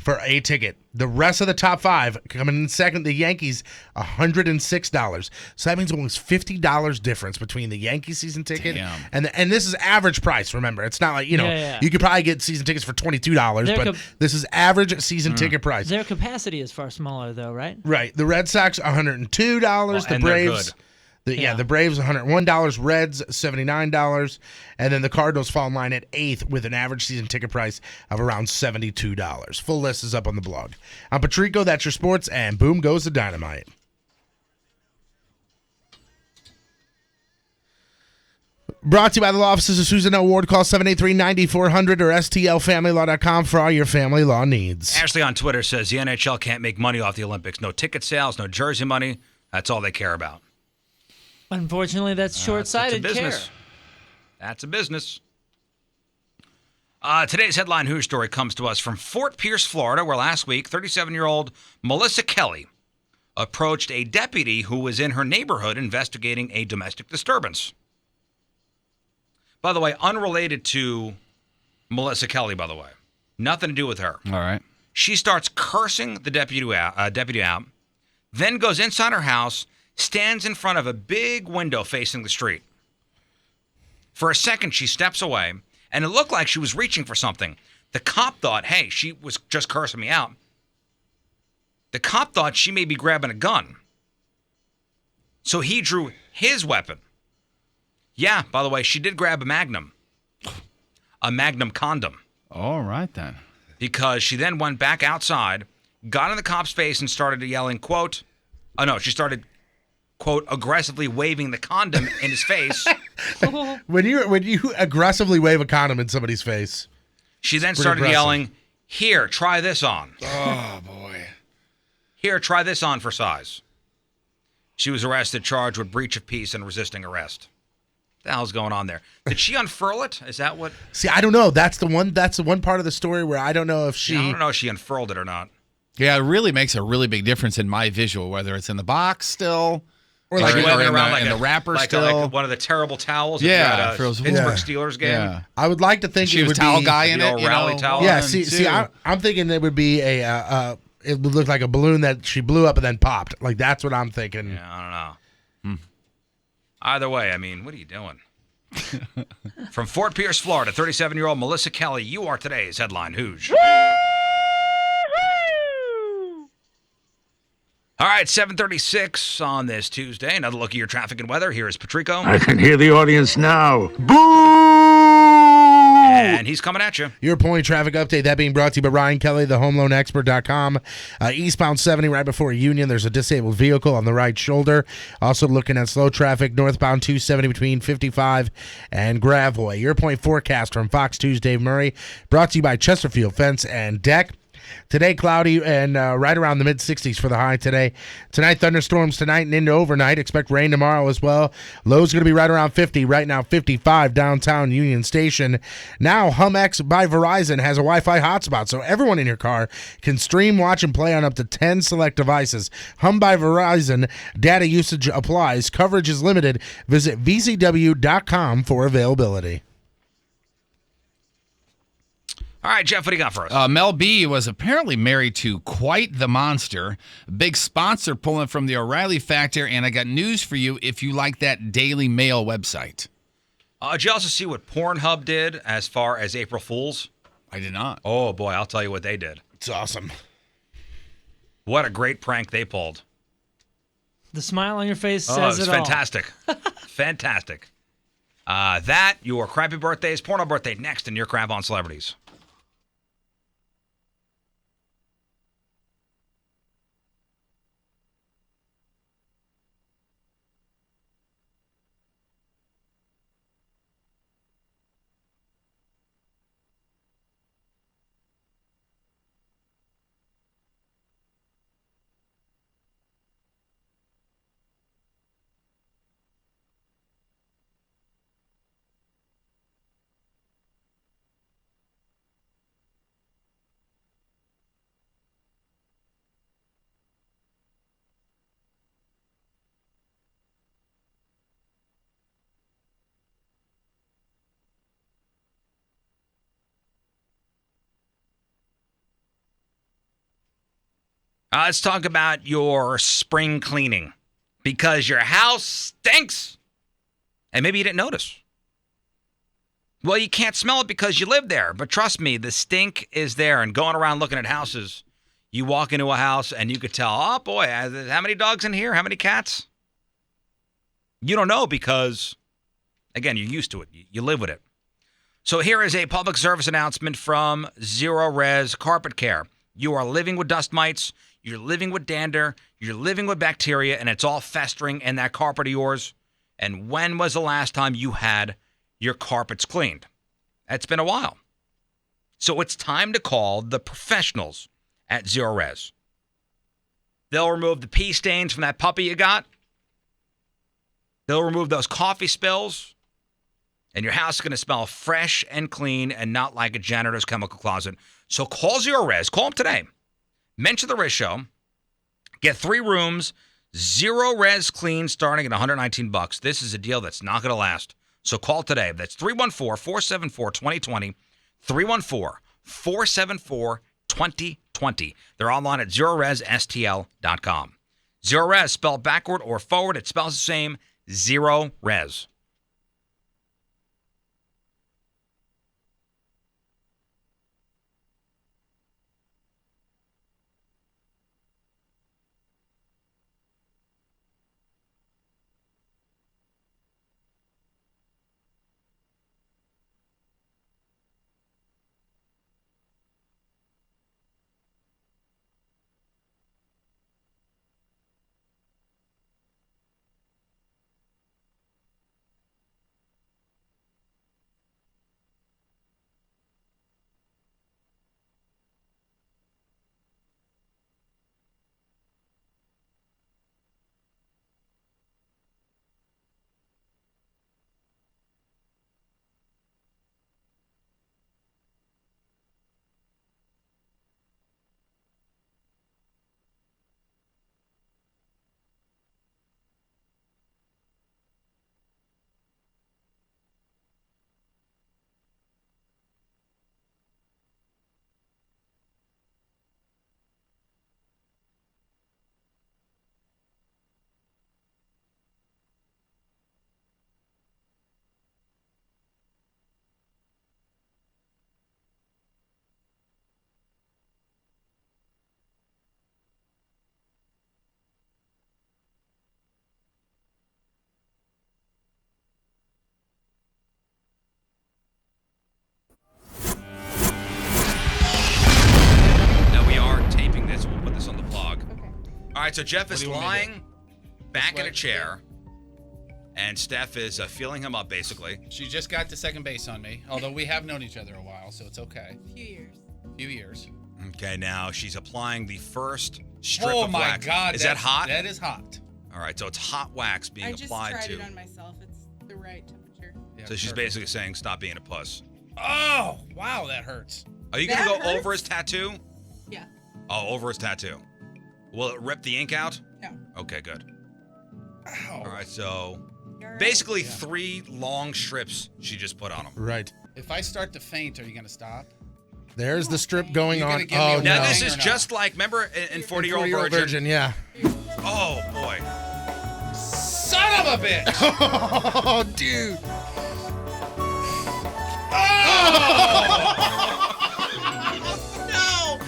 For a ticket. The rest of the top five coming in second, the Yankees, $106. So that means almost $50 difference between the Yankee season ticket and this is average price, remember. It's not like, you could probably get season tickets for $22, but this is average season ticket price. Their capacity is far smaller, though, right? Right. The Red Sox, $102. The Braves... The Braves, $101, Reds, $79, and then the Cardinals fall in line at 8th with an average season ticket price of around $72. Full list is up on the blog. I'm Patrico, that's your sports, and boom goes the dynamite. Brought to you by the law offices of Susan L. Ward. Call 783-9400 or stlfamilylaw.com for all your family law needs. Ashley on Twitter says the NHL can't make money off the Olympics. No ticket sales, no jersey money. That's all they care about. Unfortunately, that's short-sighted care. That's a business. Today's headline Who story comes to us from Fort Pierce, Florida, where last week 37-year-old Melissa Kelly approached a deputy who was in her neighborhood investigating a domestic disturbance. By the way, unrelated to Melissa Kelly, by the way. Nothing to do with her. All right. She starts cursing the deputy out, then goes inside her house, stands in front of a big window facing the street. For a second, she steps away, and it looked like she was reaching for something. The cop thought, hey, she was just cursing me out. The cop thought she may be grabbing a gun. So he drew his weapon. Yeah, by the way, she did grab a Magnum condom. All right, then. Because she then went back outside, got in the cop's face, and started yelling, quote, she started, quote, aggressively waving the condom in his face. When you aggressively wave a condom in somebody's face. She then started yelling, here, try this on. Oh, boy. Here, try this on for size. She was arrested, charged with breach of peace and resisting arrest. What the hell's going on there? Did she unfurl it? Is that what? See, I don't know. That's the one part of the story where I don't know if she... I don't know if she unfurled it or not. Yeah, it really makes a really big difference in my visual, whether it's in the box still... Or like waving around like the wrapper like still. Like one of the terrible towels. Yeah, at Pittsburgh Steelers game. Yeah. I would like to think she it was would towel be guy in it. Rally towel. Yeah. See, I'm thinking it would be it would look like a balloon that she blew up and then popped. Like that's what I'm thinking. Yeah, I don't know. Either way, I mean, what are you doing? From Fort Pierce, Florida, 37-year-old Melissa Kelly. You are today's headline Who's. All right, 7:36 on this Tuesday. Another look at your traffic and weather. Here is Patrico. I can hear the audience now. Boo! And he's coming at you. Your point traffic update, that being brought to you by Ryan Kelly, the homeloanexpert.com. Eastbound 70 right before Union. There's a disabled vehicle on the right shoulder. Also looking at slow traffic northbound 270 between 55 and Gravois. Your point forecast from Fox 2's Dave Murray. Brought to you by Chesterfield Fence and Deck. Today, cloudy and right around the mid-60s for the high today. Tonight, thunderstorms tonight and into overnight. Expect rain tomorrow as well. Low's going to be right around 50. Right now, 55 downtown Union Station. Now, HumX by Verizon has a Wi-Fi hotspot, so everyone in your car can stream, watch, and play on up to 10 select devices. Hum by Verizon. Data usage applies. Coverage is limited. Visit VZW.com for availability. All right, Jeff, what do you got for us? Mel B was apparently married to quite the monster. Big sponsor pulling from the O'Reilly Factor, and I got news for you if you like that Daily Mail website. Did you also see what Pornhub did as far as April Fools? I did not. Oh, boy, I'll tell you what they did. It's awesome. What a great prank they pulled. The smile on your face says it all. Fantastic. Fantastic. That, your crappy birthdays, porno birthday next in your Crap on Celebrities. Let's talk about your spring cleaning because your house stinks. And maybe you didn't notice. Well, you can't smell it because you live there. But trust me, the stink is there. And going around looking at houses, you walk into a house and you could tell, oh, boy, how many dogs in here? How many cats? You don't know because, again, you're used to it. You live with it. So here is a public service announcement from Zero Res Carpet Care. You are living with dust mites. You're living with dander, you're living with bacteria, and it's all festering in that carpet of yours. And when was the last time you had your carpets cleaned? It's been a while. So it's time to call the professionals at Zero Res. They'll remove the pee stains from that puppy you got. They'll remove those coffee spills. And your house is going to smell fresh and clean and not like a janitor's chemical closet. So call Zero Res. Call them today. Mention the Riz Show. Get 3 rooms, Zero Res clean, starting at $119. This is a deal that's not going to last. So call today. That's 314-474-2020. 314-474-2020. They're online at ZeroResSTL.com. Zero Res, spelled backward or forward. It spells the same. Zero Res. All right, so Jeff is lying back in a chair, and Steph is feeling him up, basically. She just got to second base on me, although we have known each other a while, so it's okay. Few years. Okay, now she's applying the first strip Oh of my wax. God, Is that hot? That is hot. All right, so it's hot wax being I just applied tried to. it on myself. It's the right temperature. Yeah, So she's perfect. basically saying, stop being a puss. Oh, wow, that hurts. Are you going to That go hurts? over his tattoo? Yeah. Oh, over his tattoo. Will it rip the ink out? No. Okay, good. Ow. All right, so You're right. basically 3 long strips she just put on him. Right. If I start to faint, are you going to stop? There's the strip going You on. gonna give me Oh, a Now, no. this is Or not? just like, remember in 40-Year-Old Virgin? Yeah. Oh, boy. Son of a bitch! Oh, dude.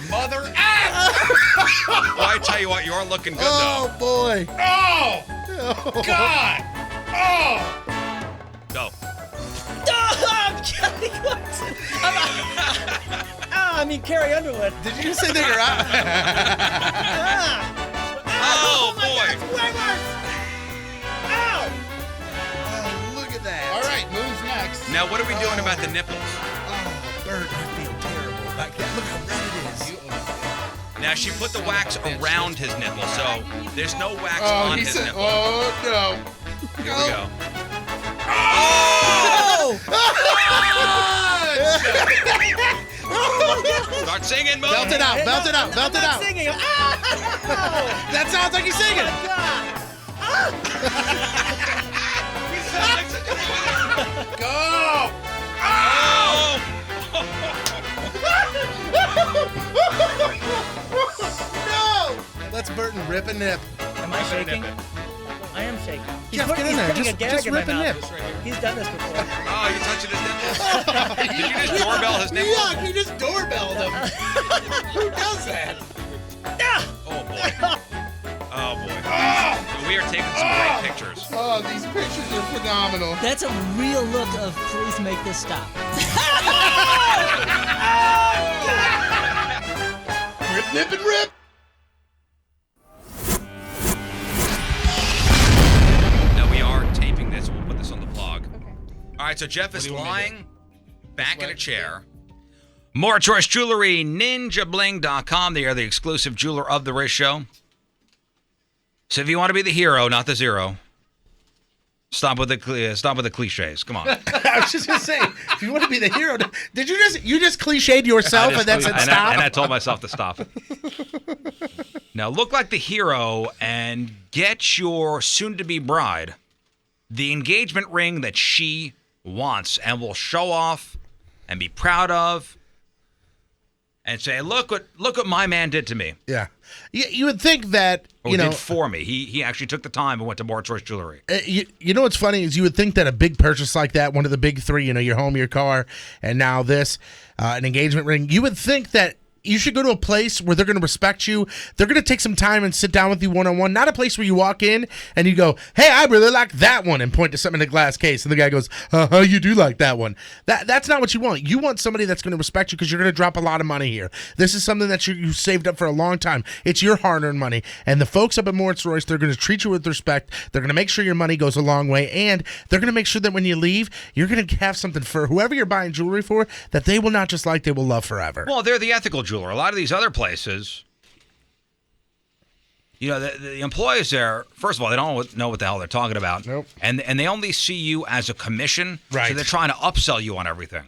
Mother F! Well, I tell you what, you're looking good, Oh, boy. Oh! God! Oh! though. Go. I'm Kelly Clarkson. I mean Carrie Underwood. Did you just say that you're out? Oh, boy. Way worse. Ow! Oh, look at that. All right, moves next. Now, what are we doing about the nipples? Oh, Bert, I feel terrible. Like that. Look how red it is. Now, she put the wax around his nipple, so there's no wax Oh, on he his said, nipple. oh, no. Here we go. Start singing, Mo. Belt it out, belt it out, belt it out. Singing. That sounds like he's singing. Go! Oh! No! That's Burton rip a nip. Am I shaking? I am shaking. Jeff, get in there. Just rip a nip. He's done this before. Oh, you touching his nipple? Did you just doorbell his nipple? Yeah, you just doorbelled him. Who does that? Oh, boy. Oh, boy. We are taking some great pictures. Oh, these pictures are phenomenal. That's a real look of please make this stop. Rip, nip, and rip. Now, we are taping this. We'll put this on the vlog. All right, so Jeff is lying back in a chair. More Choice Jewelry, ninjabling.com. They are the exclusive jeweler of the Riz Show. So if you want to be the hero, not the zero, stop with the cliches. Come on. I was just gonna say, if you want to be the hero, did you just cliched yourself and that's it? Stop. And I told myself to stop it. Now look like the hero and get your soon-to-be bride the engagement ring that she wants and will show off and be proud of and say, look what my man did to me. Yeah, you would think that Did for me. He actually took the time and went to More Choice Jewelry. You know what's funny is you would think that a big purchase like that, one of the big three, your home, your car, and now this, an engagement ring, you would think that you should go to a place where they're going to respect you. They're going to take some time and sit down with you one-on-one, not a place where you walk in and you go, hey, I really like that one, and point to something in a glass case, and the guy goes, you do like that one. That's not what you want. You want somebody that's going to respect you because you're going to drop a lot of money here. This is something that you saved up for a long time. It's your hard-earned money, and the folks up at Moritz Royce, they're going to treat you with respect. They're going to make sure your money goes a long way, and they're going to make sure that when you leave, you're going to have something for whoever you're buying jewelry for that they will not just like, they will love forever. Well, they're the ethical jeweler. A lot of these other places, the employees there, first of all, they don't know what the hell they're talking about. Nope. And they only see you as a commission. Right. So they're trying to upsell you on everything.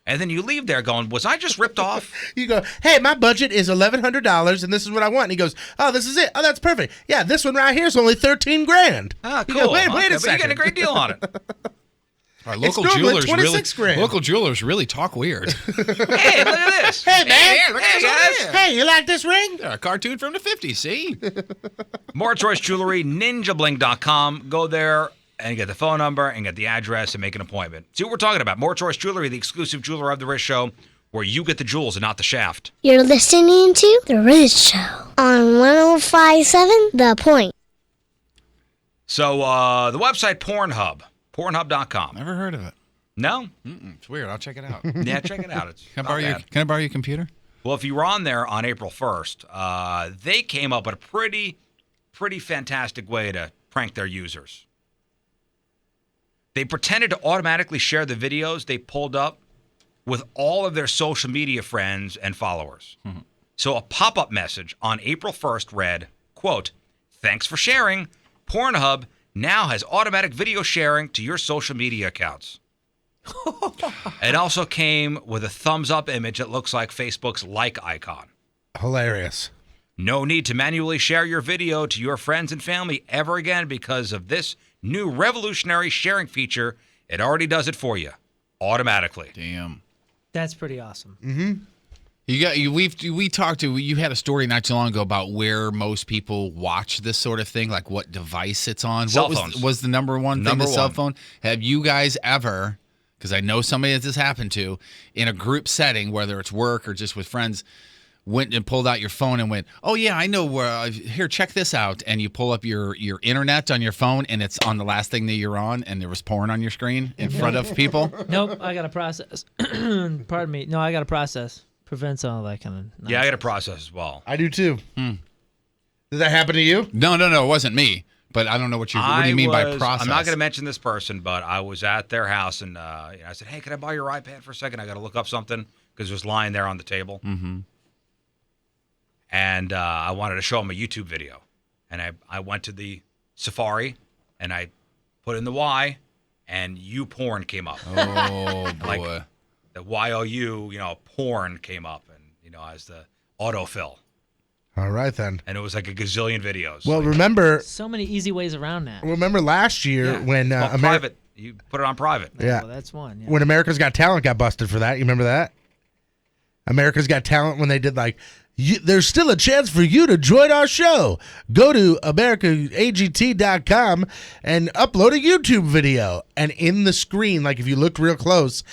And then you leave there going, was I just ripped off? You go, hey, my budget is $1,100 and this is what I want. And he goes, oh, this is it. Oh, that's perfect. Yeah, this one right here is only $13,000. Ah, You cool. go, wait Okay, a but second. you get a great deal on it. Our It's normally 26 grand. local jewelers really talk weird. Hey, look at this. Hey, man. Hey, guys. Hey, you like this ring? They're a cartoon from the 50s, see? More Choice Jewelry, ninjabling.com. Go there and get the phone number and get the address and make an appointment. See what we're talking about. More Choice Jewelry, the exclusive jeweler of the Riz Show, where you get the jewels and not the shaft. You're listening to The Riz Show on 105.7 The Point. So the website Pornhub, pornhub.com. Never heard of it. No? It's weird. I'll check it out. Yeah, check it out. It's Can not bad. I borrow your computer? Well, if you were on there on April 1st, they came up with a pretty fantastic way to prank their users. They pretended to automatically share the videos they pulled up with all of their social media friends and followers. Mm-hmm. So a pop-up message on April 1st read, quote, thanks for sharing. Pornhub now has automatic video sharing to your social media accounts. It also came with a thumbs-up image that looks like Facebook's like icon. Hilarious. No need to manually share your video to your friends and family ever again because of this new revolutionary sharing feature. It already does it for you automatically. Damn. That's pretty awesome. Mm-hmm. We talked to you had a story not too long ago about where most people watch this sort of thing, like what device it's on. Cell what phones. was the number one Number thing? The cell one. phone. Have you guys ever? Because I know somebody that this happened to in a group setting, whether it's work or just with friends, went and pulled out your phone and went, "Oh yeah, I know where. Here, check this out." And you pull up your internet on your phone, and it's on the last thing that you're on, and there was porn on your screen in front of people. Nope, I got to process. Pardon me. No, I got to process. Prevents all that kind of nonsense. Yeah, I got to process as well. I do too. Did that happen to you? No, it wasn't me. But I don't know what do you mean by process? I'm not going to mention this person, but I was at their house and I said, "Hey, can I borrow your iPad for a second? I got to look up something," because it was lying there on the table. Mm-hmm. And I wanted to show them a YouTube video, and I went to the Safari and I put in the Y, and YouPorn came up. Oh boy. Like the YOU, porn came up, and as the autofill. All right then. And it was like a gazillion videos. Well, remember So many easy ways around that. last year when Well, private. You put it on private. Yeah. Well, that's one. Yeah. when America's Got Talent got busted for that. You remember that? America's Got Talent when they did there's still a chance for you to join our show. Go to americaagt.com and upload a YouTube video. And in the screen, like if you looked real close,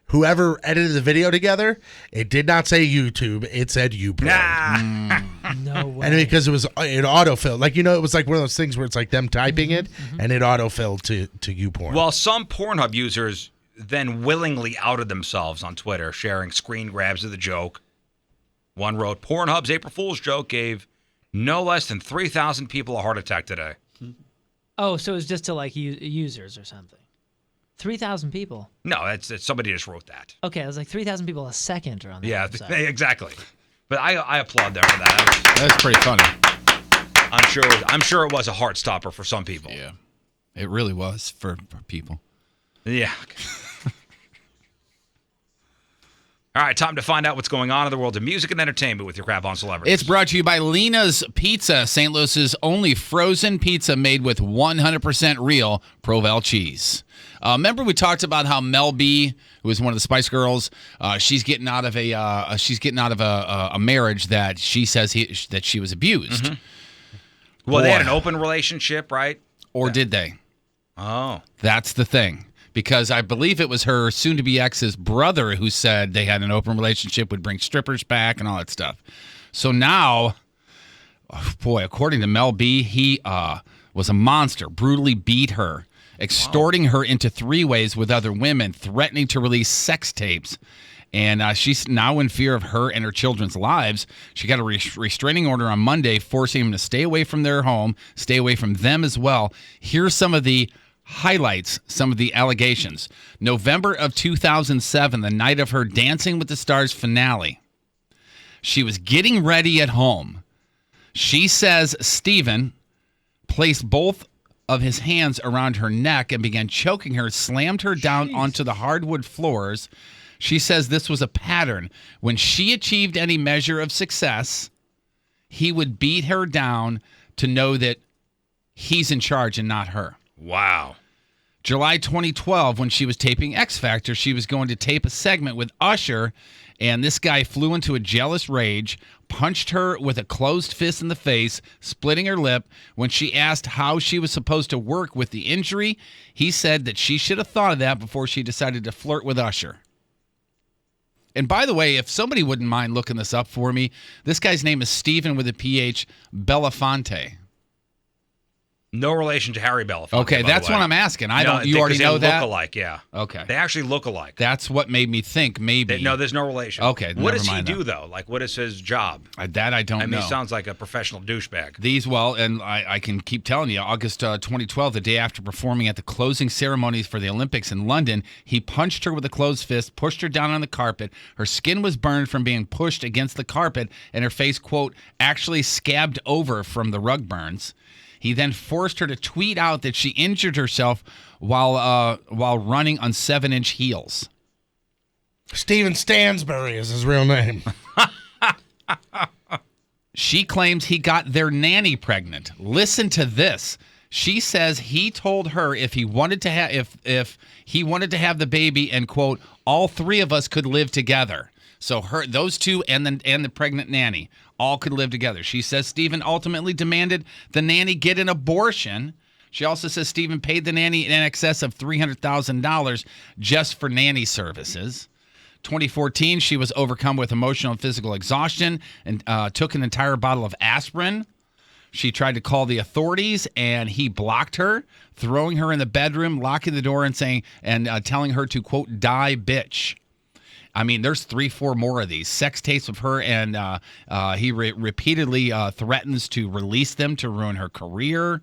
whoever edited the video together, it did not say YouTube. It said YouPorn. No way. And because it autofilled. It was like one of those things where it's like them typing it and it autofilled to YouPorn. Well, some Pornhub users then willingly outed themselves on Twitter, sharing screen grabs of the joke. One wrote, "Pornhub's April Fool's joke gave no less than 3,000 people a heart attack today." Oh, so it was just to users or something. 3,000 people. No, it's somebody just wrote that. Okay, I was like 3,000 people a second are on that Yeah, website. exactly. But I applaud them for that. That's pretty funny. I'm sure it was a heart stopper for some people. Yeah, it really was for people. Yeah. All right, time to find out what's going on in the world of music and entertainment with your Crap on Celebrities. It's brought to you by Lena's Pizza, St. Louis's only frozen pizza made with 100% real Provel cheese. Remember we talked about how Mel B, who was one of the Spice Girls, she's getting out of a marriage that she says that she was abused. Mm-hmm. Well, they had an open relationship, right? Or did they? Oh, that's the thing. Because I believe it was her soon-to-be ex's brother who said they had an open relationship, would bring strippers back and all that stuff. So now, according to Mel B, he was a monster, brutally beat her, extorting her into three-ways with other women, threatening to release sex tapes. And she's now in fear of her and her children's lives. She got a restraining order on Monday, forcing him to stay away from their home, stay away from them as well. Here's some of the highlights, some of the allegations. November of 2007, the night of her Dancing with the Stars finale. She was getting ready at home. She says Steven placed both of his hands around her neck and began choking her, slammed her down onto the hardwood floors. She says this was a pattern. When she achieved any measure of success, he would beat her down to know that he's in charge and not her. Wow. July 2012, when she was taping X Factor, she was going to tape a segment with Usher, and this guy flew into a jealous rage, punched her with a closed fist in the face, splitting her lip. When she asked how she was supposed to work with the injury, he said that she should have thought of that before she decided to flirt with Usher. And by the way, if somebody wouldn't mind looking this up for me, this guy's name is Stephen with a PH Belafonte. No relation to Harry Belafonte. Okay, that's what I'm asking. You already know that? They look alike, yeah. Okay. They actually look alike. That's what made me think maybe. No, there's no relation. Okay, what does he never mind do, that. though? Like, what is his job? That I don't know. I mean, he sounds like a professional douchebag. And I can keep telling you, August 2012, the day after performing at the closing ceremonies for the Olympics in London, he punched her with a closed fist, pushed her down on the carpet. Her skin was burned from being pushed against the carpet, and her face, quote, actually scabbed over from the rug burns. He then forced her to tweet out that she injured herself while running on 7-inch heels. Steven Stansbury is his real name. She claims he got their nanny pregnant. Listen to this. She says he told her if he wanted to have the baby, and quote, all three of us could live together. So those two and the pregnant nanny all could live together. She says Stephen ultimately demanded the nanny get an abortion. She also says Stephen paid the nanny in excess of $300,000 just for nanny services. 2014, she was overcome with emotional and physical exhaustion and took an entire bottle of aspirin. She tried to call the authorities, and he blocked her, throwing her in the bedroom, locking the door, and telling her to, quote, die, bitch. I mean, there's 3-4 more of these sex tapes of her, and he repeatedly threatens to release them to ruin her career.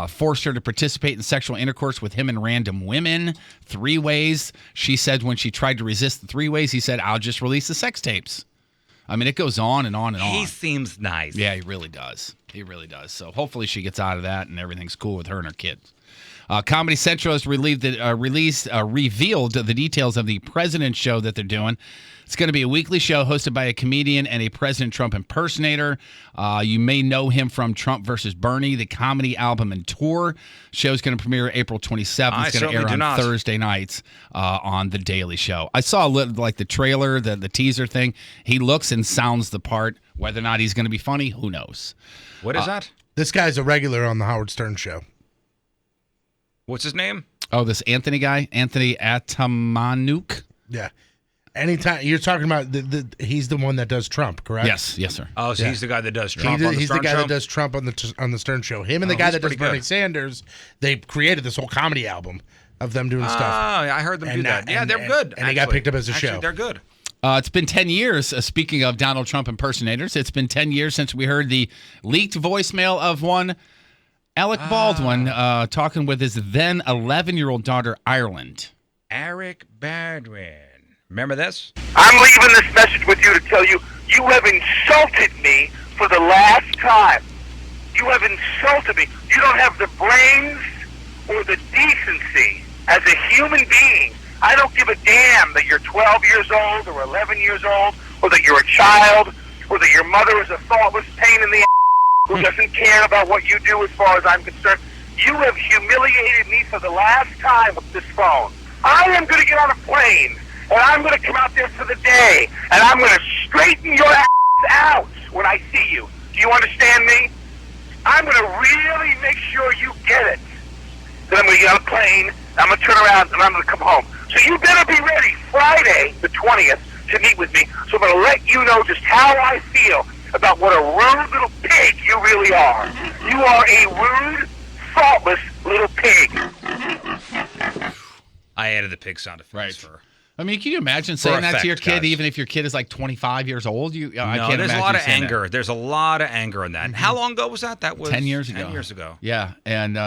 Forced her to participate in sexual intercourse with him and random women. 3 ways. She said when she tried to resist the 3 ways, he said, I'll just release the sex tapes. I mean, it goes on and on and on. He seems nice. Yeah, he really does. He really does. So hopefully she gets out of that and everything's cool with her and her kids. Comedy Central has revealed the details of the President's Show that they're doing. It's going to be a weekly show hosted by a comedian and a President Trump impersonator. You may know him from Trump versus Bernie, the comedy album and tour. Show's going to premiere April 27th. It's going to air on Thursday nights on The Daily Show. I saw a little, like the trailer, the teaser thing. He looks and sounds the part. Whether or not he's going to be funny, who knows? What is that? This guy's a regular on the Howard Stern Show. What's his name? Oh, this Anthony guy? Anthony Atamanuk? Yeah. Anytime you're talking about he's the one that does Trump, correct? Yes, sir. Oh, so he's the guy that does Trump on the He's Stern the guy Show? that does Trump on the Stern Show. Him and the guy that does Bernie Sanders, they created this whole comedy album of them doing stuff. Oh, I heard them do that. Yeah, they're good. And he got picked up as a show. They're good. It's been 10 years, speaking of Donald Trump impersonators, it's been 10 years since we heard the leaked voicemail of one Alec Baldwin talking with his then 11-year-old daughter, Ireland. Eric Baldwin. Remember this? I'm leaving this message with you to tell you, you have insulted me for the last time. You have insulted me. You don't have the brains or the decency as a human being. I don't give a damn that you're 12 years old or 11 years old or that you're a child or that your mother is a thoughtless pain in the ass who doesn't care about what you do as far as I'm concerned. You have humiliated me for the last time with this phone. I am going to get on a plane and I'm going to come out there for the day and I'm going to straighten your ass out when I see you. Do you understand me? I'm going to really make sure you get it. Then I'm going to get on a plane, I'm going to turn around, and I'm going to come home. So you better be ready Friday, the 20th, to meet with me. So I'm going to let you know just how I feel about what a rude little pig you really are. You are a rude, thoughtless little pig. I added the pig sound effects for. I mean, can you imagine saying that to your kid, even if your kid is like 25 years old? I can't there's a imagine lot of saying anger. that. There's a lot of anger in that. And how long ago was that? That was 10 years ago. 10 years ago. Yeah, and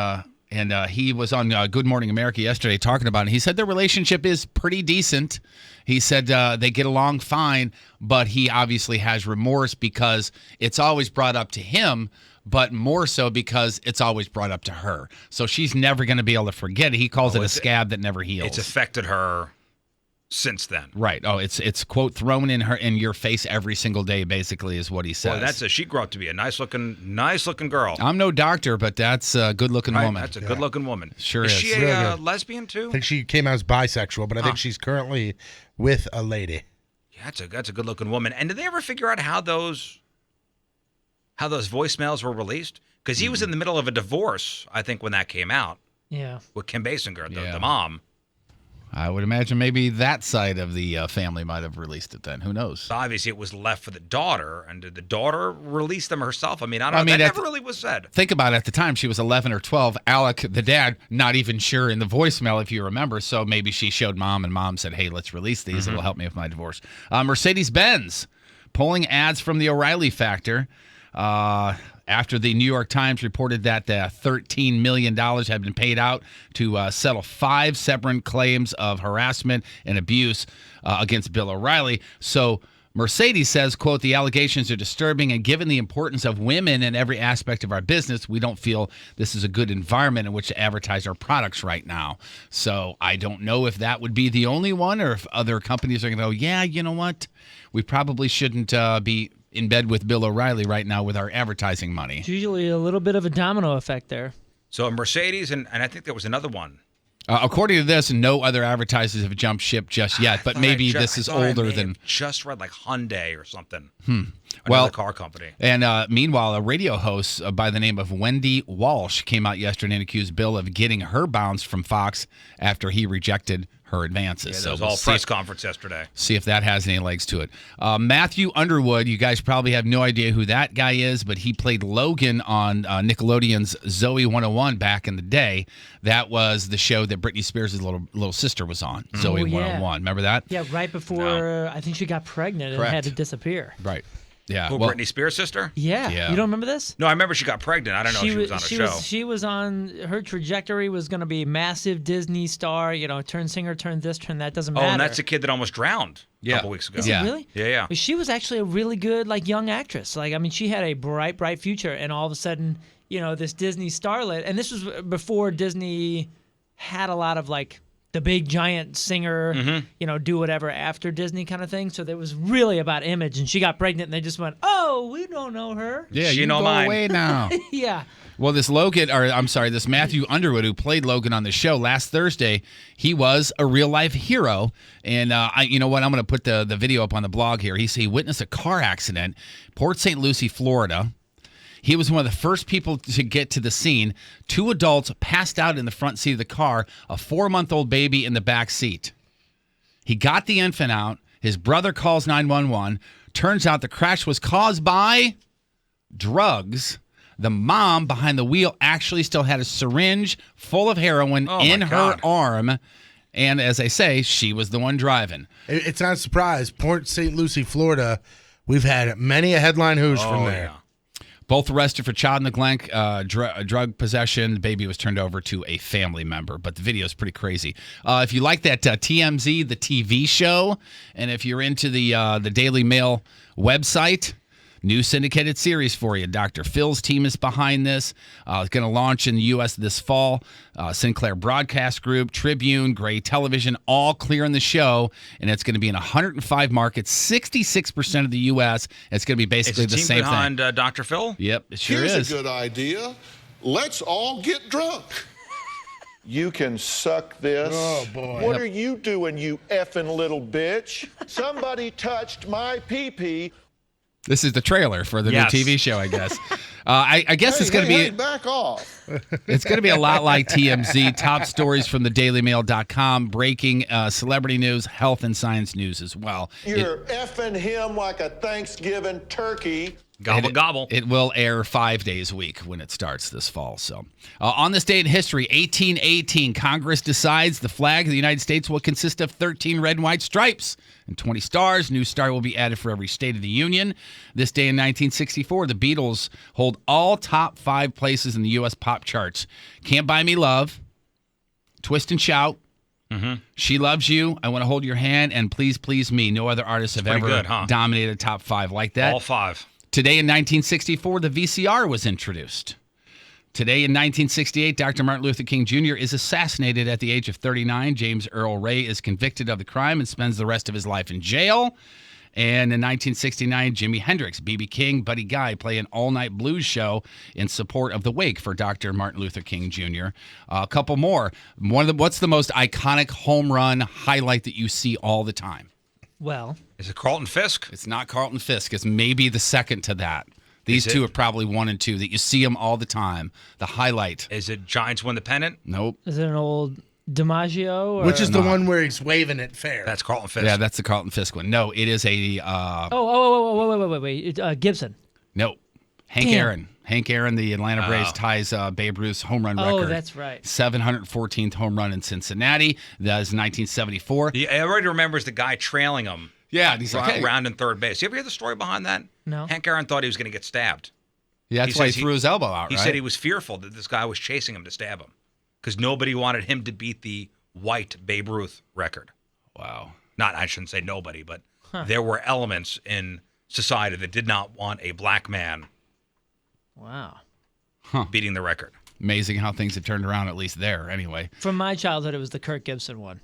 he was on Good Morning America yesterday talking about it. He said their relationship is pretty decent. He said they get along fine, but he obviously has remorse because it's always brought up to him, but more so because it's always brought up to her. So she's never going to be able to forget it. He calls it a scab that never heals. It's affected her since then. Right. Oh, it's quote thrown in your face every single day, basically, is what he says. Well, she grew up to be a nice looking girl. I'm no doctor, but that's a good looking woman. That's a good looking woman. Sure is. Is She really a good. lesbian too? I think she came out as bisexual, but I think she's currently with a lady. Yeah, that's a good looking woman. And did they ever figure out how those voicemails were released? Because he was in the middle of a divorce, I think, when that came out. Yeah. With Kim Basinger, the mom. I would imagine maybe that side of the family might have released it then. Who knows? So obviously, it was left for the daughter. And did the daughter release them herself? I mean, I don't know. That never really was said. Think about it. At the time, she was 11 or 12. Alec, the dad, not even sure in the voicemail, if you remember. So maybe she showed mom, and mom said, hey, let's release these. It'll help me with my divorce. Mercedes-Benz pulling ads from the O'Reilly factor after the New York Times reported that $13 million had been paid out to settle 5 separate claims of harassment and abuse against Bill O'Reilly. So Mercedes says, quote, the allegations are disturbing, and given the importance of women in every aspect of our business, we don't feel this is a good environment in which to advertise our products right now. So I don't know if that would be the only one or if other companies are going to go, yeah, you know what? We probably shouldn't be in bed with Bill O'Reilly right now with our advertising money. It's usually a little bit of a domino effect there. So Mercedes, and I think there was another one. According to this, no other advertisers have jumped ship just yet, but maybe this is older than. Just read like Hyundai or something. Well, car company. And meanwhile, a radio host by the name of Wendy Walsh came out yesterday and accused Bill of getting her bounced from Fox after he rejected her advances. Yeah, there was all press conference yesterday. See if that has any legs to it. Matthew Underwood, you guys probably have no idea who that guy is, but he played Logan on Nickelodeon's Zoe 101 back in the day. That was the show that Britney Spears' little sister was on, Zoe 101. Remember that? Yeah, right before I think she got pregnant and had to disappear. Right. Yeah. Who, Britney Spears' sister? Yeah. You don't remember this? No, I remember she got pregnant. I don't know if she was on a show. She was on, her trajectory was going to be massive Disney star, turn singer, turn this, turn that, doesn't matter. Oh, and that's the kid that almost drowned a couple weeks ago. Is it really? Yeah. But she was actually a really good, young actress. She had a bright, bright future, and all of a sudden, this Disney starlet, and this was before Disney had a lot of, the big giant singer, do whatever after Disney kind of thing. So it was really about image. And she got pregnant, and they just went, "Oh, we don't know her." Yeah, you go away now. Yeah. Well, this Matthew Underwood, who played Logan on the show last Thursday, he was a real life hero. And you know what? I'm going to put the video up on the blog here. He witnessed a car accident, Port St. Lucie, Florida. He was one of the first people to get to the scene. 2 adults passed out in the front seat of the car, a 4-month-old baby in the back seat. He got the infant out. His brother calls 911. Turns out the crash was caused by drugs. The mom behind the wheel actually still had a syringe full of heroin in her arm. And as I say, she was the one driving. It's not a surprise. Port St. Lucie, Florida, we've had many a headline who's from there. Yeah. Both arrested for child neglect, drug possession. The baby was turned over to a family member, but the video is pretty crazy. If you like that TMZ, the TV show, and if you're into the Daily Mail website, new syndicated series for you. Dr. Phil's team is behind this. It's going to launch in the U.S. this fall. Sinclair Broadcast Group, Tribune, Gray Television, all clearing the show, and it's going to be in 105 markets, 66% of the U.S. It's going to be basically the same behind, thing. Dr. Phil? Yep, it sure Here's is. a good idea. Let's all get drunk. You can suck this. Oh, boy. What are you doing, you effing little bitch? Somebody touched my pee-pee. This is the trailer for the new TV show, I guess. I guess it's going to be. Back off. It's going to be a lot like TMZ. Top stories from the DailyMail.com, breaking celebrity news, health and science news as well. You're effing him like a Thanksgiving turkey. Gobble, gobble. It will air 5 days a week when it starts this fall. So, on this day in history, 1818, Congress decides the flag of the United States will consist of 13 red and white stripes and 20 stars. New star will be added for every state of the union. This day in 1964, the Beatles hold all top 5 places in the U.S. pop charts. Can't Buy Me Love, Twist and Shout, She Loves You, I Want to Hold Your Hand, and Please Please Me. No other artists have ever dominated top 5 like that. All 5. Today in 1964, the VCR was introduced. Today in 1968, Dr. Martin Luther King Jr. is assassinated at the age of 39. James Earl Ray is convicted of the crime and spends the rest of his life in jail. And in 1969, Jimi Hendrix, B.B. King, Buddy Guy play an all-night blues show in support of the wake for Dr. Martin Luther King Jr. A couple more. What's the most iconic home run highlight that you see all the time? Well, is it Carlton Fisk? It's not Carlton Fisk. It's maybe the second to that. These two are probably 1 and 2 that you see them all the time. The highlight. Is it Giants win the pennant? Nope. Is it an old DiMaggio? Or? Which is the one where he's waving it fair. That's Carlton Fisk. Yeah, that's the Carlton Fisk one. No, it is a. Wait. Gibson. No. Hank Aaron. Hank Aaron, the Atlanta Braves, ties Babe Ruth's home run record. Oh, that's right. 714th home run in Cincinnati. That was 1974. Everybody remembers the guy trailing him. Yeah, he's like, round in third base. You ever hear the story behind that? No. Hank Aaron thought he was going to get stabbed. Yeah, that's why he threw his elbow out, He said he was fearful that this guy was chasing him to stab him because nobody wanted him to beat the white Babe Ruth record. Wow. I shouldn't say nobody, but there were elements in society that did not want a black man beating the record. Amazing how things have turned around, at least there, anyway. From my childhood, it was the Kirk Gibson one.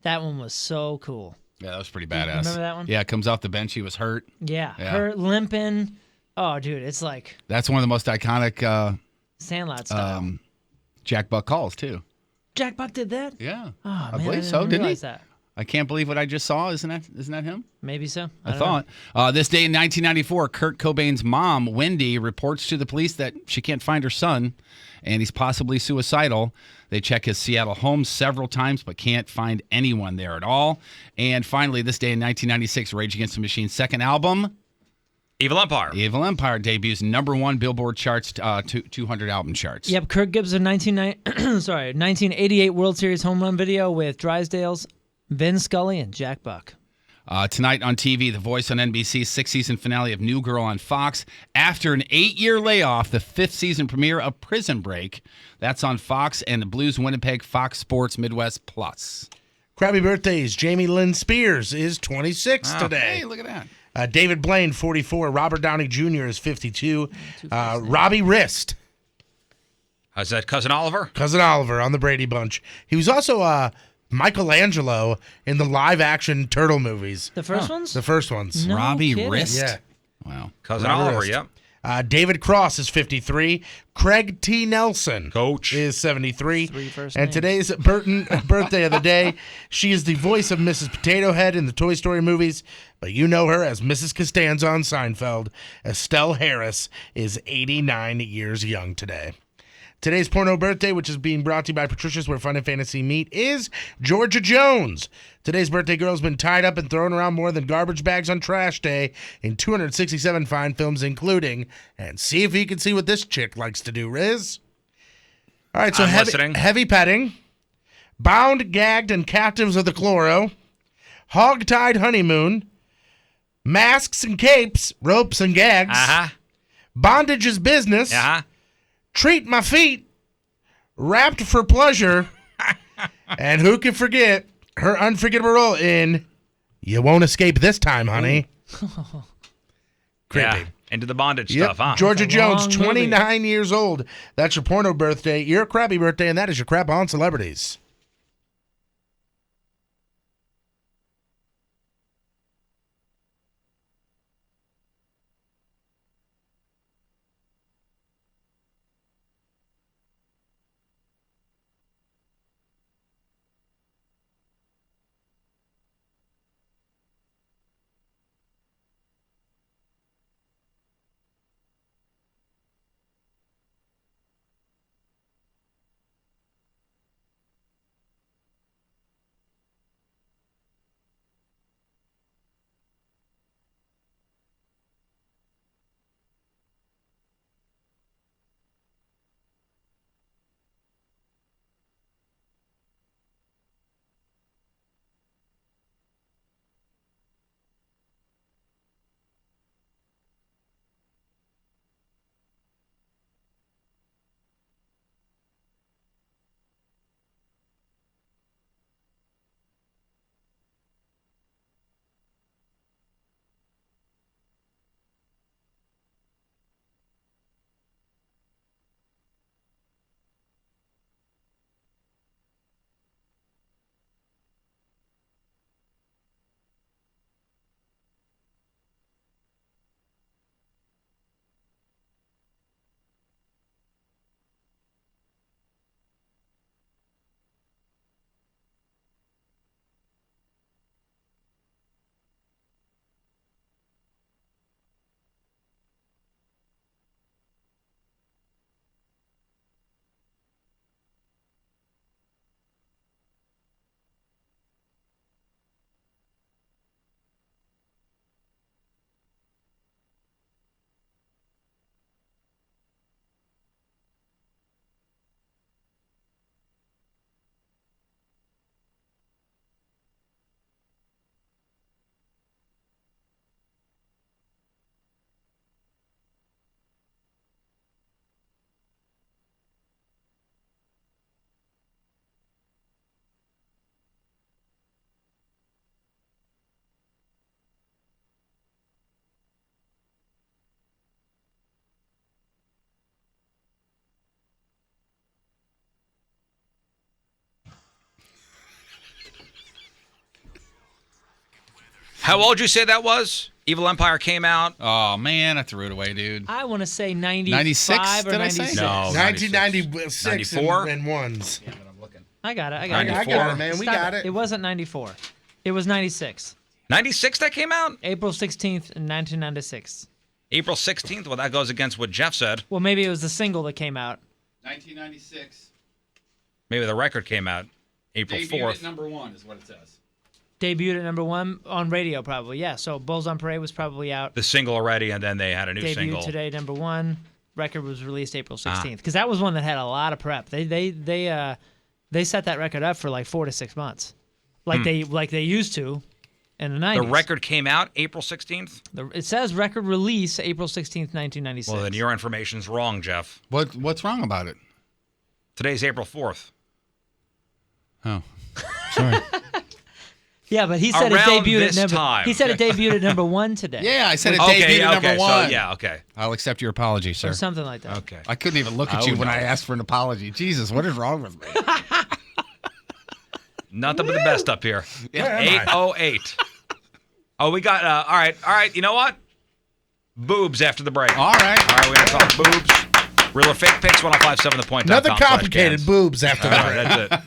That one was so cool. Yeah, that was pretty badass. Remember that one? Yeah, comes off the bench. He was hurt. Yeah. Hurt, limping. Oh, dude, it's like... That's one of the most iconic... Sandlot style. Jack Buck calls, too. Jack Buck did that? Yeah. Oh, I man, believe I so, didn't didn't he? realize that. I can't believe what I just saw. Isn't that him? Maybe so. I don't thought. This day in 1994, Kurt Cobain's mom, Wendy, reports to the police that she can't find her son, and he's possibly suicidal. They check his Seattle home several times, but can't find anyone there at all. And finally, this day in 1996, Rage Against the Machine's second album, Evil Empire. Evil Empire, debuts #1 Billboard charts, 200 album charts. Yep, Kirk gives a 1988 World Series home run video with Drysdale's Vin Scully and Jack Buck. Tonight on TV, The Voice on NBC's sixth-season finale of New Girl on Fox. After an 8-year layoff, the fifth-season premiere of Prison Break. That's on Fox and the Blues Winnipeg Fox Sports Midwest Plus. Crappy birthdays. Jamie Lynn Spears is 26 today. Hey, look at that. David Blaine, 44. Robert Downey Jr. is 52. Robbie Rist. How's that, Cousin Oliver? Cousin Oliver on the Brady Bunch. He was also Michelangelo in the live-action Turtle movies. The first ones? The first ones. No Robbie kidding. Rist? Yeah. Wow. Cousin Robbie Oliver, Rist. yep. David Cross is 53. Craig T. Nelson, Coach, is 73. Three first and names. today's birthday of the day. She is the voice of Mrs. Potato Head in the Toy Story movies, but you know her as Mrs. Costanza on Seinfeld. Estelle Harris is 89 years young today. Today's porno birthday, which is being brought to you by Patricia's Where Fun and Fantasy Meet, is Georgia Jones. Today's birthday girl has been tied up and thrown around more than garbage bags on trash day in 267 fine films, including, and see if you can see what this chick likes to do, Riz. All right, so I'm listening. heavy petting, bound, gagged, and captives of the chloro, hog-tied honeymoon, masks and capes, ropes and gags, bondage is business, treat my feet, wrapped for pleasure, and who can forget her unforgettable role in You Won't Escape This Time, Honey. Creepy. Yeah, into the bondage Yep. stuff, huh? Georgia That's a Jones, long movie. 29 years old. That's your porno birthday, your crappy birthday, and that is your crap on celebrities. How old you say that was? Evil Empire came out. Oh, man, I threw it away, dude. I want to say 95 96, or did I say? 96. No, 1996 94? and ones. Yeah, but I'm looking. I got it. I got it, man. We Stop got it. It wasn't 94. It was 96. 96 that came out? April 16th in 1996. April 16th? Well, that goes against what Jeff said. Well, maybe it was the single that came out. 1996. Maybe the record came out April Debuted 4th. at number 1 is what it says. Debuted at number 1 on radio, probably. Yeah, so Bulls on Parade was probably out. The single already, and then they had a new Debuted single. today, number 1. Record was released April 16th. Because that was one that had a lot of prep. They set that record up for like 4 to 6 months. Like they used to in the 90s. The record came out April 16th? It says record release April 16th, 1996. Well, then your information's wrong, Jeff. What's wrong about it? Today's April 4th. Oh, sorry. Yeah, but he said Around it debuted this at number. time. He said it debuted at number 1 today. Yeah, I said it debuted at number 1. So, yeah, okay. I'll accept your apology, sir. Or something like that. Okay. I couldn't even look at you when I asked for an apology. Jesus, what is wrong with me? Nothing but the best up here. Yeah, 808. Oh, we got, all right. You know what? Boobs after the break. All right. We're going to talk boobs. Real or fake picks, 1057thepoint.com. Nothing complicated. Boobs after the break. That's it.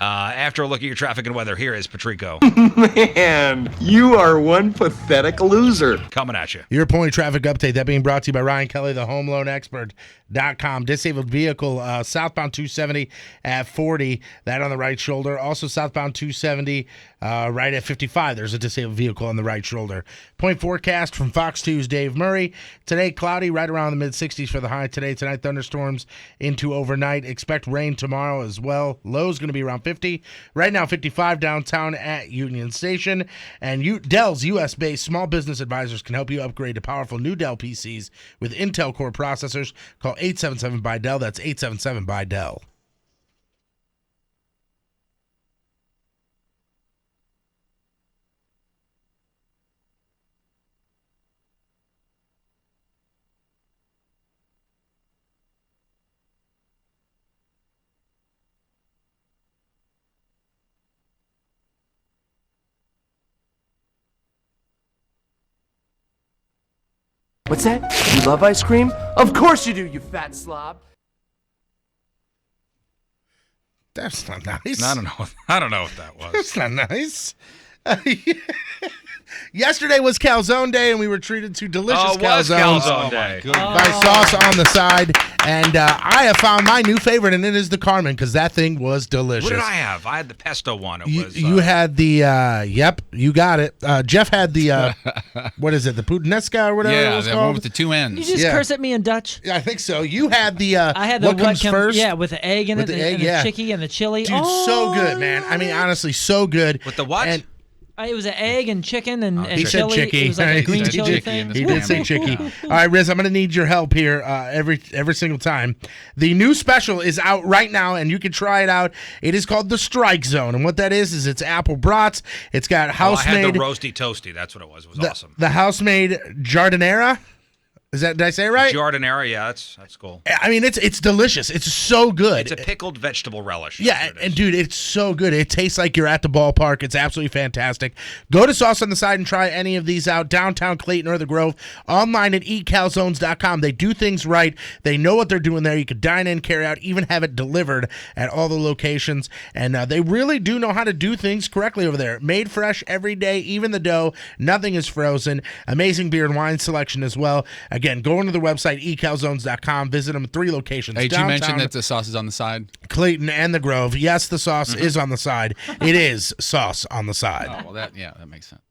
After a look at your traffic and weather, here is Patrico. Man, you are one pathetic loser. Coming at you. Your point traffic update, that being brought to you by Ryan Kelly, the home loan expert.com. Disabled vehicle, southbound 270 at 40, that on the right shoulder. Also southbound 270, right at 55. There's a disabled vehicle on the right shoulder. Point forecast from Fox 2's Dave Murray. Today, cloudy, right around the mid-60s for the high today. Tonight, thunderstorms into overnight. Expect rain tomorrow as well. Low's going to be around 50. Right now, 55 downtown at Union Station. And Dell's U.S.-based small business advisors can help you upgrade to powerful new Dell PCs with Intel Core processors. Call 877 by Dell. That's 877 by Dell. What's that? You love ice cream? Of course you do, you fat slob. That's not nice. I don't know what that was. That's not nice. Yesterday was calzone day, and we were treated to delicious calzones calzone day. by Sauce on the Side. And I have found my new favorite, and it is the Carmen, because that thing was delicious. What did I have? I had the pesto one. You had the, yep, you got it. Jeff had the, what is it, the puttanesca or whatever it was the called? one with the two ends. You just curse at me in Dutch? Yeah, I think so. You had the, I had the what comes first? Yeah, with the egg in With it, the egg, and yeah. the chicky and the chili. Dude, so good, man. I mean, honestly, so good. With the what? And It was an egg and chicken and he said chili. chicky. It was like a green He chili did- thing. He did say chicky. All right, Riz, I'm going to need your help here every single time. The new special is out right now, and you can try it out. It is called the Strike Zone, and what that is it's apple brats. It's got I house-made. had the roasty toasty. That's what it was. It was awesome. The house-made jardinera. Did I say it right? Jardinera, yeah, that's cool. I mean, it's delicious. It's so good. It's a pickled vegetable relish. Yeah, and dude, it's so good. It tastes like you're at the ballpark. It's absolutely fantastic. Go to Sauce on the Side and try any of these out. Downtown Clayton or the Grove. Online at eatcalzones.com. They do things right. They know what they're doing there. You could dine in, carry out, even have it delivered at all the locations. And they really do know how to do things correctly over there. Made fresh every day, even the dough. Nothing is frozen. Amazing beer and wine selection as well. Again, go into their website, eatcalzones.com. Visit them at 3 locations. Hey, did you Downtown, mention that the sauce is on the side? Clayton and the Grove. Yes, the sauce is on the side. It is Sauce on the Side. Oh, well, that makes sense.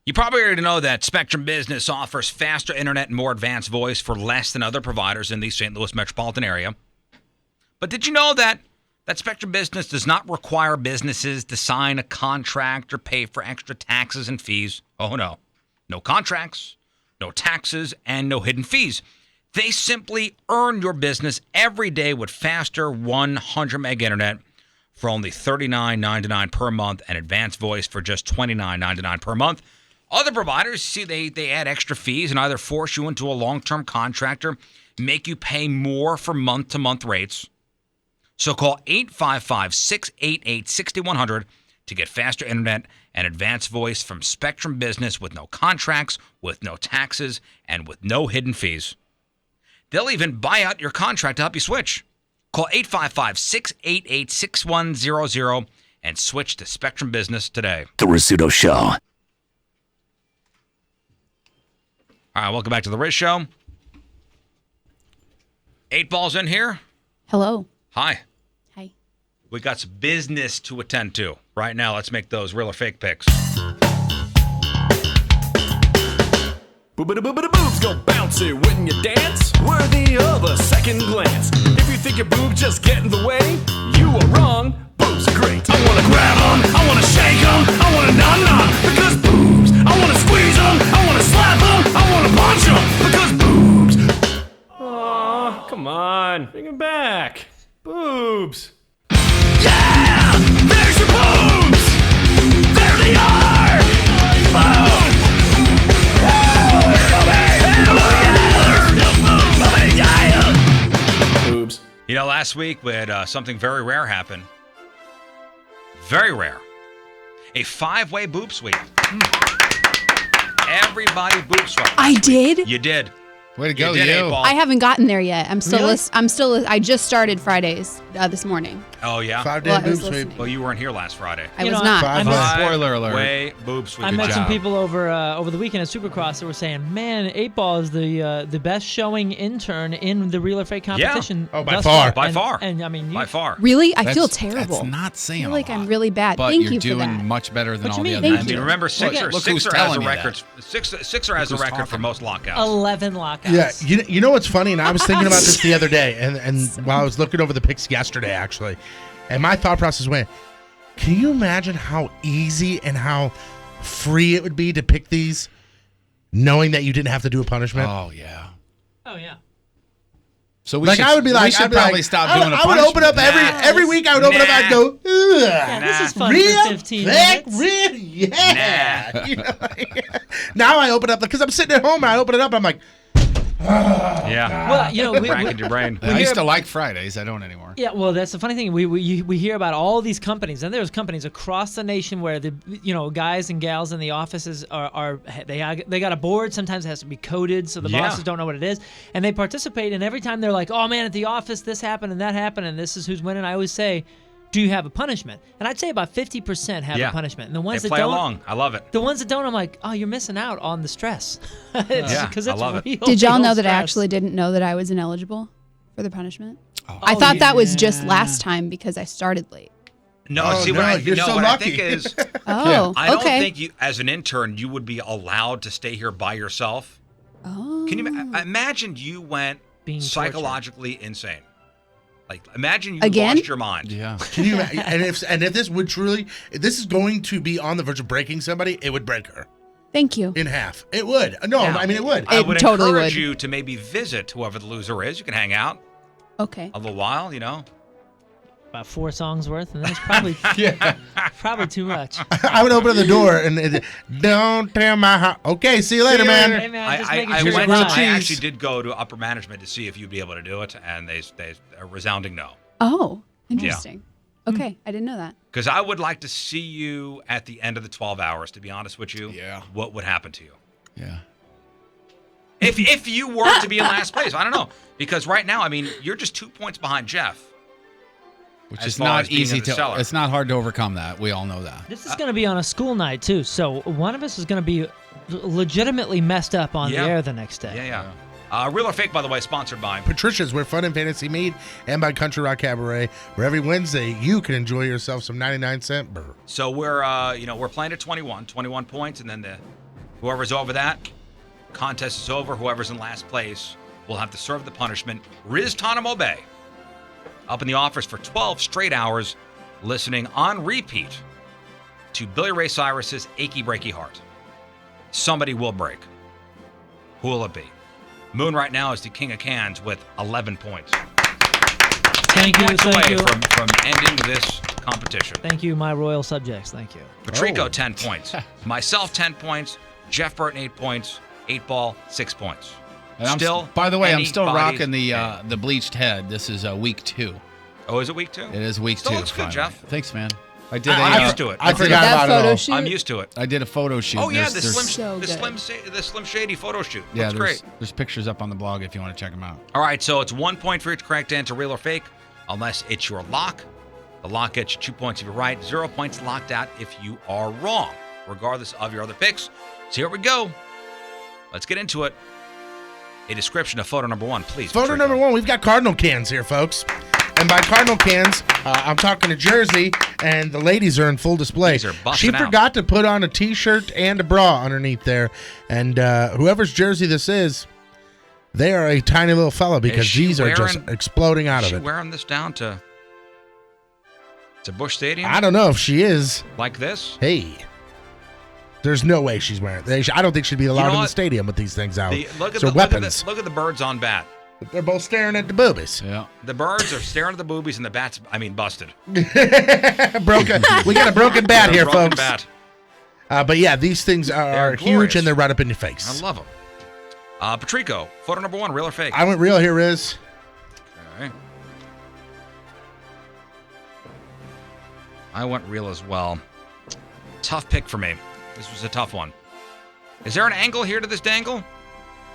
You probably already know that Spectrum Business offers faster internet and more advanced voice for less than other providers in the St. Louis metropolitan area. But did you know that Spectrum Business does not require businesses to sign a contract or pay for extra taxes and fees? Oh, no. No contracts, no taxes, and no hidden fees. They simply earn your business every day with faster 100 meg internet for only $39.99 per month and advanced voice for just $29.99 per month. Other providers, see, they add extra fees and either force you into a long-term contract or make you pay more for month-to-month rates. So call 855-688-6100 to get faster internet and advanced voice from Spectrum Business with no contracts, with no taxes, and with no hidden fees. They'll even buy out your contract to help you switch. Call 855-688-6100 and switch to Spectrum Business today. The Rizzuto Show. All right, welcome back to the Riz Show. 8 Ball's in here. Hello. Hi. Hi. We got some business to attend to. Right now, let's make those real or fake picks. Boobs go bouncy when you dance, worthy of a second glance. If you think your boobs just get in the way, you are wrong. Boobs are great. I wanna grab them, I wanna shake them, I wanna nom-nom, because boobs. I wanna squeeze them, I wanna slap them, I wanna punch them, because boobs. Aw, come on, bring them back. Boobs. Yeah! There's your boobs! There they are! Boom! Boobs. You know, last week we had something very rare happen. Very rare. A 5-way boob sweep. Everybody boob swept. I did? You did. Way to go, did, you. 8 Ball. I haven't gotten there yet. I'm still. Really? I just started Fridays this morning. Oh, yeah? 5-day Well, I boob was sweep. listening. Well, you weren't here last Friday. I was not. Spoiler alert. 5-way boob sweep. I Good met some job. people over the weekend at Supercross that were saying, "Man, 8 Ball is the best showing intern in the real or fake competition." Oh, by thus far. By And- far. And I mean, By far. Really? I feel terrible. That's not I saying feel a like lot. I'm really bad. But Thank you're you for doing that. much better than What all you the mean? other Thank I mean, you. remember, Sixer look who's has telling a me that. record. Sixer has a Look who's record for talking. most lockouts. 11 lockouts. Yeah, you know what's funny? And I was thinking about this the other day, and while I was looking over the picks yesterday, actually, and my thought process went, can you imagine how easy and how free it would be to pick these, knowing that you didn't have to do a punishment? Oh, yeah. Oh yeah. So we Like, should, I would be like, we should I'd be probably like, stop I doing a would open up punishment. every week. I would open up. I'd go, ugh. Yeah, this is fun Real for 15 thick, minutes. real, yeah. You know, now I open up because I'm sitting at home. I open it up. I'm like, Yeah. Well, you know, Racking your brain. I used to like Fridays. I don't anymore. Yeah, well, that's the funny thing. We hear about all these companies, and there's companies across the nation where the guys and gals in the offices they got a board. Sometimes it has to be coded, so the Yeah. bosses don't know what it is, and they participate. And every time they're like, "Oh man, at the office this happened and that happened, and this is who's winning," I always say, "Do you have a punishment?" And I'd say about 50% have Yeah. a punishment, and the ones They that play don't, along. I love it. the ones that don't, I'm like, "Oh, you're missing out on the stress." Yeah, because I it's love it. real. Did y'all real know that I stress. actually didn't know that I was ineligible for the punishment? I thought that was just last time because I started late. No, Oh, see, no, what I you're so think lucky. is, Oh, I don't okay. think you, as an intern, you would be allowed to stay here by yourself. Oh. Can you imagine you went Being psychologically insane? Like, imagine you Again? lost your mind. Yeah. can you? And if this would truly, if this is going to be on the verge of breaking somebody, it would break her Thank you. in half. It would. No, Now, I mean it would. I It would totally encourage would. you to maybe visit whoever the loser is. You can hang out Okay. a little while, you know. About 4 songs worth, and that's probably probably too much. I would open the door and don't tell my house. Okay, see you later, man. Hey, man, just making I sure went. you're I not. actually did go to upper management to see if you'd be able to do it, and they a resounding no. Oh, interesting. Okay, I didn't know that. Because I would like to see you at the end of the 12 hours. To be honest with you, Yeah. what would happen to you Yeah. if you were to be in last place? I don't know, because right now, I mean, you're just 2 points behind Jeff. Which As is far not as being easy in the to. cellar. It's not hard to overcome that. We all know that. This is going to be on a school night too, so one of us is going to be legitimately messed up on Yeah. the air the next day. Yeah. Real or fake, by the way, sponsored by. Patricia's, where fun and fantasy meet, and by Country Rock Cabaret, where every Wednesday you can enjoy yourself some 99-cent burr. So we're playing at 21 points, and then Whoever's over that, contest is over. Whoever's in last place will have to serve the punishment. Riz Tanamobe up in the office for 12 straight hours, listening on repeat to Billy Ray Cyrus's Achy Breaky Heart. Somebody will break. Who will it be? Moon right now is the king of cans with 11 points. Thank you. Points Thank away you. from ending this competition. Thank you, my royal subjects. Thank you. Patrico, 10 points. Myself, 10 points. Jeff Burton, 8 points. 8 Ball, 6 points. And Still, by the way, I'm still anybody's rocking the bleached head. This is week 2. Oh, is it week 2? It is week 2. Still looks good, finally. Jeff. Thanks, man. I did. I'm used to it. I forgot That about it photo all. shoot? I'm used to it. I did a photo shoot. Oh yeah, There's- the Slim Shady photo shoot. yeah, Looks there's, great. there's pictures up on the blog if you want to check them out. All right, so it's 1 point for each correct answer, real or fake, unless it's your lock. The lock gets you 2 points if you're right, 0 points locked out if you are wrong, regardless of your other picks. So here we go. Let's get into it. A description of photo number 1, please. Photo Patrico. number 1, we've got Cardinal cans here, folks. And by Cardinal cans, I'm talking to Jersey, and the ladies are in full display. These are She busting out. forgot to put on a T-shirt and a bra underneath there. And whoever's jersey this is, they are a tiny little fella because she these are just wearing- exploding out Is of she it. wearing this down to Busch Stadium? I don't know if she is. Like this? Hey. There's no way she's wearing it. I don't think she'd be allowed know in the what? stadium with these things out. Look at So the weapons. Look at the birds on bat. They're both staring at the boobies. Yeah. The birds are staring at the boobies, and the bats, busted. Broken. We got a broken bat here, Broken folks. bat. But yeah, these things are huge glorious. and they're right up in your face. I love them. Patrico, photo number 1, real or fake? I went real here, Riz. Okay. I went real as well. Tough pick for me. This was a tough one. Is there an angle here to this dangle?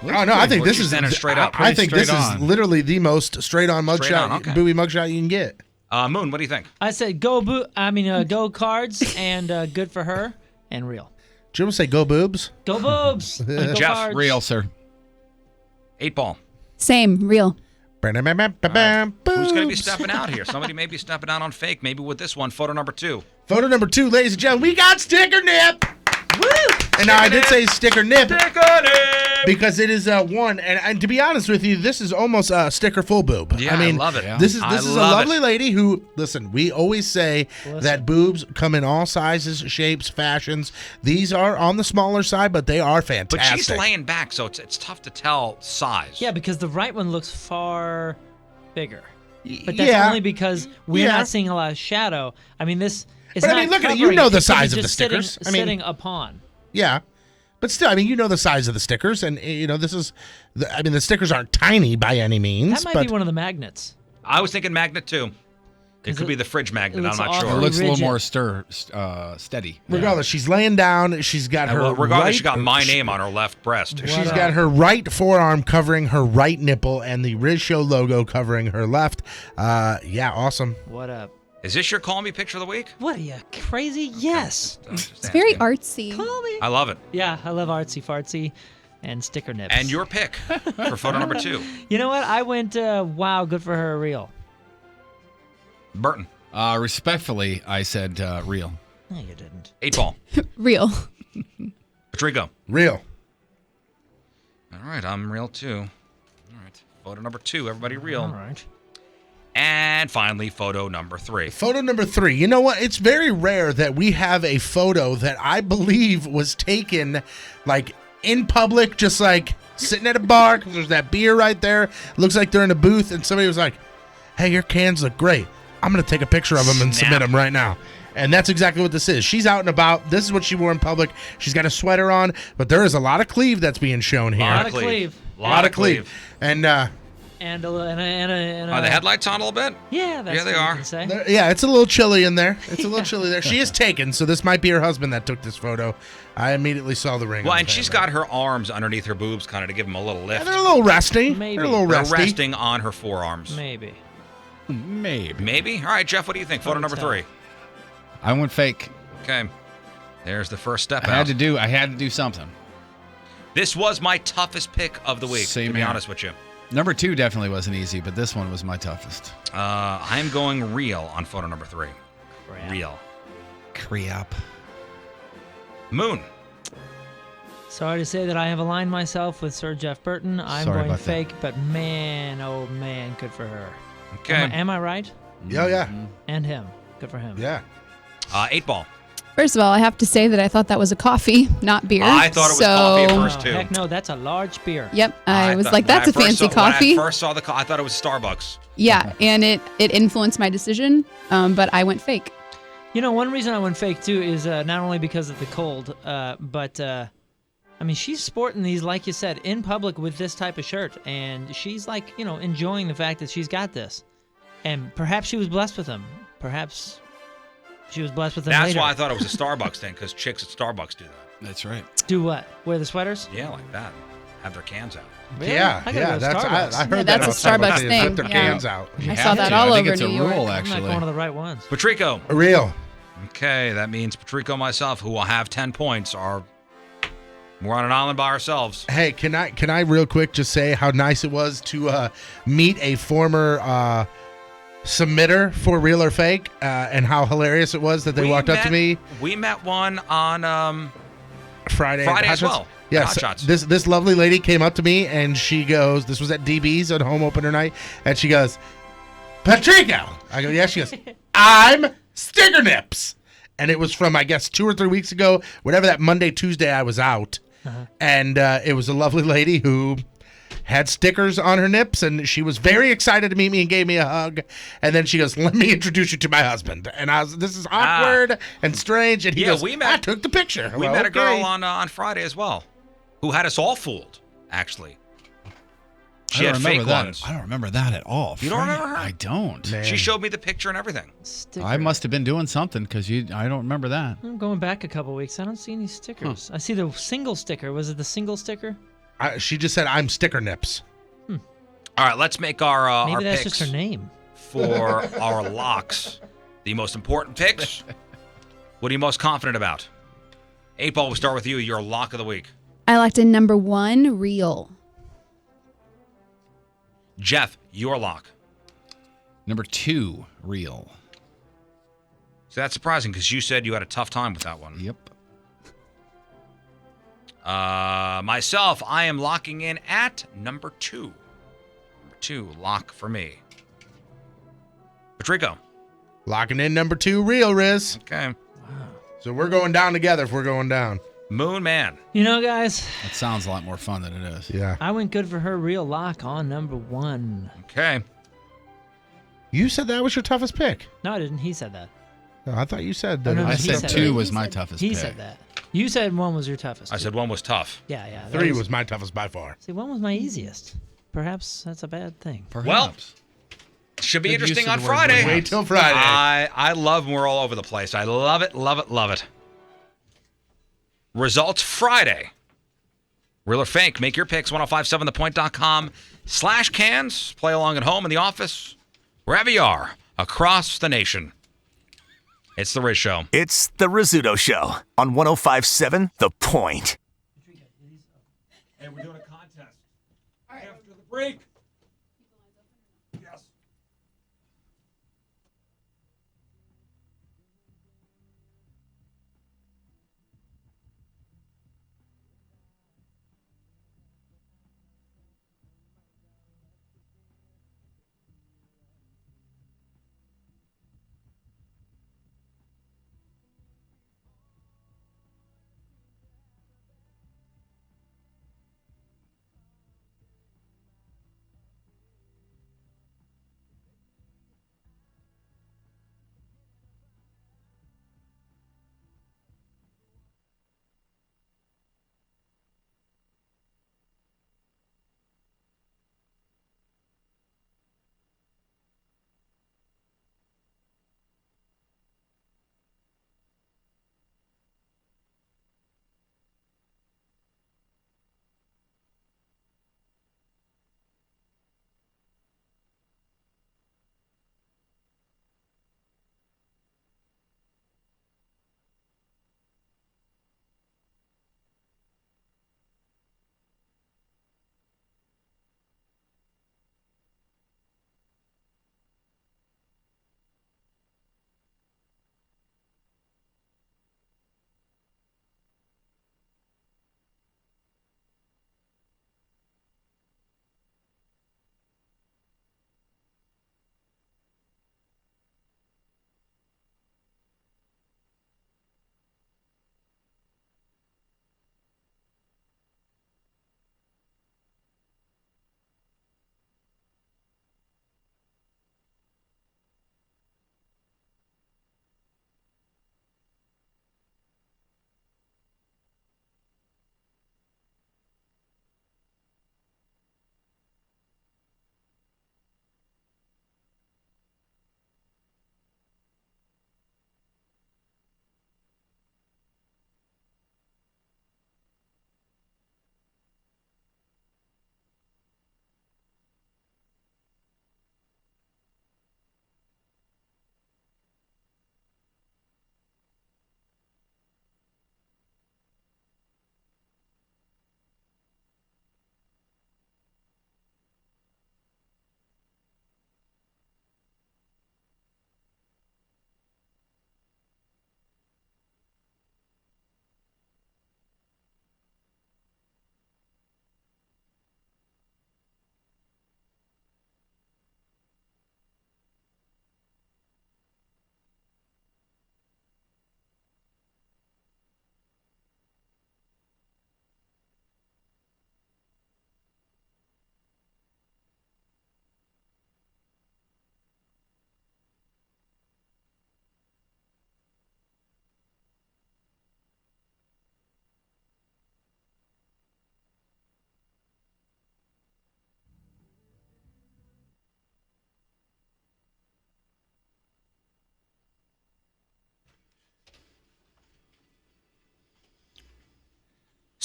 Oh no, I think this is standing straight up. I think this straight is on. literally the most straight-on Straight on, mugshot, okay. booby mugshot you can get. Moon, what do you think? I said go cards and good for her and real. Did you ever say go boobs? Go boobs. Go Jeff, cards. Real, sir. 8 Ball. Same, real. Who's going to be stepping out here? Somebody may be stepping out on fake. Maybe with this one, photo number 2. Photo number 2, ladies and gentlemen, we got sticker nip. Woo! And now I did nip. say sticker nip Sticker nip! because it is one. And to be honest with you, this is almost a sticker full boob. Yeah, I mean, I love it. This is I a love lovely it. lady who, listen, we always say that boobs come in all sizes, shapes, fashions. These are on the smaller side, but they are But fantastic. she's laying back, so it's tough to tell size. Yeah, because the right one looks far bigger. But that's yeah. only because we're Yeah. not seeing a lot of shadow. I mean, this is But I not mean, look at it. You covering, know the it could be size of the just sitting- stickers. I mean- sitting upon. Yeah. But still, I mean, you know the size of the stickers, and this is, the stickers aren't tiny by any means. That might but be one of the magnets. I was thinking magnet too. It could be the fridge magnet. I'm looks not awful. It sure. looks a little rigid. more steady. regardless, she's laying down. She's got her Well, regardless, right, she got my name on her left breast. She's got her right forearm covering her right nipple, and the Riz Show logo covering her left. Yeah, awesome. What up? Is this your call me picture of the week? What are you, crazy? Yes. It's very artsy. Call me. I love it. Yeah, I love artsy fartsy and sticker nips. And your pick for photo number 2. You know what? I went, wow, good for her, real. Burton. Respectfully, I said real. No, you didn't. 8 Ball. Real. Patrico. Real. All right, I'm real too. All right, photo number 2. Everybody real. All right. And finally, photo number 3. Photo number 3. You know what? It's very rare that we have a photo that I believe was taken, like, in public, just like sitting at a bar because there's that beer right there. Looks like they're in a booth, and somebody was like, "Hey, your cans look great. I'm going to take a picture of them and submit them right now." And that's exactly what this is. She's out and about. This is what she wore in public. She's got a sweater on, but there is a lot of cleave that's being shown here. A lot of cleave. A lot of cleave. And And a Are the headlights on a little bit? Yeah, that's Yeah, they what you are. can say. yeah, it's a little chilly in there. It's a little chilly there. She is taken, so this might be her husband that took this photo. I immediately saw the ring. Well, on and the she's camera. got her arms underneath her boobs kind of to give them a little lift. Yeah, they're a little resty. Maybe. They're a little They're resty. resting on her forearms. Maybe. Maybe. Maybe? All right, Jeff, what do you think? Photo number 3. I went fake. Okay. There's the first step I out. had to do something. This was my toughest pick of the week, Same to be here. honest with you. Number 2 definitely wasn't easy, but this one was my toughest. I'm going real on photo number 3. Crap. Real. Crap. Moon. Sorry to say that I have aligned myself with Sir Jeff Burton. I'm Sorry going about that. fake, but man, oh man, good for her. Okay. Am I right? Yeah, yeah. And him. Good for him. Yeah. 8 Ball. First of all, I have to say that I thought that was a coffee, not beer. I thought it was coffee at first, too. Heck no, that's a large beer. Yep, I was like, when that's I a first fancy saw- coffee. When I first saw the I thought it was Starbucks. Yeah, and it influenced my decision, but I went fake. You know, one reason I went fake too is not only because of the cold, but I mean, she's sporting these, like you said, in public with this type of shirt, and she's like, you know, enjoying the fact that she's got this, and perhaps she was blessed with them. Perhaps she was blessed with them. That's later. why I thought it was a Starbucks thing, because chicks at Starbucks do that. That's right. Do what? Wear the sweaters? Yeah, like that. Have their cans out. Really? Yeah, I gotta yeah. go to That's Starbucks. I heard Yeah, that. that's a about Starbucks They thing, Put their yeah. cans out. I saw that all I over think it's New a York. rule, I'm actually. not going to the right ones. Patrico. Real. Okay, that means Patrico and myself, who will have 10 points, we're on an island by ourselves. Hey, can I real quick just say how nice it was to meet a former submitter for Real or Fake, and how hilarious it was that they walked up to me We met one on Friday Friday at as Hot well. Shots. Yes, Hot Shots. this lovely lady came up to me and she goes, this was at DB's at home opener night, and she goes, Patrico. I go, yeah. She goes, I'm Sticker Nips. And it was from, I guess, 2 or 3 weeks ago, whatever that Monday, Tuesday I was out. And it was a lovely lady who had stickers on her nips, and she was very excited to meet me and gave me a hug. And then she goes, let me introduce you to my husband. And I was, this is awkward and strange. And he goes, I took the picture. We Well, met a girl okay. on Friday as well, who had us all fooled, actually. She I had don't fake remember that. ones. I don't remember that at all. You don't remember her? I don't. She showed me the picture and everything. I must have been doing something because I don't remember that. I'm going back a couple weeks. I don't see any stickers. I see the single sticker. Was it the single sticker? She just said, I'm Sticker Nips. All right, let's make our Maybe our that's picks just her name. for our locks. The most important picks. What are you most confident about? 8 Ball, we'll start with you. Your lock of the week. I locked in number 1, Real. Jeff, your lock. Number 2, Real. So that's surprising because you said you had a tough time with that one. Yep. Myself, I am locking in at number 2. Number 2, lock for me. Patrico. Locking in number 2, Real, Riz. Okay. So we're going down together if we're going down. Moon Man. You know, guys, That sounds a lot more fun than it is. Yeah. I went good for her real lock on number 1. Okay. You said that was your toughest pick. No, I didn't. He said that. No, I thought you said Oh, that. no, I he said said 2 that. was my toughest He pick. said that. You said 1 was your toughest. I said 1 was tough. Yeah, yeah. that 3 was my toughest by far. See, 1 was my easiest. Perhaps that's a bad thing. Well, should be Good use interesting of on the word Friday. perhaps. Wait till Friday. I love when we're all over the place. I love it, love it, love it. Results Friday. Real or fake, make your picks, 1057thepoint.com/cans. Play along at home, in the office, wherever you are, across the nation. It's The Riz Show. It's the Rizzuto Show on 1057 The Point. Hey, we're doing a contest. After the break. Yes.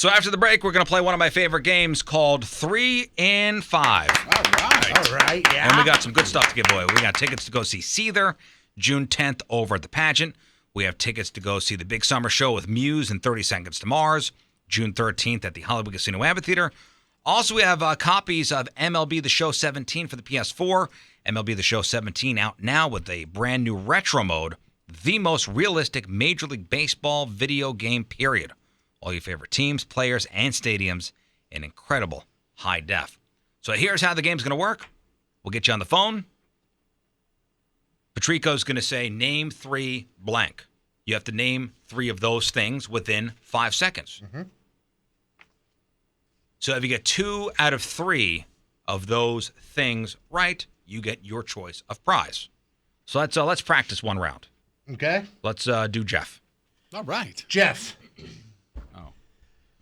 So after the break, we're going to play one of my favorite games called 3 in 5. All right, yeah. And we got some good stuff to give away. We got tickets to go see Seether June 10th over at the Pageant. We have tickets to go see the Big Summer Show with Muse and 30 Seconds to Mars, June 13th at the Hollywood Casino Amphitheater. Also, we have copies of MLB The Show 17 for the PS4. MLB The Show 17 out now with a brand new retro mode, the most realistic Major League Baseball video game, period. All your favorite teams, players, and stadiums in incredible high def. So here's how the game's going to work. We'll get you on the phone. Patrico's going to say, name 3 blank. You have to name 3 of those things within 5 seconds. Mm-hmm. So if you get 2 out of 3 of those things right, you get your choice of prize. So let's practice one round. Okay. Let's do Jeff. All right. Jeff.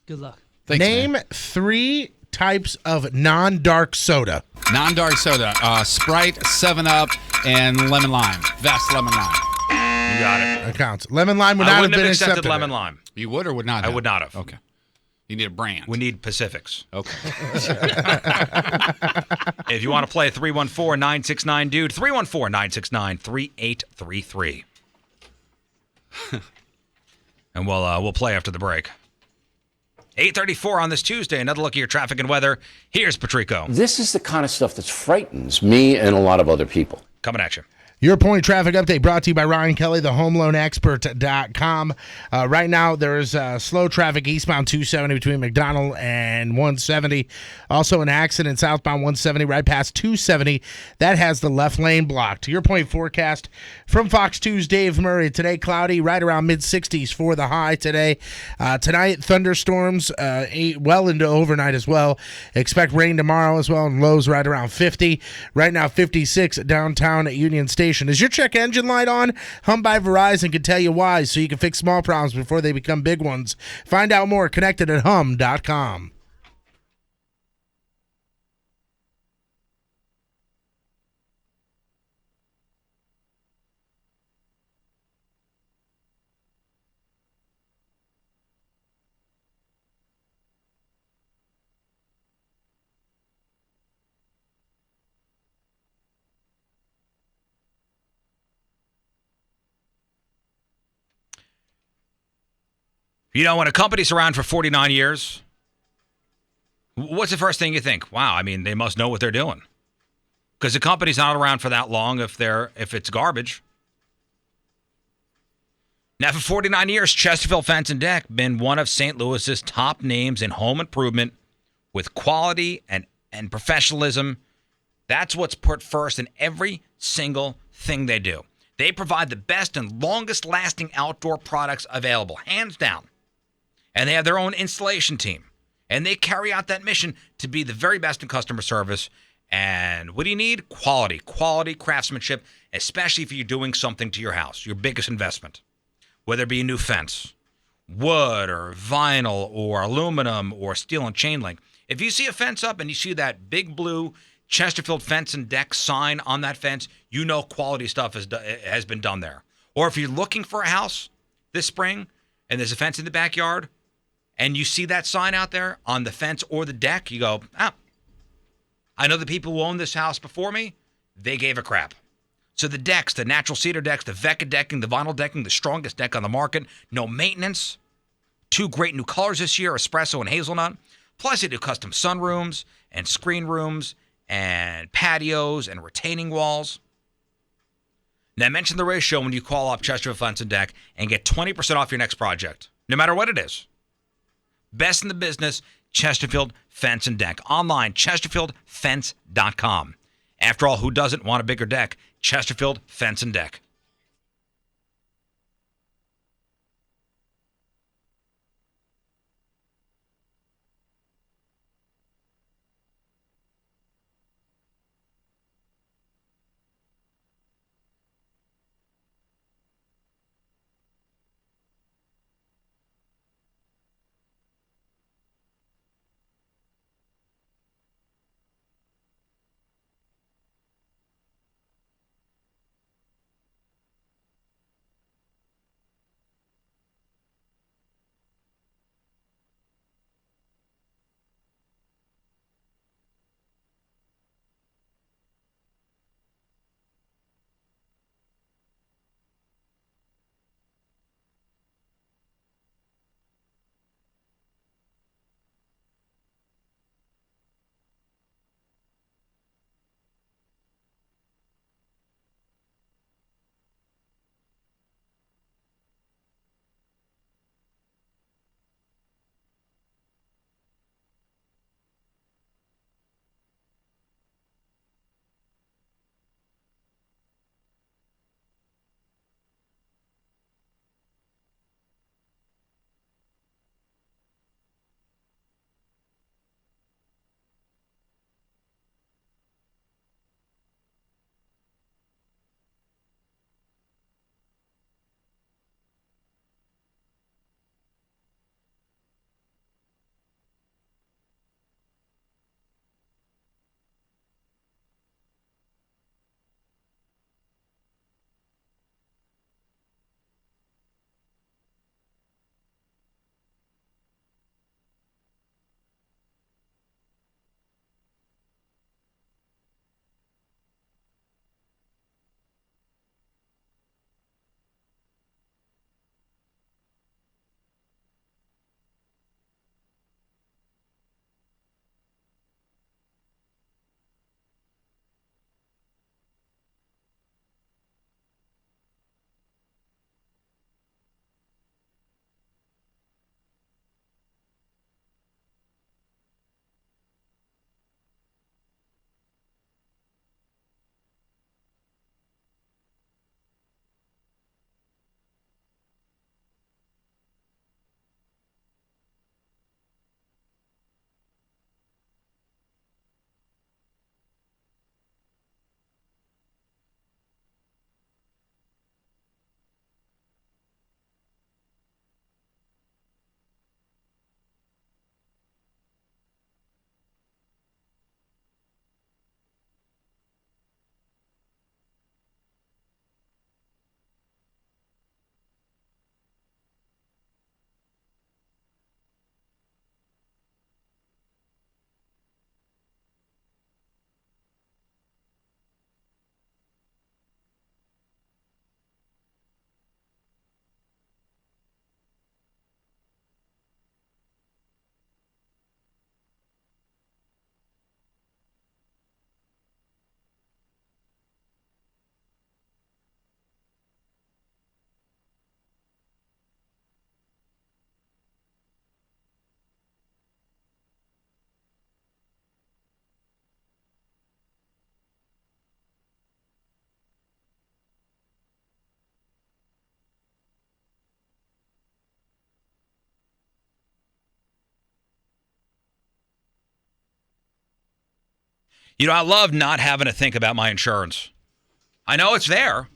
Good luck. Thanks, Name man. 3 types of non-dark soda. Non-dark soda. Sprite, 7-Up, and lemon lime. Vest lemon lime. You got it. That counts. Lemon lime would I not have wouldn't been have accepted accepted. lemon lime. You would or would not I have? would not have. Okay. You need a brand. We need Pacifics. Okay. If you want to play 314-969 dude, 314-969-3833. And we'll play after the break. 8:34 on this Tuesday. Another look at your traffic and weather. Here's Patrico. This is the kind of stuff that frightens me and a lot of other people. Coming at you. Your point traffic update brought to you by Ryan Kelly, the homeloanexpert.com. Right now, there's slow traffic eastbound 270 between McDonald and 170. Also, an accident southbound 170 right past 270. That has the left lane blocked. Your point forecast from Fox 2's Dave Murray. Today, cloudy, right around mid-60s for the high today. Tonight, thunderstorms well into overnight as well. Expect rain tomorrow as well, and lows right around 50. Right now, 56 downtown at Union Station. Is your check engine light on? Hum by Verizon can tell you why, so you can fix small problems before they become big ones. Find out more connected at hum.com. You know, when a company's around for 49 years, what's the first thing you think? Wow, I mean, they must know what they're doing. Because the company's not around for that long if it's garbage. Now, for 49 years, Chesterfield Fence and Deck been one of St. Louis's top names in home improvement with quality and professionalism. That's what's put first in every single thing they do. They provide the best and longest lasting outdoor products available, hands down. And they have their own installation team. And they carry out that mission to be the very best in customer service. And what do you need? Quality craftsmanship, especially if you're doing something to your house, your biggest investment. Whether it be a new fence, wood or vinyl or aluminum or steel and chain link. If you see a fence up and you see that big blue Chesterfield Fence and Deck sign on that fence, you know quality stuff has been done there. Or if you're looking for a house this spring and there's a fence in the backyard and you see that sign out there on the fence or the deck, you go, I know the people who owned this house before me, they gave a crap. So the decks, the natural cedar decks, the Vecca decking, the vinyl decking, the strongest deck on the market, no maintenance. 2 great new colors this year, espresso and hazelnut. Plus they do custom sunrooms and screen rooms and patios and retaining walls. Now, mention the ratio when you call up Chesterfield Fence and Deck and get 20% off your next project, no matter what it is. Best in the business, Chesterfield Fence and Deck. Online, chesterfieldfence.com. After all, who doesn't want a bigger deck? Chesterfield Fence and Deck. You know, I love not having to think about my insurance. I know it's there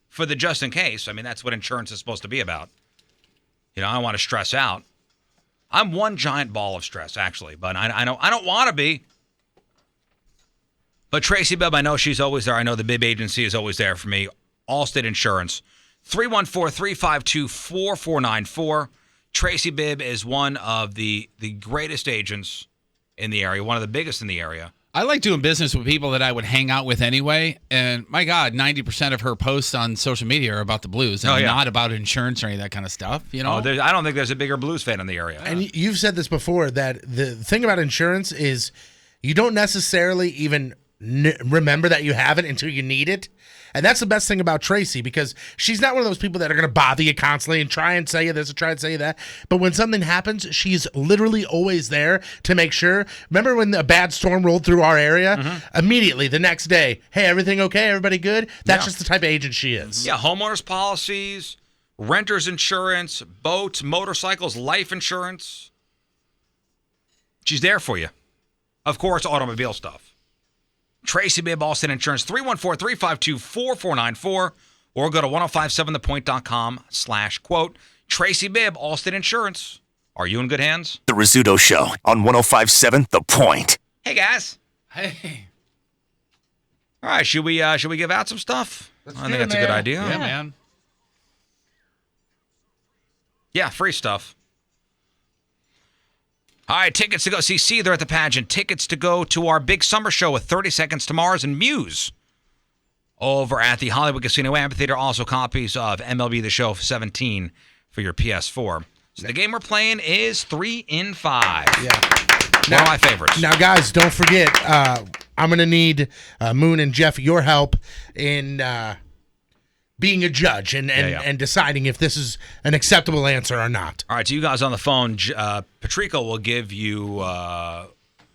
for the just in case. I mean, that's what insurance is supposed to be about. You know, I don't want to stress out. I'm one giant ball of stress, actually, but I don't want to be. But Tracy Bibb, I know she's always there. I know the Bibb Agency is always there for me. Allstate Insurance, 314-352-4494. Tracy Bibb is one of the greatest agents in the area, one of the biggest in the area. I like doing business with people that I would hang out with anyway. And my God, 90% of her posts on social media are about the Blues and not about insurance or any of that kind of stuff. You know, I don't think there's a bigger Blues fan in the area. And you've said this before, that the thing about insurance is you don't necessarily even remember that you have it until you need it. And that's the best thing about Tracy, because she's not one of those people that are going to bother you constantly and try and say you this and try and say you that. But when something happens, she's literally always there to make sure. Remember when a bad storm rolled through our area? Mm-hmm. Immediately, the next day, hey, everything okay? Everybody good? That's just the type of agent she is. Yeah, homeowners policies, renters insurance, boats, motorcycles, life insurance. She's there for you. Of course, automobile stuff. Tracy Bibb, Allstate Insurance, 314-352-4494, or go to 1057thepoint.com/quote. Tracy Bibb, Allstate Insurance. Are you in good hands? The Rizzuto Show on 1057 The Point. Hey, guys. Hey. All right, should we give out some stuff? I think that's a good idea. Yeah, man. Yeah, free stuff. All right, tickets to go see Seether at the pageant. Tickets to go to our big summer show with 30 Seconds to Mars and Muse over at the Hollywood Casino Amphitheater. Also copies of MLB The Show 17 for your PS4. So the game we're playing is 3 in 5. Yeah. One of my favorites. Now, guys, don't forget, I'm going to need Moon and Jeff, your help in being a judge and deciding if this is an acceptable answer or not. All right, so you guys on the phone, Patrico will give you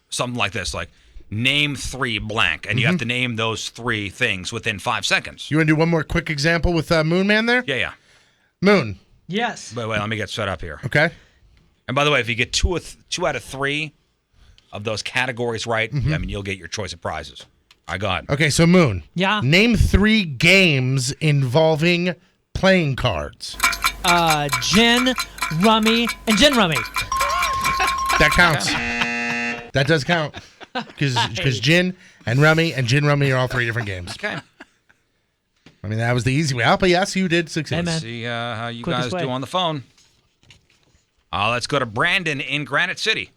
something like this, like name 3 blank, and you have to name those 3 things within 5 seconds. You want to do one more quick example with Moon Man there? Yeah. Moon. Yes. Wait, let me get set up here. Okay. And by the way, if you get 2 out of 3 of those categories right, I mean, you'll get your choice of prizes. I got it. Okay, so Moon. Yeah. Name 3 games involving playing cards. Gin, Rummy, and Gin Rummy. That counts. That does count. Because Gin and Rummy are all 3 different games. Okay. I mean, that was the easy way out, but yes, you did succeed. Hey, man. See how you Quickest guys do way. on the phone. Let's go to Brandon in Granite City.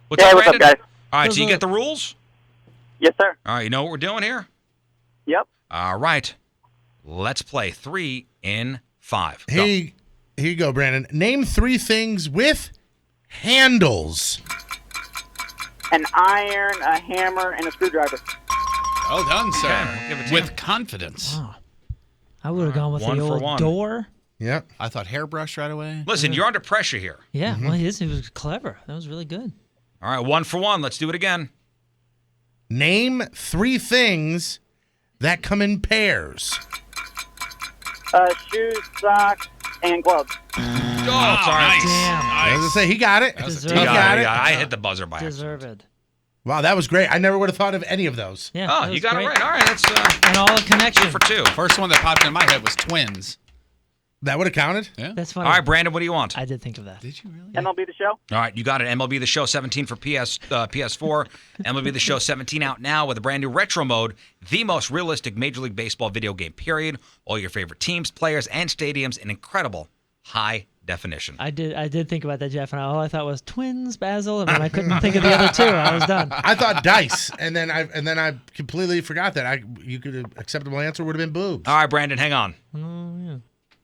What's up, what's up, Brandon? guys? All right, so you get the rules? Yes, sir. All right, you know what we're doing here? Yep. All right. Let's play 3 in 5. Go. Here you go, Brandon. Name 3 things with handles. An iron, a hammer, and a screwdriver. Well done, sir. Okay, give it to With you. confidence. Wow. I would have gone with One the for old one. door. Yep. I thought hairbrush right away. Listen, you're under pressure here. Yeah, well, he was clever. That was really good. All right, 1 for 1. Let's do it again. Name 3 things that come in pairs. Shoes, socks, and gloves. Oh, sorry. Nice. Damn. I was going to say, he got it. Deserved. He You got it. I hit the buzzer by accident. Deserved. Wow, that was great. I never would have thought of any of those. Yeah. Oh, that you was got great. it right. All right, that's And all the 2 connection. for 2. First one that popped in my head was twins. That would have counted? Yeah. That's funny. All right, Brandon, what do you want? I did think of that. Did you really? MLB The Show. All right, you got it. MLB The Show 17 for PS4. MLB The Show 17 out now with a brand new retro mode, the most realistic Major League Baseball video game, period. All your favorite teams, players, and stadiums in incredible high definition. I did think about that, Jeff, and all I thought was twins, Basil, and then I couldn't think of the other 2. I was done. I thought dice, and then I completely forgot that acceptable answer would have been boobs. All right, Brandon, hang on. Oh, yeah.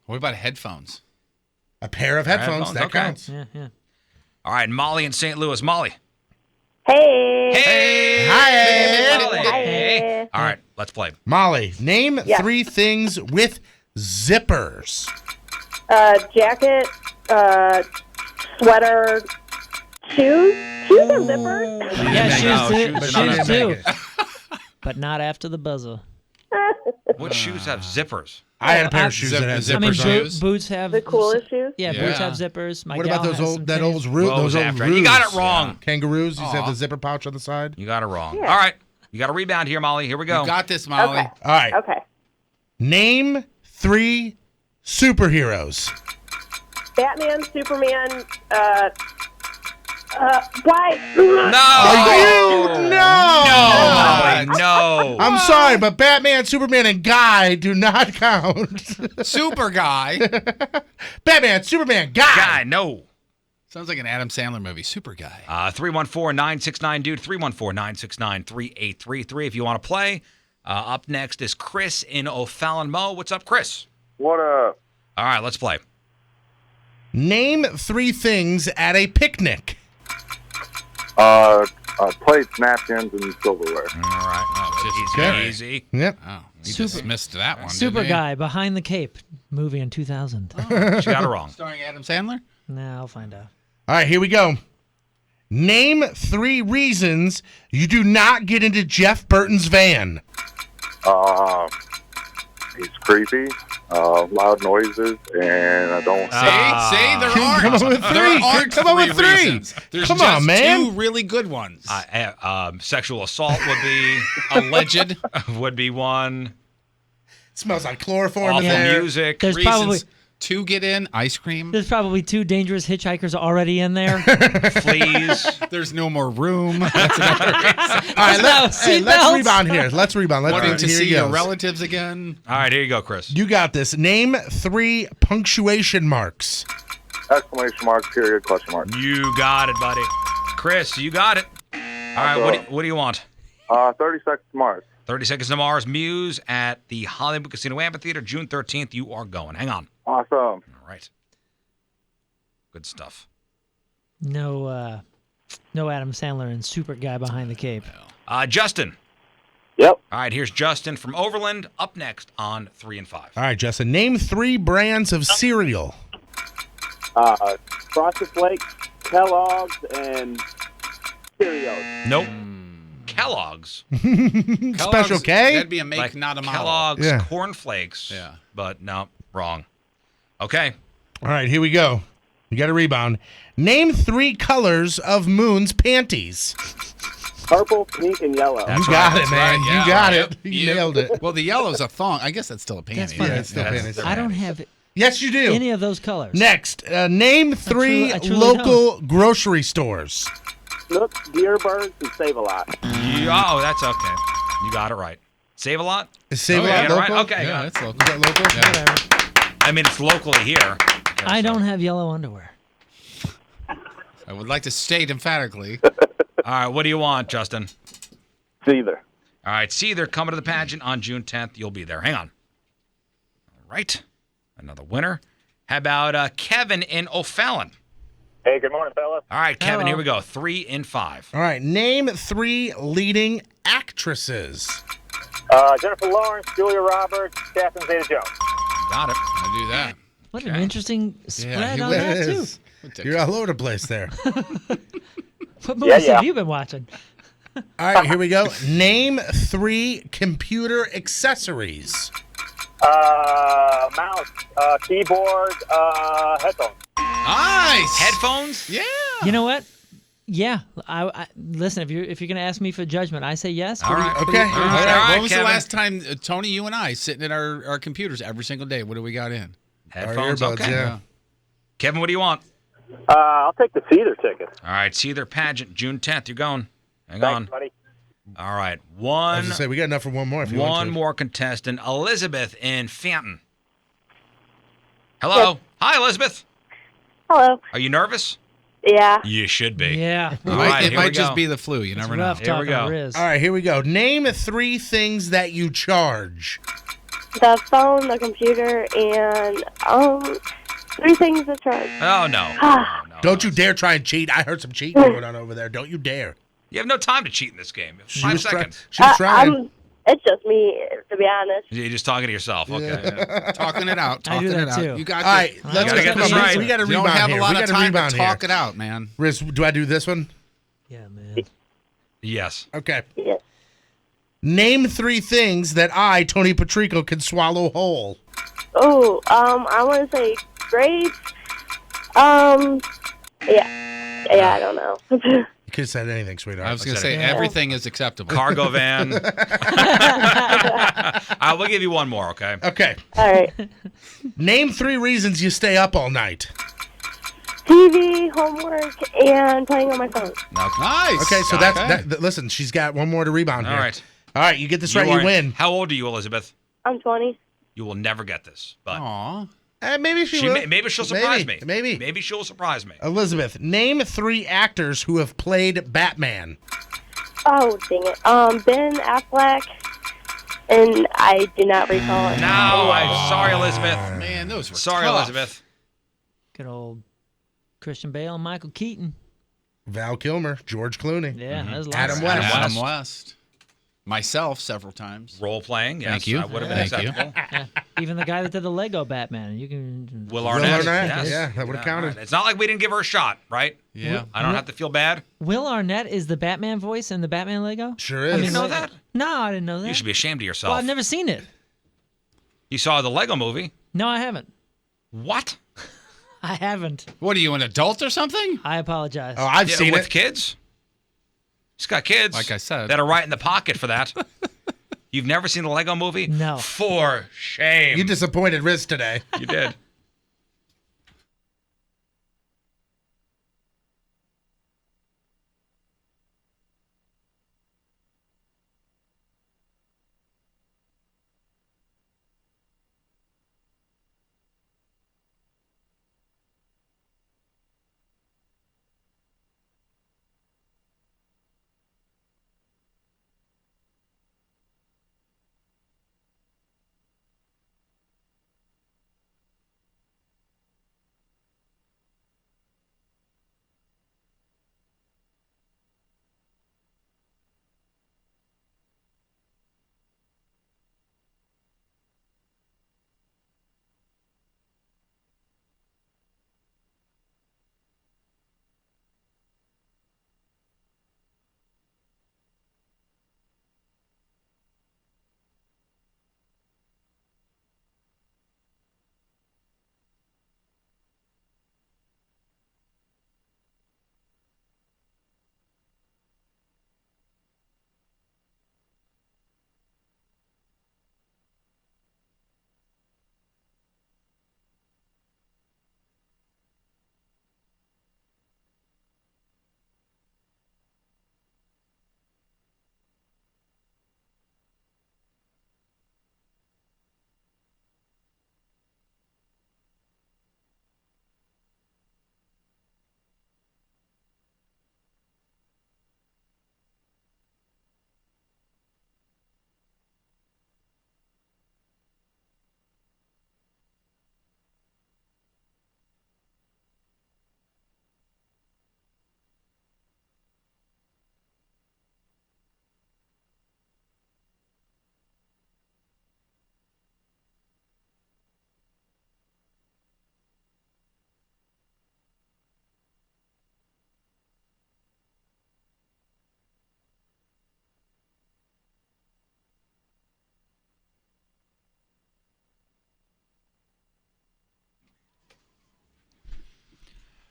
What about headphones? A pair of headphones, that okay. counts. Yeah. All right, Molly in St. Louis. Molly. Hey. Hey. Hi. Molly. Hey. All right, let's play. Molly, name Yeah. 3 things with zippers. Jacket, sweater, shoes. Shoes are zippers. Yeah, No, shoes shoes too. are not Shoes gonna too. make it. But not after the buzzer. What shoes have zippers? I had a pair of shoes that had I mean, zippers on. boots have The coolest shoes? Yeah, boots have zippers. My What gal about those has old some that titties. old root? Those old after. You got it wrong. Kangaroos. These have the zipper pouch on the side. You got it wrong. Yeah. All right. You got a rebound here, Molly. Here we go. You got this, Molly. Okay. All right. Okay. Name 3 superheroes. Batman, Superman, why? No. No. Molly, no. I'm sorry, but Batman, Superman, and Guy do not count. Super Guy. Batman, Superman, Guy. Guy, no. Sounds like an Adam Sandler movie. Super Guy. 314-969-DUDE, 314-969-3833 if you want to play. Up next is Chris in O'Fallon. Mo, what's up, Chris? What up? All right, let's play. Name 3 things at a picnic. Plates, napkins, and silverware. All right. Oh, very easy. Yep. Oh, you dismissed that one. Super didn't you? Guy, Behind the Cape, movie in 2000. She got it wrong. Starring Adam Sandler? Nah, I'll find out. All right, here we go. Name 3 reasons you do not get into Jeff Burton's van. He's creepy, loud noises, and I don't. See, there aren't. Come up with 3. There aren't Come up with 3. reasons. There's Come just on, man. 2 really good ones. Sexual assault would be Alleged. would be one. Smells like chloroform Awful in there. music. There's Reasons probably to get in, ice cream. there's probably 2 dangerous hitchhikers already in there. Fleas. There's no more room. That's another reason. All right, let's seatbelts. rebound here. Let's rebound. Wanting to here see he your goes. relatives again. All right, here you go, Chris. You got this. Name 3 punctuation marks. Exclamation mark, period, question mark. You got it, buddy. Chris, you got it. All right, what do you want? 30 seconds to Mars. 30 Seconds to Mars, Muse at the Hollywood Casino Amphitheater, June 13th. You are going. Hang on. Awesome. All right. Good stuff. No Adam Sandler and Super Guy Behind the Cape. Justin. Yep. All right, here's Justin from Overland up next on 3 and 5. All right, Justin. Name 3 brands of cereal. Frosted Flakes, Kellogg's, and Cheerios. Nope. Kellogg's. Special K? That'd be a make, Like not a model. Kellogg's Yeah. cornflakes. Yeah. But no, wrong. Okay. All right, here we go. You got a rebound. Name 3 colors of Moon's panties. Purple, pink, and yellow. That's You got right. it, man. right, yeah. You got Yep. it. You nailed it. Well, the yellow's a thong. I guess that's still a panty. That's funny. Yeah, it's still panties. I don't have Yes, you do. any of those colors. Next, name 3 I truly local grocery stores. Look, Deerbergs, and Save-A-Lot. Oh, that's okay. You got it right. Save a lot? Is Save Oh, a yeah, Lot right. local? Okay. Yeah, got it. that's local. Is that local? Whatever. I mean, it's locally here. I don't have yellow underwear. I would like to state emphatically. All right, what do you want, Justin? Seether. All right, see, they're coming to the pageant on June 10th. You'll be there. Hang on. All right, another winner. How about Kevin in O'Fallon? Hey, good morning, fellas. All right, Kevin, Hello. here we go. 3 and 5. All right, name 3 leading actresses. Jennifer Lawrence, Julia Roberts, Catherine Zeta-Jones. Got it. I do that. What an interesting spread you on win. that, too. Yes. You're all over the place there. What movies yeah. have you been watching? All right, here we go. Name 3 computer accessories. Mouse, keyboard, headphones. Nice. Headphones? Yeah. You know what? Yeah, I listen. If you're gonna ask me for judgment, I say yes. All right. Okay. All right. All right, When was Kevin. the last time, Tony, you and I sitting at our computers every single day? What do we got in? Headphones? earbuds, Okay. yeah. Kevin, what do you want? I'll take the Seether ticket. All right, see their pageant, June 10th. You're going. Hang Thanks, on. buddy. All right, I was one gonna say we got enough for one more. If you want to. more contestant, Elizabeth in Fountain. Hello. Hi, Elizabeth. Hello. Are you nervous? Yeah. You should be. Yeah. All right, It here we might just go. be the flu. You never know. rough Here we talking go. Riz. All right, here we go. Name 3 things that you charge. The phone, the computer, and 3 things to charge. Oh, no. Don't you dare try and cheat. I heard some cheating going on over there. Don't you dare. You have no time to cheat in this game. She 5 was try- seconds. she was trying. It's just me, to be honest. You're just talking to yourself. Okay. Talking it out. I do Talking it that out. too. You got All right, this. let's gotta get this right. We got a You don't rebound have here. a lot We of got a time to rebound here. talk it out, man. Riz, do I do this one? Yeah, man. Yes. Okay. Yes. Name 3 things that I, Tony Patrico, can swallow whole. Oh, I want to say grapes. Yeah, I don't know. You could have said anything, sweetheart. I was going to say everything is acceptable. Cargo van. We'll give you one more, okay? Okay. All right. Name 3 reasons you stay up all night. TV, homework, and playing on my phone. Nice. Okay, so that. Listen, she's got one more to rebound here. All right. All right, you get this right, you win. How old are you, Elizabeth? I'm 20. You will never get this. But maybe she will. Maybe she'll surprise me. Maybe she'll surprise me. Elizabeth, name 3 actors who have played Batman. Oh, dang it. Ben Affleck, and I do not recall it. No, I'm sorry, Elizabeth. Man, those were sorry, tough. Elizabeth. Good old Christian Bale and Michael Keaton. Val Kilmer, George Clooney. Yeah, that was Adam lots. West. Adam West. Myself several times. Role playing. Yes, Thank you. Would have been Thank you. acceptable. Yeah, even the guy that did the Lego Batman. You can. Will Arnett. Yes. Yes. Yeah, that would have counted. Right. It's not like we didn't give her a shot, right? Yeah. I don't have to feel bad. Will Arnett is the Batman voice in the Batman Lego? Sure is. I You mean, know that? No, I didn't know that. You should be ashamed of yourself. Well, I've never seen it. You saw the Lego movie. No, I haven't. What? I haven't. What are you, an adult or something? I apologize. Oh, I've seen with it. kids. He's got kids. Like I said. That are right in the pocket for that. You've never seen a Lego movie? No. For shame. You disappointed Riz today. You did.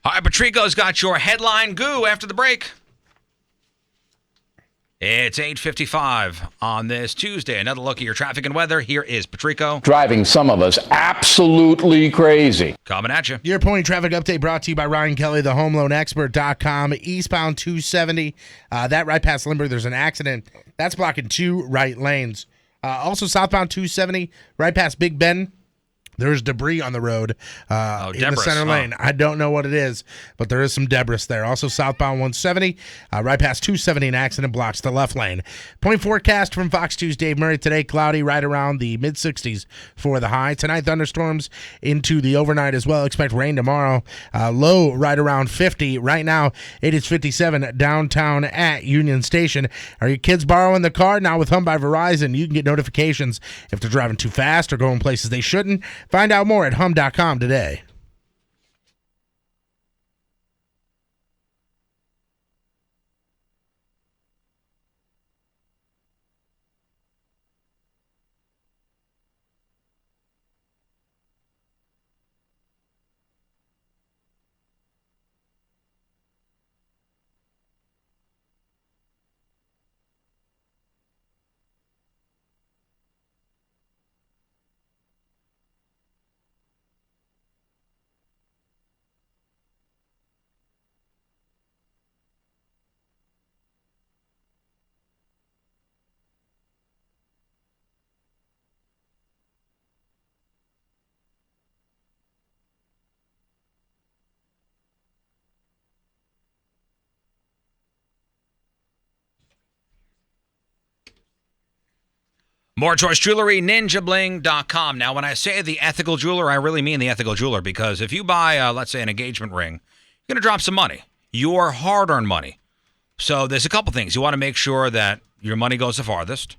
All right, Patrico's got your headline goo after the break. It's 8:55 on this Tuesday. Another look at your traffic and weather. Here is Patrico. Driving some of us absolutely crazy. Coming at you. Your point traffic update brought to you by Ryan Kelly, the homeloanexpert.com. Eastbound 270. That right past Lindbergh, there's an accident. That's blocking 2 right lanes. Also, southbound 270, right past Big Ben. There's debris on the road in the center lane. I don't know what it is, but there is some debris there. Also, southbound 170, right past 270, an accident blocks the left lane. Point forecast from Fox 2's Dave Murray. Today, cloudy, right around the mid-60s for the high. Tonight, thunderstorms into the overnight as well. Expect rain tomorrow. Low right around 50. Right now, it is 57 downtown at Union Station. Are your kids borrowing the car? Now with Hum by Verizon, you can get notifications if they're driving too fast or going places they shouldn't. Find out more at hum.com today. More Choice Jewelry, ninjabling.com. Now, when I say the ethical jeweler, I really mean the ethical jeweler, because if you buy, let's say, an engagement ring, you're going to drop some money, your hard-earned money. So there's a couple things. You want to make sure that your money goes the farthest.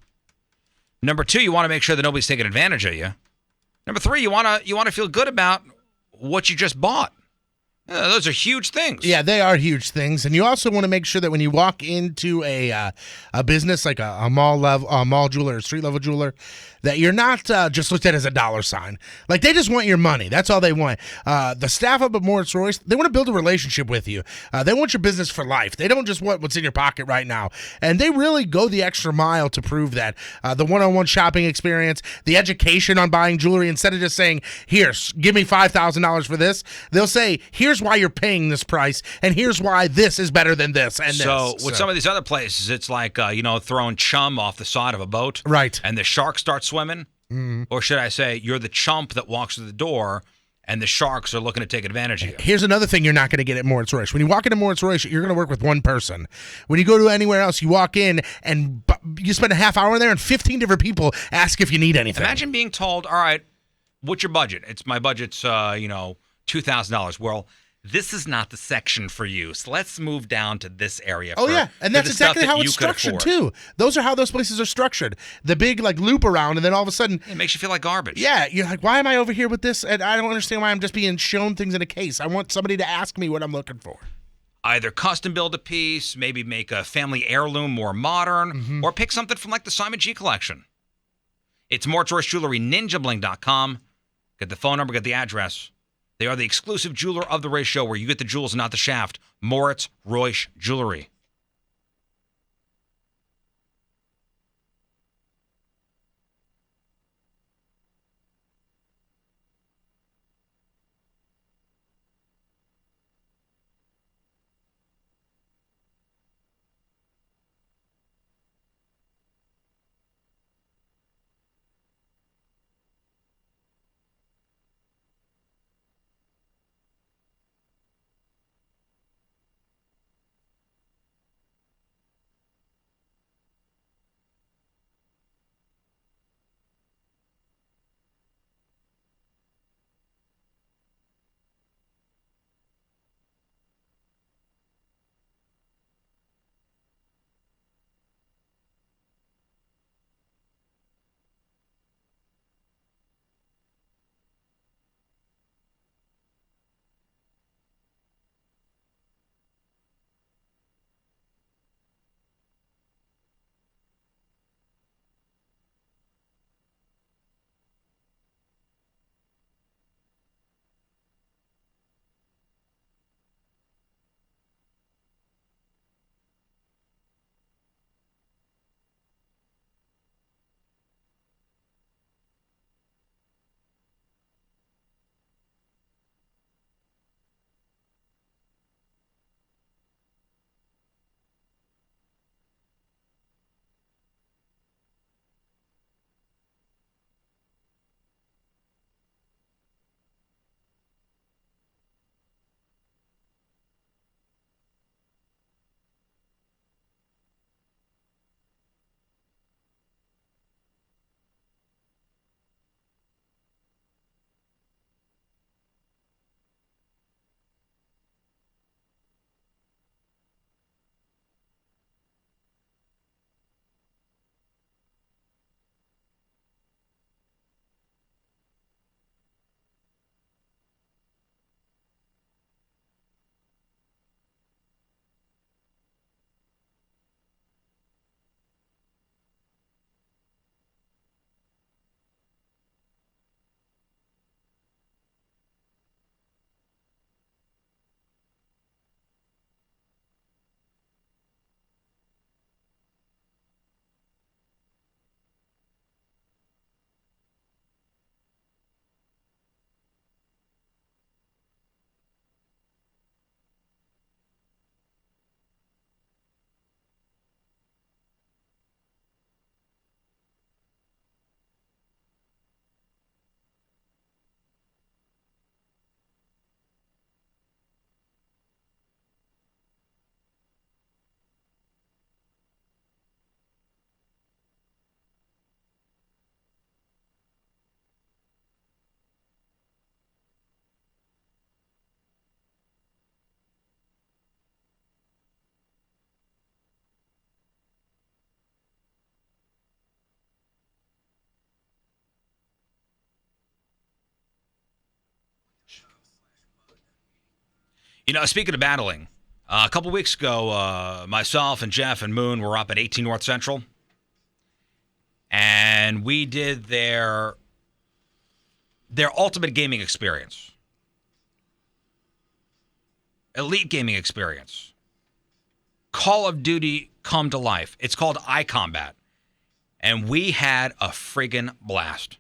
Number 2, you want to make sure that nobody's taking advantage of you. Number 3, you want to feel good about what you just bought. Those are huge things. Yeah, they are huge things, and you also want to make sure that when you walk into a business like a mall jeweler, a street level jeweler, that you're not just looked at as a dollar sign. Like, they just want your money. That's all they want. The staff up at Moritz Royce, they want to build a relationship with you. They want your business for life. They don't just want what's in your pocket right now. And they really go the extra mile to prove that. The one-on-one shopping experience, the education on buying jewelry, instead of just saying, here, give me $5,000 for this, they'll say, here's why you're paying this price, and here's why this is better than this and so this. With some of these other places, it's like, throwing chum off the side of a boat. Right. And the sharks start swimming. Mm-hmm. Or should I say, you're the chump that walks through the door, and the sharks are looking to take advantage of you. Here's another thing you're not going to get at Moritz Royce. When you walk into Moritz Royce, you're going to work with one person. When you go to anywhere else, you walk in, and you spend a half hour there, and 15 different people ask if you need anything. Imagine being told, all right, what's your budget? My budget's, $2,000. Well, this is not the section for you, so let's move down to this area. Oh, yeah, and that's exactly how it's structured, too. Those are how those places are structured. The big, loop around, and then all of a sudden... It makes you feel like garbage. Yeah, you're like, why am I over here with this? And I don't understand why I'm just being shown things in a case. I want somebody to ask me what I'm looking for. Either custom build a piece, maybe make a family heirloom more modern, or pick something from, the Simon G collection. It's More Choice Jewelry, ninjabling.com. Get the phone number, get the address. They are the exclusive jeweler of the race show, where you get the jewels and not the shaft. Moritz Royce Jewelry. Speaking of battling, a couple weeks ago, myself and Jeff and Moon were up at 18 North Central, and we did their ultimate gaming experience. Elite gaming experience. Call of Duty come to life. It's called iCombat. And we had a friggin' blast.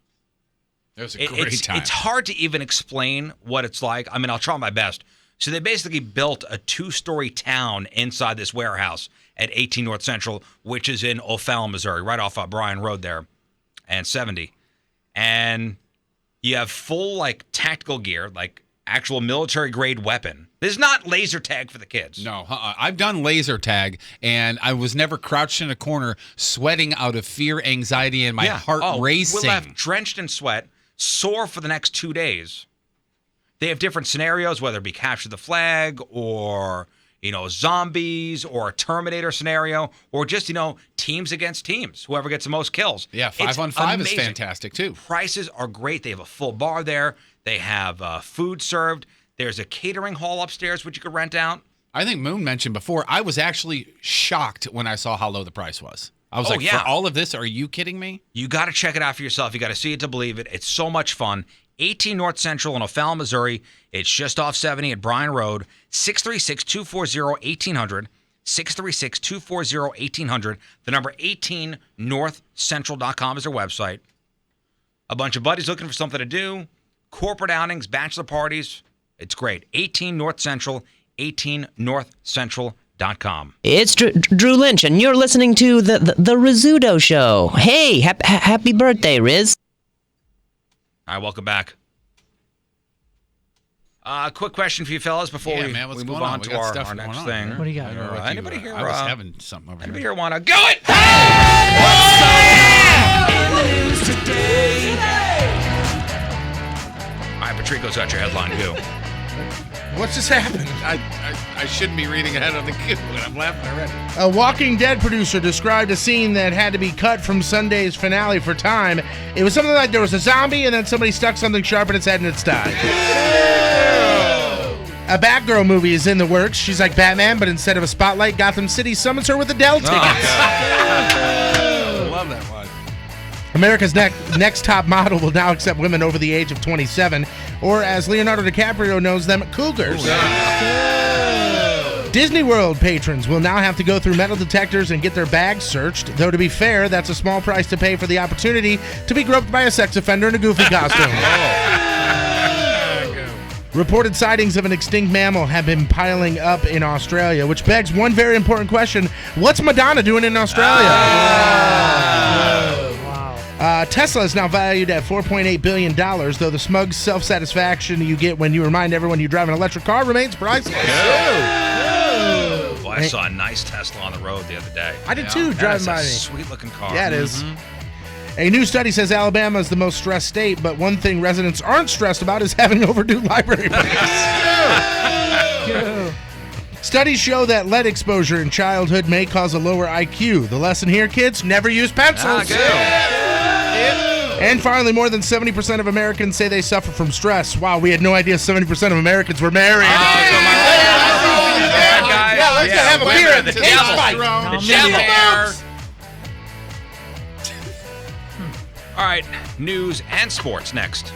It was a great time. It's hard to even explain what it's like. I mean, I'll try my best. So they basically built a 2-story town inside this warehouse at 18 North Central, which is in O'Fallon, Missouri, right off Bryan Road there and 70. And you have full, tactical gear, actual military-grade weapon. This is not laser tag for the kids. No, I've done laser tag, and I was never crouched in a corner, sweating out of fear, anxiety, and my heart racing. We left drenched in sweat, sore for the next 2 days. They have different scenarios, whether it be capture the flag or, zombies or a Terminator scenario or just, teams against teams, whoever gets the most kills. Yeah, 5-on-5 is fantastic, too. Prices are great. They have a full bar there. They have food served. There's a catering hall upstairs, which you could rent out. I think Moon mentioned before, I was actually shocked when I saw how low the price was. I was for all of this, are you kidding me? You got to check it out for yourself. You got to see it to believe it. It's so much fun. 18 North Central in O'Fallon, Missouri. It's just off 70 at Bryan Road. 636-240-1800. 636-240-1800. The number 18northcentral.com is their website. A bunch of buddies looking for something to do. Corporate outings, bachelor parties. It's great. 18 North Central, 18northcentral.com. It's Drew Lynch, and you're listening to the Rizzuto Show. Hey, happy birthday, Riz. All right, welcome back. Quick question for you fellas before we move on to our next thing. What do you got? Anybody here? I was having something over anybody here. here want to go it? All right, Patrico's got your headline too. What's just happened? I shouldn't be reading ahead of the queue, but I'm laughing already. A Walking Dead producer described a scene that had to be cut from Sunday's finale for time. It was something like there was a zombie and then somebody stuck something sharp in its head and it's died. A Batgirl movie is in the works. She's like Batman, but instead of a spotlight, Gotham City summons her with Adele tickets. I love that one. America's next top model will now accept women over the age of 27, or as Leonardo DiCaprio knows them, cougars. Disney World patrons will now have to go through metal detectors and get their bags searched, though to be fair, that's a small price to pay for the opportunity to be groped by a sex offender in a goofy costume. Reported sightings of an extinct mammal have been piling up in Australia, which begs one very important question. What's Madonna doing in Australia? Tesla is now valued at $4.8 billion, though the smug self-satisfaction you get when you remind everyone you drive an electric car remains priceless. Well, I saw a nice Tesla on the road the other day. I did too, driving by me. Sweet-looking car. Yeah, it is. A new study says Alabama is the most stressed state, but one thing residents aren't stressed about is having overdue library books. Studies show that lead exposure in childhood may cause a lower IQ. The lesson here, kids, never use pencils. And finally, more than 70% of Americans say they suffer from stress. Wow, we had no idea 70% of Americans were married. Let's have a beer at the campfire. All right, news and sports next.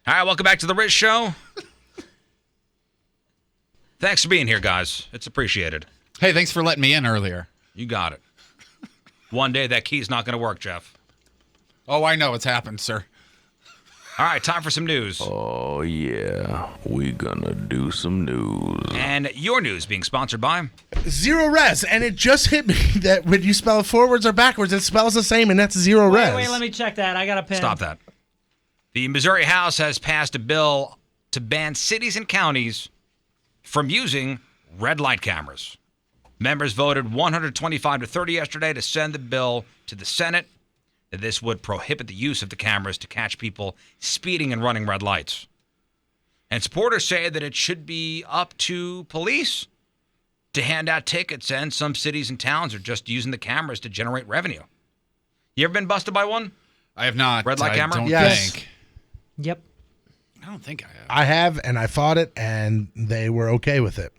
All right, welcome back to the Riz Show. Thanks for being here, guys. It's appreciated. Hey, thanks for letting me in earlier. You got it. One day that key's not going to work, Jeff. Oh, I know. It's happened, sir. All right, time for some news. Oh, yeah. We gonna do some news. And your news being sponsored by... Zero res, and it just hit me that when you spell it forwards or backwards, it spells the same, and that's zero res. Wait, let me check that. I got a pen. Stop that. The Missouri House has passed a bill to ban cities and counties from using red light cameras. Members voted 125 to 30 yesterday to send the bill to the Senate. This would prohibit the use of the cameras to catch people speeding and running red lights. And supporters say that it should be up to police to hand out tickets, and some cities and towns are just using the cameras to generate revenue. You ever been busted by one? I have not. Red light camera? I don't Yes. think. Yep. I don't think I have. I have, and I fought it, and they were okay with it.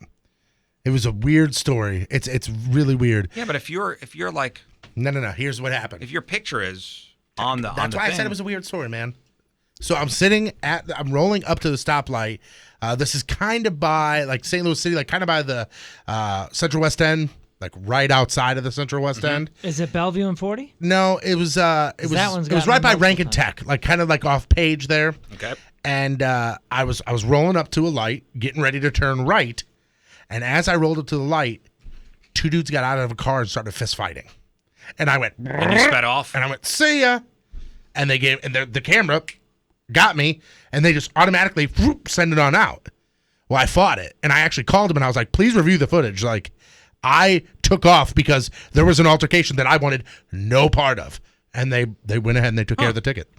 It was a weird story. It's really weird. Yeah, but if you're like... No. Here's what happened. If your picture is on the That's why thing, I said it was a weird story, man. So I'm rolling up to the stoplight. This is kind of by like St. Louis City, like kind of by the Central West End, like right outside of the Central West End. Is it Bellevue and 40? No, it was right by Rankin Tech, like kind of like off Page there. Okay. And I was rolling up to a light, getting ready to turn right, and as I rolled up to the light, two dudes got out of a car and started fist fighting. And I went, and you sped off. And I went, see ya. And they gave, and the camera got me, and they just automatically send it on out. Well, I fought it, and I actually called him, and I was like, please review the footage. Like, I took off because there was an altercation that I wanted no part of. And they went ahead and they took care of the ticket.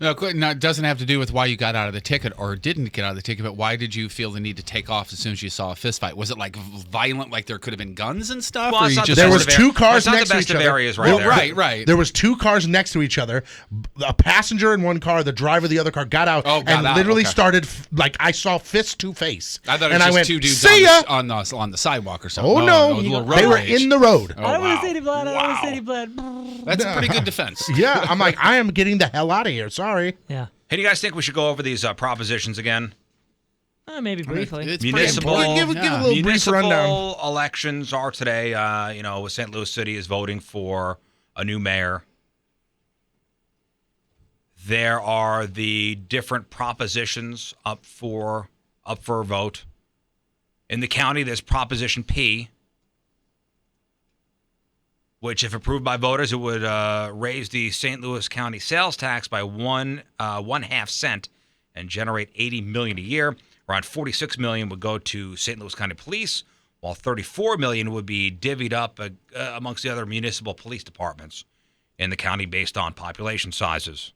No, it doesn't have to do with why you got out of the ticket or didn't get out of the ticket, but why did you feel the need to take off as soon as you saw a fist fight? Was it like violent, like there could have been guns and stuff? Well, or you just there was two cars next to each other. Areas right there. Right. There was two cars next to each other. A passenger in one car, the driver of the other car got out literally started like I saw fist to face. I thought it was and just two dudes see ya! on the sidewalk or something. Oh no, they were in the road. Oh, I don't want wow. to say any blood. I don't want to say any blood. That's a pretty good defense. Yeah, I'm like, I am getting the hell out of here. Sorry. Yeah. Hey, do you guys think we should go over these propositions again? Maybe briefly. It's Municipal, give a little brief rundown. municipal elections are today. St. Louis City is voting for a new mayor. There are the different propositions up for a vote. In the county, there's Proposition P, which, if approved by voters, it would raise the St. Louis County sales tax by 1.5 cents and generate $80 million a year. Around $46 million would go to St. Louis County Police, while $34 million would be divvied up amongst the other municipal police departments in the county based on population sizes.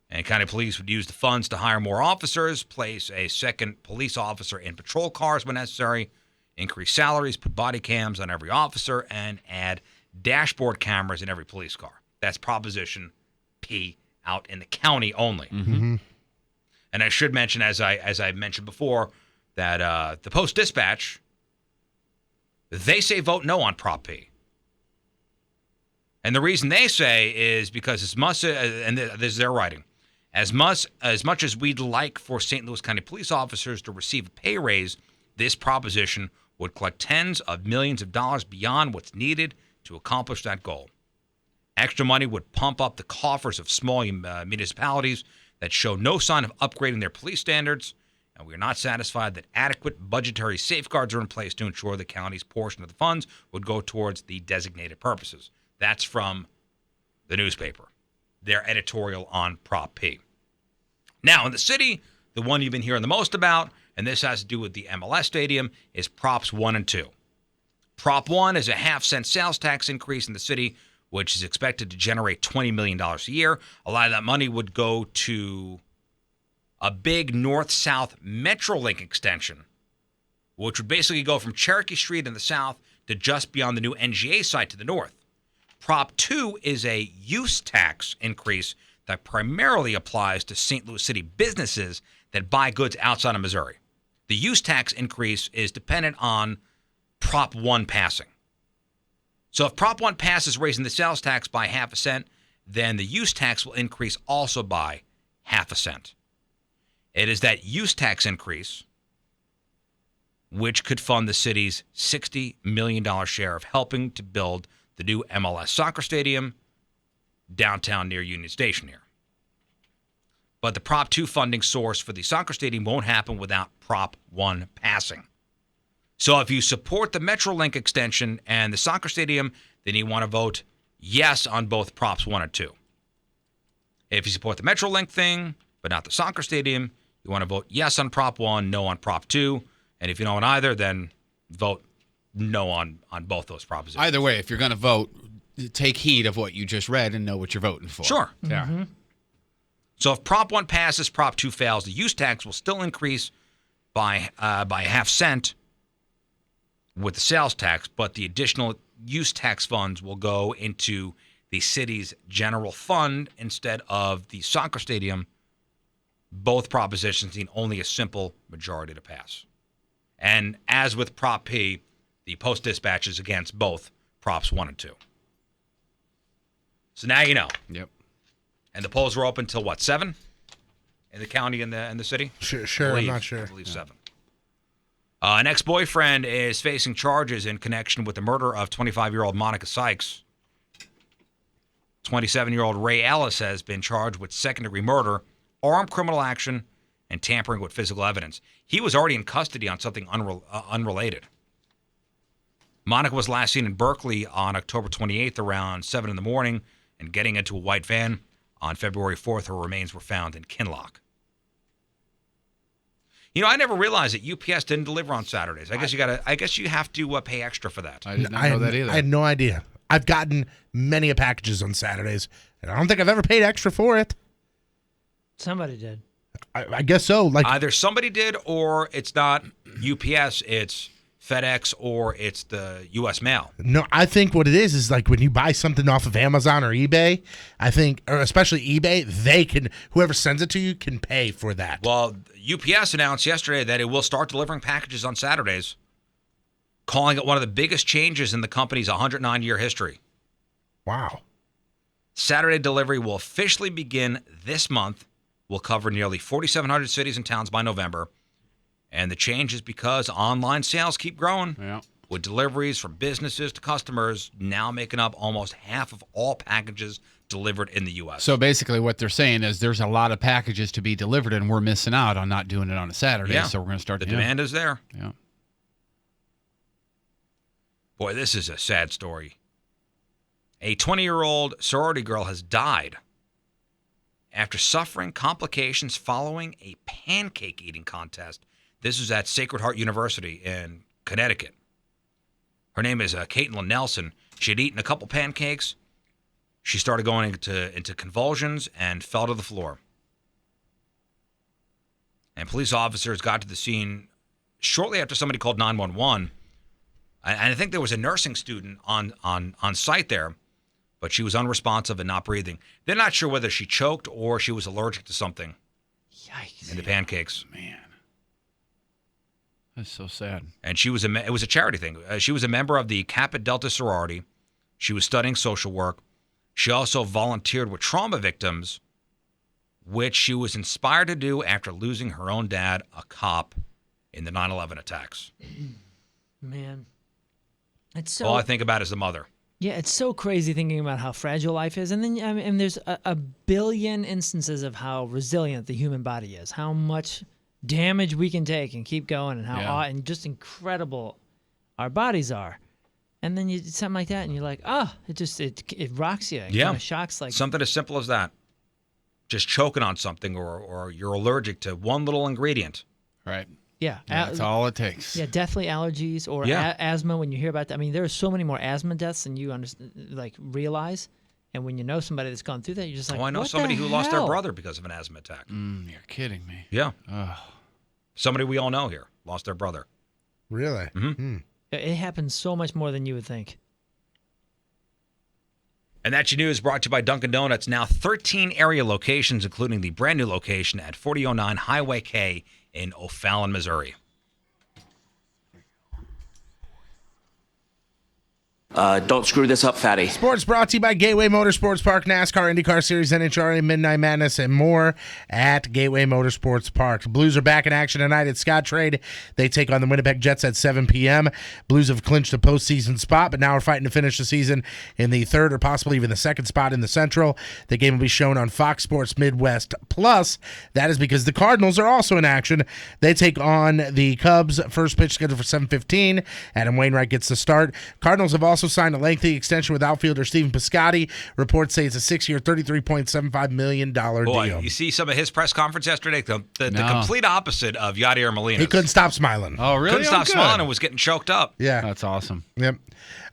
And county police would use the funds to hire more officers, place a second police officer in patrol cars when necessary, increase salaries, put body cams on every officer, and add dashboard cameras in every police car. That's Proposition P out in the county only. Mm-hmm. And I should mention, as I mentioned before, that the Post-Dispatch, they say vote no on Prop P. And the reason they say is because as much, and this is their writing, as much as we'd like for St. Louis County police officers to receive a pay raise, this proposition would collect tens of millions of dollars beyond what's needed to accomplish that goal. Extra money would pump up the coffers of small municipalities that show no sign of upgrading their police standards, and we are not satisfied that adequate budgetary safeguards are in place to ensure the county's portion of the funds would go towards the designated purposes. That's from the newspaper, their editorial on Prop P. Now, in the city, the one you've been hearing the most about, and this has to do with the MLS stadium, is Props 1 and 2. Prop 1 is a half-cent sales tax increase in the city, which is expected to generate $20 million a year. A lot of that money would go to a big north-south Metrolink extension, which would basically go from Cherokee Street in the south to just beyond the new NGA site to the north. Prop 2 is a use tax increase that primarily applies to St. Louis City businesses that buy goods outside of Missouri. The use tax increase is dependent on Prop 1 passing. So if Prop 1 passes raising the sales tax by half a cent, then the use tax will increase also by half a cent. It is that use tax increase which could fund the city's $60 million share of helping to build the new MLS soccer stadium downtown near Union Station here. But the Prop 2 funding source for the soccer stadium won't happen without Prop 1 passing. So if you support the Metrolink extension and the soccer stadium, then you want to vote yes on both Props 1 and 2. If you support the Metrolink thing, but not the soccer stadium, you want to vote yes on Prop 1, no on Prop 2. And if you don't on either, then vote no on both those propositions. Either way, if you're going to vote, take heed of what you just read and know what you're voting for. Sure. Yeah. Mm-hmm. So if Prop 1 passes, Prop 2 fails, the use tax will still increase by half cent with the sales tax, but the additional use tax funds will go into the city's general fund instead of the soccer stadium. Both propositions need only a simple majority to pass. And as with Prop P, the Post-Dispatch is against both Props 1 and 2. So now you know. Yep. And the polls were open till what, 7? In the county and the city? Sure, I'm not sure. I believe 7. An ex-boyfriend is facing charges in connection with the murder of 25-year-old Monica Sykes. 27-year-old Ray Ellis has been charged with second-degree murder, armed criminal action, and tampering with physical evidence. He was already in custody on something unrelated. Monica was last seen in Berkeley on October 28th around 7 in the morning and getting into a white van. On February 4th, her remains were found in Kinloch. You know, I never realized that UPS didn't deliver on Saturdays. I guess you have to pay extra for that. I did not know that either. I had no idea. I've gotten many packages on Saturdays, and I don't think I've ever paid extra for it. Somebody did. I guess so. Like either somebody did, or it's not UPS, it's FedEx, or it's the U.S. Mail. No, I think what it is like when you buy something off of Amazon or eBay, I think, or especially eBay, whoever sends it to you can pay for that. Well, UPS announced yesterday that it will start delivering packages on Saturdays, calling it one of the biggest changes in the company's 109-year history. Wow. Saturday delivery will officially begin this month. Will cover nearly 4,700 cities and towns by November. And the change is because online sales keep growing, with deliveries from businesses to customers now making up almost half of all packages delivered in the U.S. So basically what they're saying is there's a lot of packages to be delivered, and we're missing out on not doing it on a Saturday, Yeah. so we're going to start. The demand is there. Yeah. Boy, this is a sad story. A 20-year-old sorority girl has died after suffering complications following a pancake eating contest. This was at Sacred Heart University in Connecticut. Her name is Caitlin Nelson. She had eaten a couple pancakes. She started going into convulsions and fell to the floor. And police officers got to the scene shortly after somebody called 911. And I think there was a nursing student on site there, but she was unresponsive and not breathing. They're not sure whether she choked or she was allergic to something. Yikes. In the pancakes. Man. That's so sad. And she was it was a charity thing. She was a member of the Kappa Delta sorority. She was studying social work. She also volunteered with trauma victims, which she was inspired to do after losing her own dad, a cop, in the 9/11 attacks. Man. It's so All I think about is the mother. Yeah, it's so crazy thinking about how fragile life is. And then and there's a billion instances of how resilient the human body is, how much damage we can take and keep going, and how and just incredible our bodies are. And then you do something like that, and you're like, it rocks you. It kind of shocks. Like something as simple as that. Just choking on something, or you're allergic to one little ingredient. Right. Yeah, that's all it takes. Yeah, deathly allergies or asthma. When you hear about that, I mean, there are so many more asthma deaths than you realize. And when you know somebody that's gone through that, you're just like, I know what somebody the who lost their hell? brother because of an asthma attack. You're kidding me. Yeah. Ugh. Somebody we all know here lost their brother. Really? Mm-hmm. It happens so much more than you would think. And that's your news brought to you by Dunkin' Donuts. Now 13 area locations, including the brand new location at 4009 Highway K in O'Fallon, Missouri. Don't screw this up, fatty. Sports brought to you by Gateway Motorsports Park, NASCAR, IndyCar Series, NHRA, Midnight Madness, and more at Gateway Motorsports Park. Blues are back in action tonight at Scott Trade. They take on the Winnipeg Jets at 7 p.m. Blues have clinched a postseason spot, but now are fighting to finish the season in the third or possibly even the second spot in the Central. The game will be shown on Fox Sports Midwest Plus. That is because the Cardinals are also in action. They take on the Cubs. First pitch scheduled for 7:15. Adam Wainwright gets the start. Cardinals have also signed a lengthy extension with outfielder Stephen Piscotty. Reports say it's a 6-year, $33.75 million deal. You see some of his press conference yesterday? The complete opposite of Yadier Molina's. He couldn't stop smiling. Oh, really? Couldn't stop smiling and was getting choked up. Yeah. That's awesome. Yep.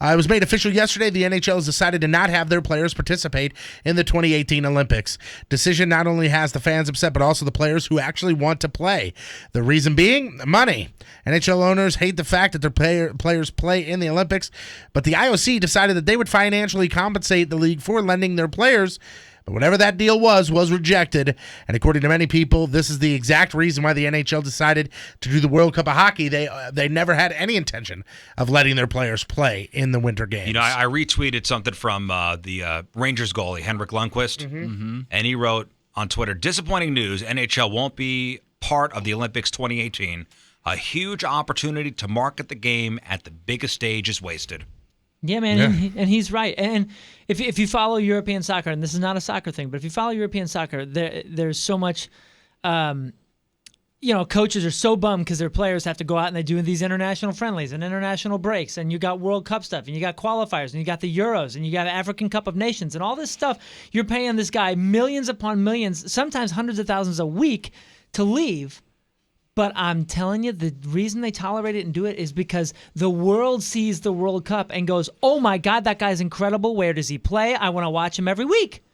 It was made official yesterday. The NHL has decided to not have their players participate in the 2018 Olympics. Decision not only has the fans upset, but also the players who actually want to play. The reason being, money. NHL owners hate the fact that their players play in the Olympics, but the IOC decided that they would financially compensate the league for lending their players. But whatever that deal was rejected. And according to many people, this is the exact reason why the NHL decided to do the World Cup of Hockey. They never had any intention of letting their players play in the Winter Games. You know, I retweeted something from the Rangers goalie, Henrik Lundqvist, and he wrote on Twitter, disappointing news, NHL won't be part of the Olympics 2018. A huge opportunity to market the game at the biggest stage is wasted. Yeah, man, and he's right. And if you follow European soccer, and this is not a soccer thing, but if you follow European soccer, there's so much, coaches are so bummed because their players have to go out and they do these international friendlies and international breaks, and you got World Cup stuff, and you got qualifiers, and you got the Euros, and you got the African Cup of Nations, and all this stuff. You're paying this guy millions upon millions, sometimes hundreds of thousands a week to leave. But I'm telling you, the reason they tolerate it and do it is because the world sees the World Cup and goes, oh my God, that guy's incredible. Where does he play? I want to watch him every week.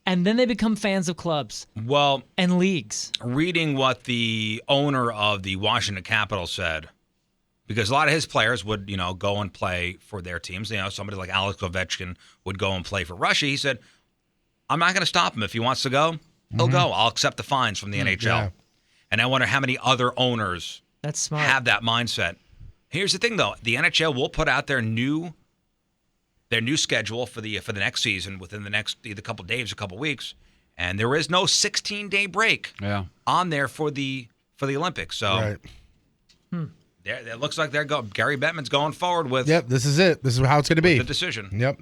And then they become fans of clubs and leagues. Reading what the owner of the Washington Capitals said, because a lot of his players would, go and play for their teams. Somebody like Alex Ovechkin would go and play for Russia. He said, I'm not going to stop him. If he wants to go, he'll go. I'll accept the fines from the NHL. Yeah. And I wonder how many other owners That's smart. have that mindset. Here's the thing, though: the NHL will put out their new schedule for the next season within the next either couple days or couple weeks, and there is no 16-day break on there for the Olympics. So it looks like Gary Bettman's going forward with. Yep, this is it. This is how it's going to be. The decision. Yep.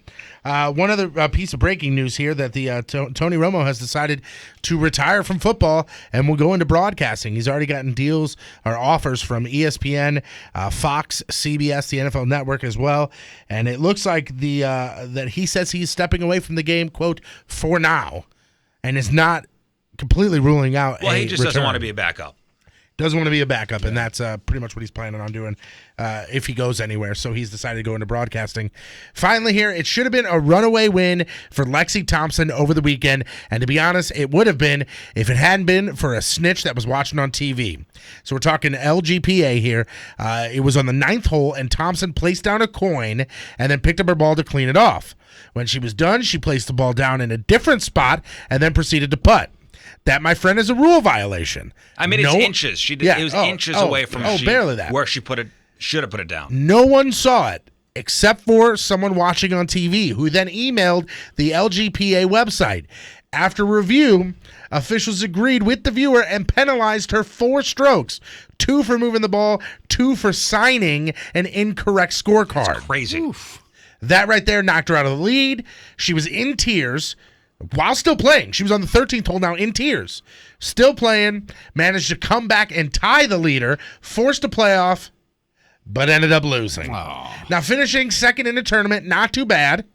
One other piece of breaking news here that the Tony Romo has decided to retire from football and will go into broadcasting. He's already gotten deals or offers from ESPN, Fox, CBS, the NFL Network as well, and it looks like that he says he's stepping away from the game, quote, for now, and is not completely ruling out. Well, he just doesn't want to be a backup. Doesn't want to be a backup, and that's pretty much what he's planning on doing if he goes anywhere. So he's decided to go into broadcasting. Finally here, it should have been a runaway win for Lexi Thompson over the weekend, and to be honest, it would have been if it hadn't been for a snitch that was watching on TV. So we're talking LGPA here. It was on the 9th hole, and Thompson placed down a coin and then picked up her ball to clean it off. When she was done, she placed the ball down in a different spot and then proceeded to putt. That, my friend, is a rule violation. I mean, it's inches. It was inches away from barely that. Where she should have put it down. No one saw it except for someone watching on TV, who then emailed the LGPA website. After review, officials agreed with the viewer and penalized her 4 strokes, 2 for moving the ball, 2 for signing an incorrect scorecard. That's crazy. Oof. That right there knocked her out of the lead. She was in tears. While still playing, she was on the 13th hole now in tears. Still playing, managed to come back and tie the leader, forced a playoff, but ended up losing. Oh. Now finishing second in the tournament, not too bad,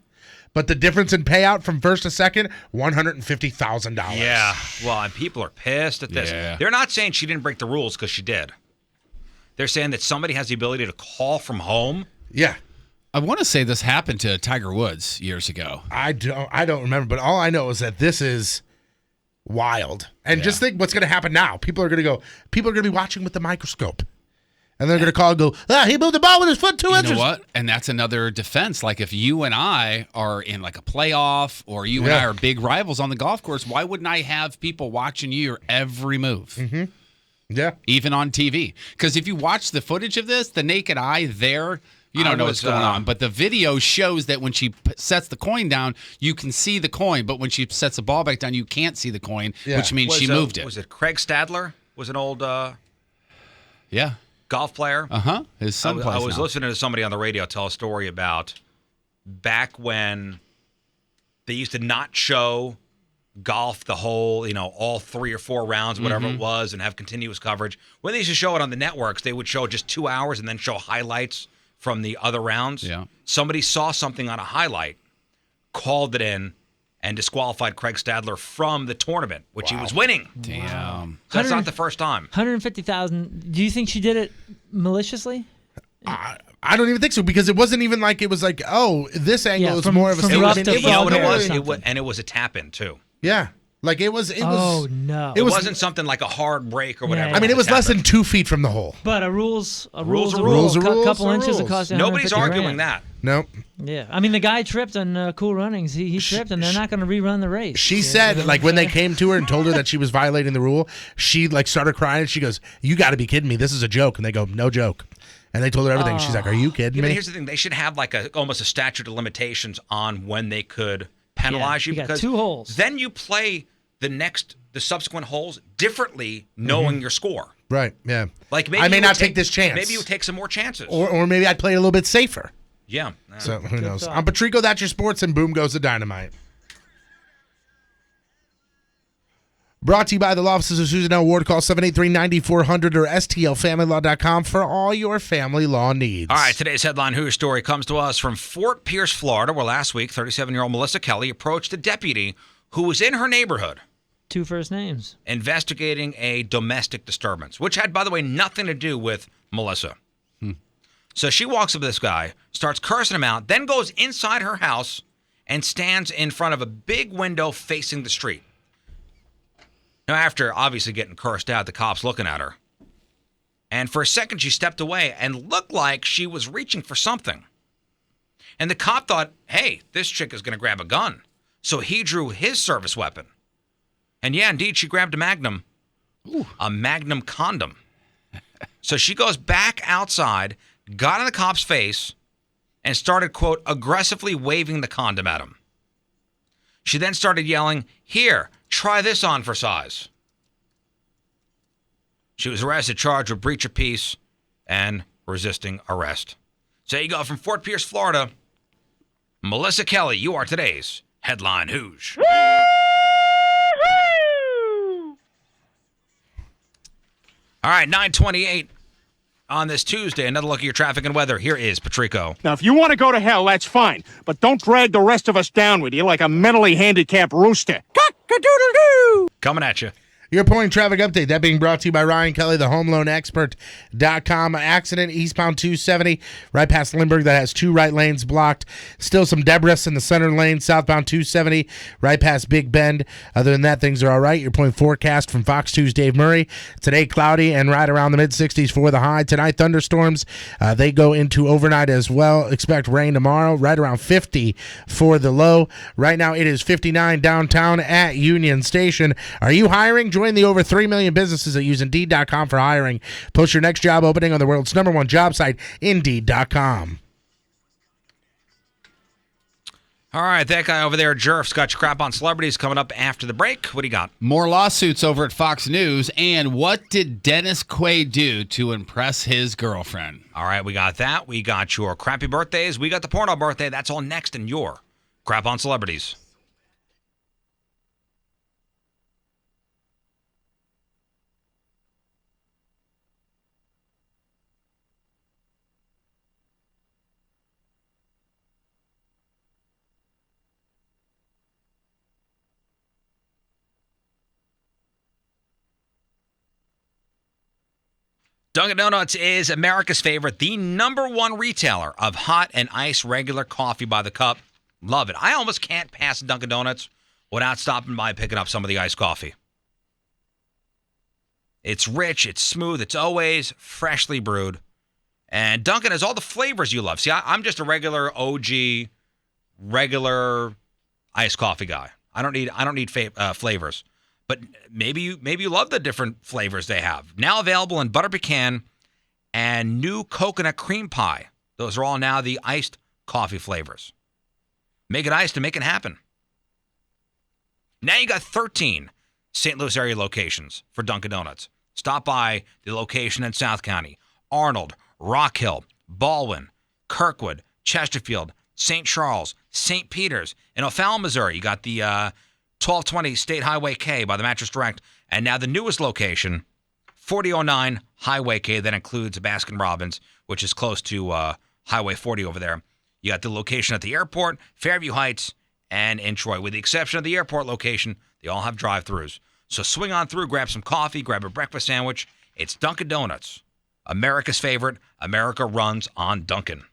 but the difference in payout from first to second, $150,000. Yeah, well, and people are pissed at this. Yeah. They're not saying she didn't break the rules because she did. They're saying that somebody has the ability to call from home. Yeah. I want to say this happened to Tiger Woods years ago. I don't remember, but all I know is that this is wild. And just think what's going to happen now. People are going to be watching with the microscope. And they're going to call and go, he moved the ball with his foot 2 inches. You know what? And that's another defense. Like if you and I are in like a playoff or you and I are big rivals on the golf course, why wouldn't I have people watching your every move? Mm-hmm. Yeah. Even on TV. Because if you watch the footage of this, the naked eye there You don't know what's going on. But the video shows that when she sets the coin down, you can see the coin. But when she sets the ball back down, you can't see the coin, which means she moved it. Was it Craig Stadler? Was an old golf player? His son plays I was now. listening to somebody on the radio tell a story about back when they used to not show golf the whole, all 3 or 4 rounds, whatever it was, and have continuous coverage. When they used to show it on the networks, they would show just 2 hours and then show highlights from the other rounds. Yeah. Somebody saw something on a highlight, called it in, and disqualified Craig Stadler from the tournament, which he was winning. Damn. So that's not the first time. 150,000. Do you think she did it maliciously? I don't even think so, because it wasn't even like it was like, oh, this angle is more of a from rough statement. to You know what it was? something. And it was a tap-in, too. Yeah. Like it was. Oh, no. It wasn't something like a hard break or whatever. Yeah. I mean, it was less than 2 feet from the hole. But a rule's a Rules rule's are a rule. rules. A couple inches rules. it costs you Nobody's 150 arguing grand. that. Nope. Yeah. I mean, the guy tripped on Cool Runnings. He tripped, and they're not going to rerun the race. She said, like, when they came to her and told her that she was violating the rule, she, like, started crying. And she goes, "You got to be kidding me. This is a joke." And they go, "No joke." And they told her everything. She's like, "Are you kidding Yeah, but me?" here's the thing. They should have like almost a statute of limitations on when they could penalize you. you got because 2 holes. Then you play the subsequent holes differently, knowing your score. Right, yeah. Like maybe I may you not would take this chance. Maybe you would take some more chances. Or maybe I'd play a little bit safer. Yeah. So who knows? thought. I'm Patrico, that's your sports, and boom goes the dynamite. Brought to you by the law offices of Susan L. Ward. Call 783-9400 or stlfamilylaw.com for all your family law needs. All right, today's headline Who story comes to us from Fort Pierce, Florida, where last week 37-year-old Melissa Kelly approached a deputy who was in her neighborhood 2 first names. investigating a domestic disturbance, which had, by the way, nothing to do with Melissa. So she walks up to this guy, starts cursing him out, then goes inside her house and stands in front of a big window facing the street. Now, after obviously getting cursed out, the cop's looking at her. And for a second, she stepped away and looked like she was reaching for something. And the cop thought, hey, this chick is going to grab a gun. So he drew his service weapon. And yeah, indeed, she grabbed a Magnum. A Magnum condom. So she goes back outside, got in the cop's face, and started, quote, aggressively waving the condom at him. She then started yelling, "Here, try this on for size." She was arrested, charged with breach of peace and resisting arrest. So there you go, from Fort Pierce, Florida, Melissa Kelly, you are today's Headline Hooge. All right, 9:28 on this Tuesday. Another look at your traffic and weather. Here is Patrico. Now, if you want to go to hell, that's fine. But don't drag the rest of us down with you like a mentally handicapped rooster. Cock-a-doodle-doo! Coming at you. Your point traffic update, that being brought to you by Ryan Kelly, the homeloanexpert.com. Accident eastbound 270, right past Lindbergh, that has 2 right lanes blocked. Still some debris in the center lane, southbound 270, right past Big Bend. Other than that, things are all right. Your point forecast from Fox 2's Dave Murray. Today, cloudy and right around the mid-60s for the high. Tonight, thunderstorms. They go into overnight as well. Expect rain tomorrow, right around 50 for the low. Right now, it is 59 downtown at Union Station. Are you hiring? Join the over 3 million businesses that use Indeed.com for hiring. Post your next job opening on the world's #1 job site, Indeed.com. All right, that guy over there, Jerf's got your crap on celebrities coming up after the break. What do you got? More lawsuits over at Fox News, and what did Dennis Quaid do to impress his girlfriend? All right, we got that. We got your crappy birthdays. We got the porno birthday. That's all next in your crap on celebrities. Dunkin' Donuts is America's favorite, the #1 retailer of hot and iced regular coffee by the cup. Love it. I almost can't pass Dunkin' Donuts without stopping by and picking up some of the iced coffee. It's rich, it's smooth, it's always freshly brewed. And Dunkin' has all the flavors you love. See, I'm just a regular OG, regular iced coffee guy. I don't need flavors. But maybe you love the different flavors they have. Now available in butter pecan and new coconut cream pie. Those are all now the iced coffee flavors. Make it iced and make it happen. Now you got 13 St. Louis area locations for Dunkin' Donuts. Stop by the location in South County, Arnold, Rock Hill, Baldwin, Kirkwood, Chesterfield, St. Charles, St. Peters. In O'Fallon, Missouri, you got the 1220 State Highway K by the Mattress Direct. And now the newest location, 4009 Highway K. That includes Baskin-Robbins, which is close to Highway 40 over there. You got the location at the airport, Fairview Heights, and in Troy. With the exception of the airport location, they all have drive-thrus. So swing on through, grab some coffee, grab a breakfast sandwich. It's Dunkin' Donuts, America's favorite. America runs on Dunkin'.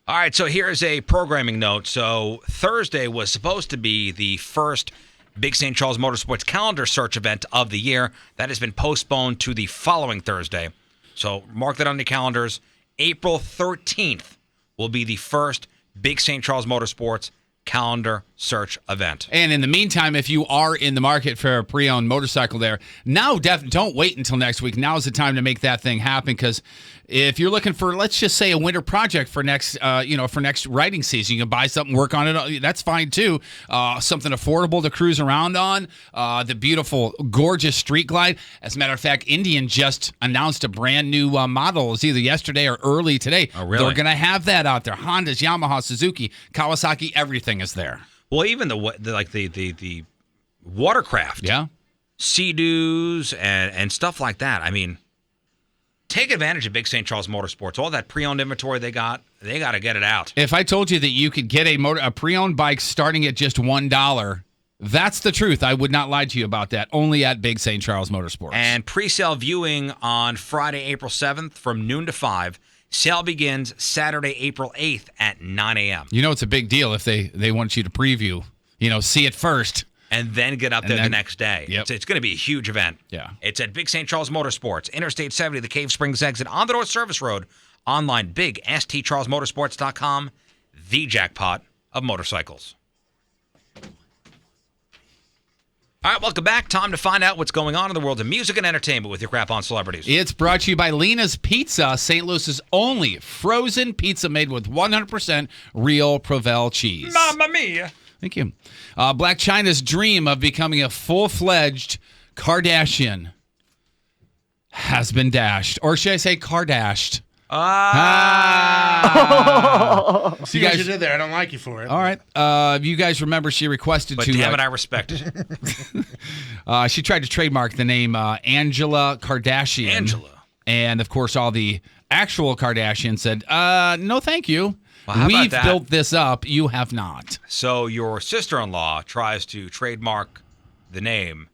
All right, so here's a programming note. So Thursday was supposed to be the first Big St. Charles Motorsports calendar search event of the year. That has been postponed to the following Thursday. So mark that on the calendars. April 13th will be the first Big St. Charles Motorsports calendar search event. And in the meantime, if you are in the market for a pre-owned motorcycle there, now don't wait until next week. Now is the time to make that thing happen, because if you're looking for, let's just say, a winter project for next riding season, you can buy something, work on it. That's fine too. Something affordable to cruise around on. The beautiful, gorgeous Street Glide. As a matter of fact, Indian just announced a brand new model. It was either yesterday or early today. Oh, really? They're going to have that out there. Honda's, Yamaha, Suzuki, Kawasaki, everything is there. Well, even the watercraft, Sea-Doos and stuff like that. I mean, take advantage of Big St. Charles Motorsports. All that pre-owned inventory they got to get it out. If I told you that you could get a pre-owned bike starting at just $1, that's the truth. I would not lie to you about that. Only at Big St. Charles Motorsports. And pre-sale viewing on Friday, April 7th from noon to 5. Sale begins Saturday, April 8th at 9 a.m. You know it's a big deal if they want you to preview, see it first. And then get up there the next day. Yep. It's going to be a huge event. Yeah. It's at Big St. Charles Motorsports, Interstate 70, the Cave Springs exit on the North Service Road. Online, bigstcharlesmotorsports.com, the jackpot of motorcycles. All right, welcome back. Time to find out what's going on in the world of music and entertainment with your crap on celebrities. It's brought to you by Lena's Pizza, St. Louis's only frozen pizza made with 100% real Provel cheese. Mamma mia. Thank you. Black China's dream of becoming a full-fledged Kardashian has been dashed. Or should I say Kardashed? See what you did there. I don't like you for it. All right. You guys remember she requested But to... damn it, I respect it. She tried to trademark the name Angela Kardashian. Angela. And, of course, all the actual Kardashians said, no, thank you. Well, how about We've that? built this up. You have not. So your sister-in-law tries to trademark the name,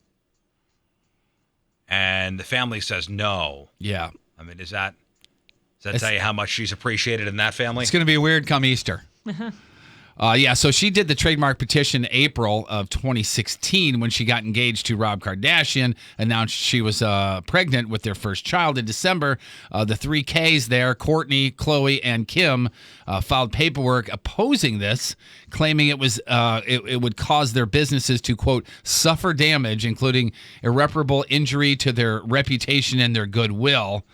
and the family says no. Yeah. I mean, does that tell you how much she's appreciated in that family? It's going to be weird come Easter. So she did the trademark petition April of 2016 when she got engaged to Rob Kardashian, announced she was pregnant with their first child in December. The three Ks there, Kourtney, Khloe, and Kim, filed paperwork opposing this, claiming it was it would cause their businesses to, quote, suffer damage, including irreparable injury to their reputation and their goodwill.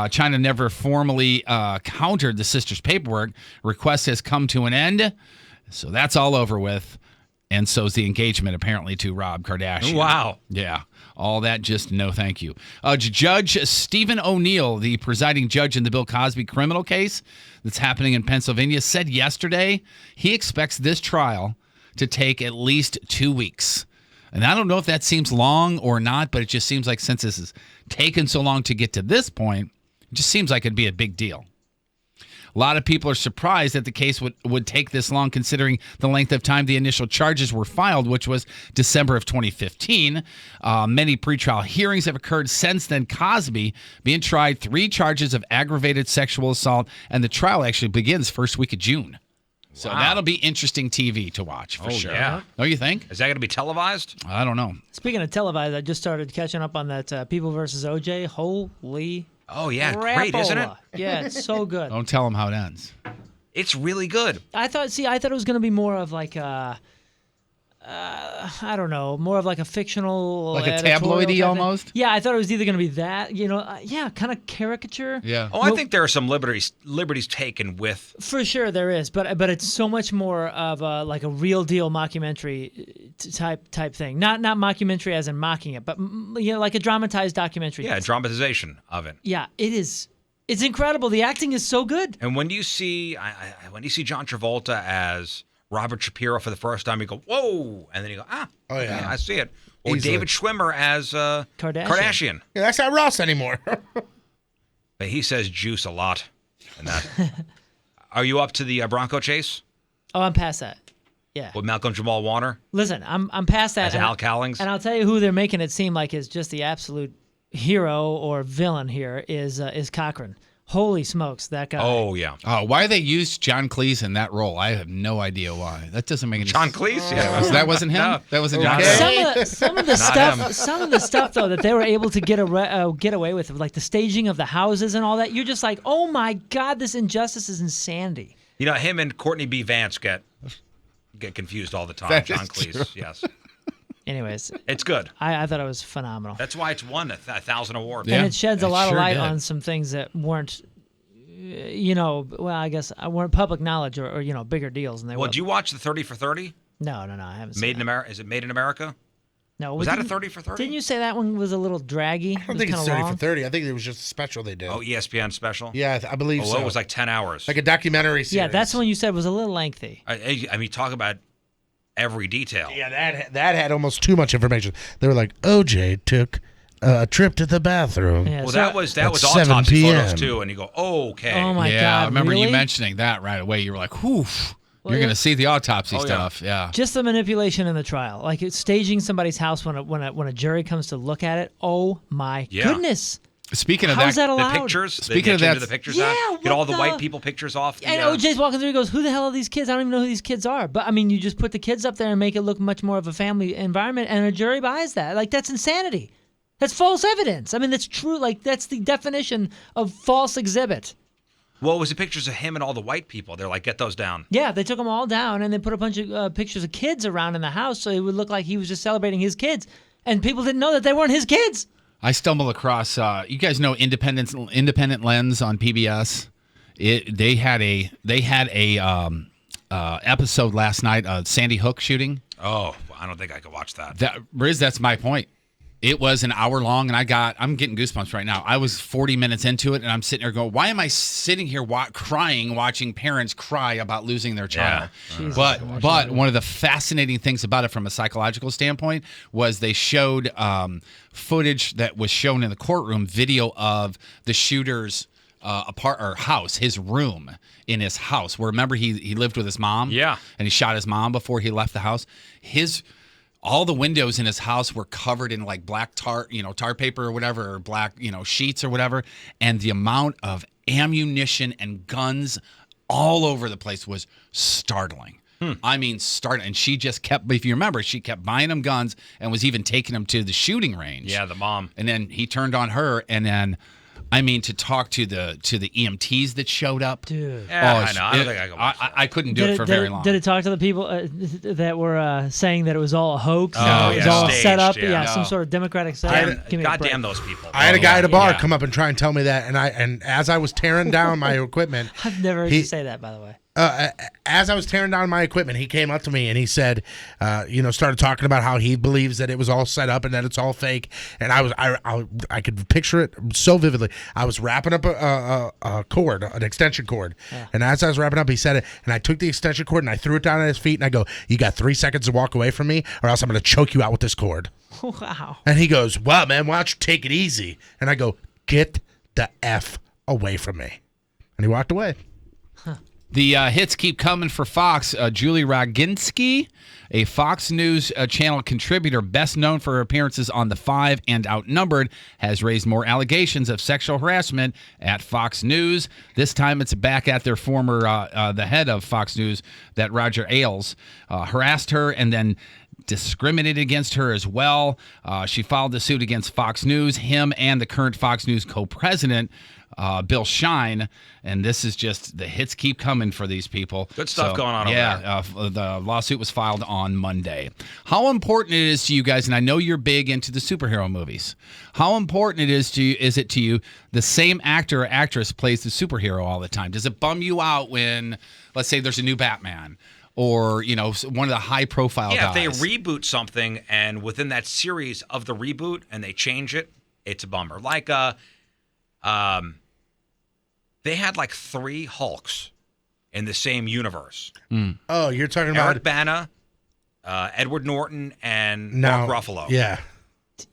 China never formally countered the sisters' paperwork. Request has come to an end, so that's all over with. And so is the engagement, apparently, to Rob Kardashian. Wow. Yeah. All that just no thank you. Judge Stephen O'Neill, the presiding judge in the Bill Cosby criminal case that's happening in Pennsylvania, said yesterday he expects this trial to take at least 2 weeks. And I don't know if that seems long or not, but it just seems like since this has taken so long to get to this point, it just seems like it'd be a big deal. A lot of people are surprised that the case would take this long, considering the length of time the initial charges were filed, which was December of 2015. Many pretrial hearings have occurred since then. Cosby being tried 3 charges of aggravated sexual assault, and the trial actually begins first week of June. So that'll be interesting TV to watch for sure. Yeah. Don't you think? Is that going to be televised? I don't know. Speaking of televised, I just started catching up on that People versus OJ. Holy. Oh, yeah. Great, isn't it? Yeah, it's so good. Don't tell them how it ends. It's really good. I thought it was going to be more of like a, I don't know, more of like a fictional, like a editorial tabloidy type almost. thing. Yeah, I thought it was either going to be that, kind of caricature. Yeah. Oh, I think there are some liberties taken with. For sure, there is, but it's so much more of like a real deal mockumentary type thing. Not mockumentary as in mocking it, but like a dramatized documentary. Yeah, a dramatization of it. Yeah, it is. It's incredible. The acting is so good. And when you see John Travolta as Robert Shapiro for the first time, you go, whoa, and then you go, oh yeah, I see it. Or Easily. David Schwimmer as Kardashian. Yeah, that's not Ross anymore. But he says juice a lot. And that. Are you up to the Bronco chase? Oh, I'm past that. Yeah. With Malcolm Jamal Warner? Listen, I'm past that. As Al Cowlings? And I'll tell you who they're making it seem like is just the absolute hero or villain here is Cochran. Holy smokes, that guy. Oh, yeah. Why they used John Cleese in that role, I have no idea why. That doesn't make any John sense. Cleese? Yeah. That wasn't him? No. That wasn't John Okay. Cleese? Some of the stuff though that they were able to get away with, like the staging of the houses and all that, you're just like, oh my God, this injustice is insanity. You know, him and Courtney B. Vance get get confused all the time. That John is Cleese, true. yes. Anyways, It's good. I thought it was phenomenal. That's why it's won 1,000 awards. And it sheds a lot of light did. on some things that weren't, I guess weren't public knowledge or bigger deals. And they Well, were. did you watch the 30 for 30? No, I haven't seen Made in that. America? Is it Made in America? No, Was that a didn't- 30 for 30? Didn't you say that one was a little draggy? I don't think it's 30 for 30. I think it was just a special they did. Oh, ESPN special? Yeah, I believe so. It was like 10 hours. Like a documentary series. Yeah, that's the one you said was a little lengthy. I mean, talk about every detail. Yeah, that had almost too much information. They were like, OJ took a trip to the bathroom. Yeah, Well, so- that was At 7 autopsy p.m. photos too, and you go, oh, okay. Oh my yeah, God! I remember you really? mentioning that right away. You were like, whew. Well, You're yeah. going to see the autopsy Oh, yeah. stuff. Yeah. Just the manipulation in the trial, like it's staging somebody's house when a jury comes to look at it. Oh my Yeah. goodness! Speaking of How is that The allowed? pictures. Speaking they of get you that- the pictures Yeah, out. Get all what the the- white people pictures off. And OJ's walking through. He goes, "Who the hell are these kids? I don't even know who these kids are." But I mean, you just put the kids up there and make it look much more of a family environment, and a jury buys that. Like that's insanity. That's false evidence. I mean, that's true. Like that's the definition of false exhibit. Well, it was the pictures of him and all the white people. They're like, get those down. Yeah, they took them all down and then put a bunch of pictures of kids around in the house, so it would look like he was just celebrating his kids, and people didn't know that they weren't his kids. I stumbled across, you guys know Independent Lens on PBS. They had a episode last night, Sandy Hook shooting. Oh, I don't think I could watch that. Riz, that's my point. It was an hour long, and I'm getting goosebumps right now. I was 40 minutes into it, and I'm sitting there going, why am I sitting here crying, watching parents cry about losing their child? Jesus. But one of the fascinating things about it from a psychological standpoint was they showed footage that was shown in the courtroom, video of the shooter's house, his room in his house. Where remember he lived with his mom? Yeah. And he shot his mom before he left the house. All the windows in his house were covered in like black tar paper or whatever, or black, sheets or whatever. And the amount of ammunition and guns all over the place was startling. I mean, startling. And she just kept, if you remember, she kept buying him guns and was even taking them to the shooting range. Yeah, the mom. And then he turned on her, and then, I mean, to talk to the EMTs that showed up. Dude. Yeah, I know. I don't think I could watch that. I couldn't do it for very long. Did it talk to the people that were saying that it was all a hoax? Oh, it was yeah. all Staged, set up? yeah. some No. sort of Democratic setup. Give me a God break. damn those people. I had a guy at a bar Yeah. come up and try and tell me that, and as I was tearing down my equipment, I've never heard you say that, by the way. as I was tearing down my equipment, he came up to me and he said, started talking about how he believes that it was all set up and that it's all fake. And I could picture it so vividly. I was wrapping up a cord, an extension cord, and as I was wrapping up, he said it, and I took the extension cord and I threw it down at his feet, and I go, "You got 3 seconds to walk away from me, or else I'm going to choke you out with this cord." Wow. And he goes, "Wow, man, why don't you take it easy?" And I go, "Get the F away from me." And he walked away. The hits keep coming for Fox. Julie Roginski, a Fox News Channel contributor best known for her appearances on The Five and Outnumbered, has raised more allegations of sexual harassment at Fox News. This time it's back at their former, the head of Fox News, that Roger Ailes, harassed her and then discriminated against her as well. She filed a suit against Fox News, him and the current Fox News co-president, Bill Shine, and this is just, the hits keep coming for these people. Good stuff going on over there. The lawsuit was filed on Monday. How important it is to you guys, and I know you're big into the superhero movies, how important is it to you the same actor or actress plays the superhero all the time? Does it bum you out when, let's say, there's a new Batman? Or, one of the high-profile guys. Yeah, if they reboot something and within that series of the reboot and they change it, it's a bummer. Like, they had like 3 Hulks in the same universe. Oh, you're talking about Eric Bana, Edward Norton, and No, Mark Ruffalo. Yeah.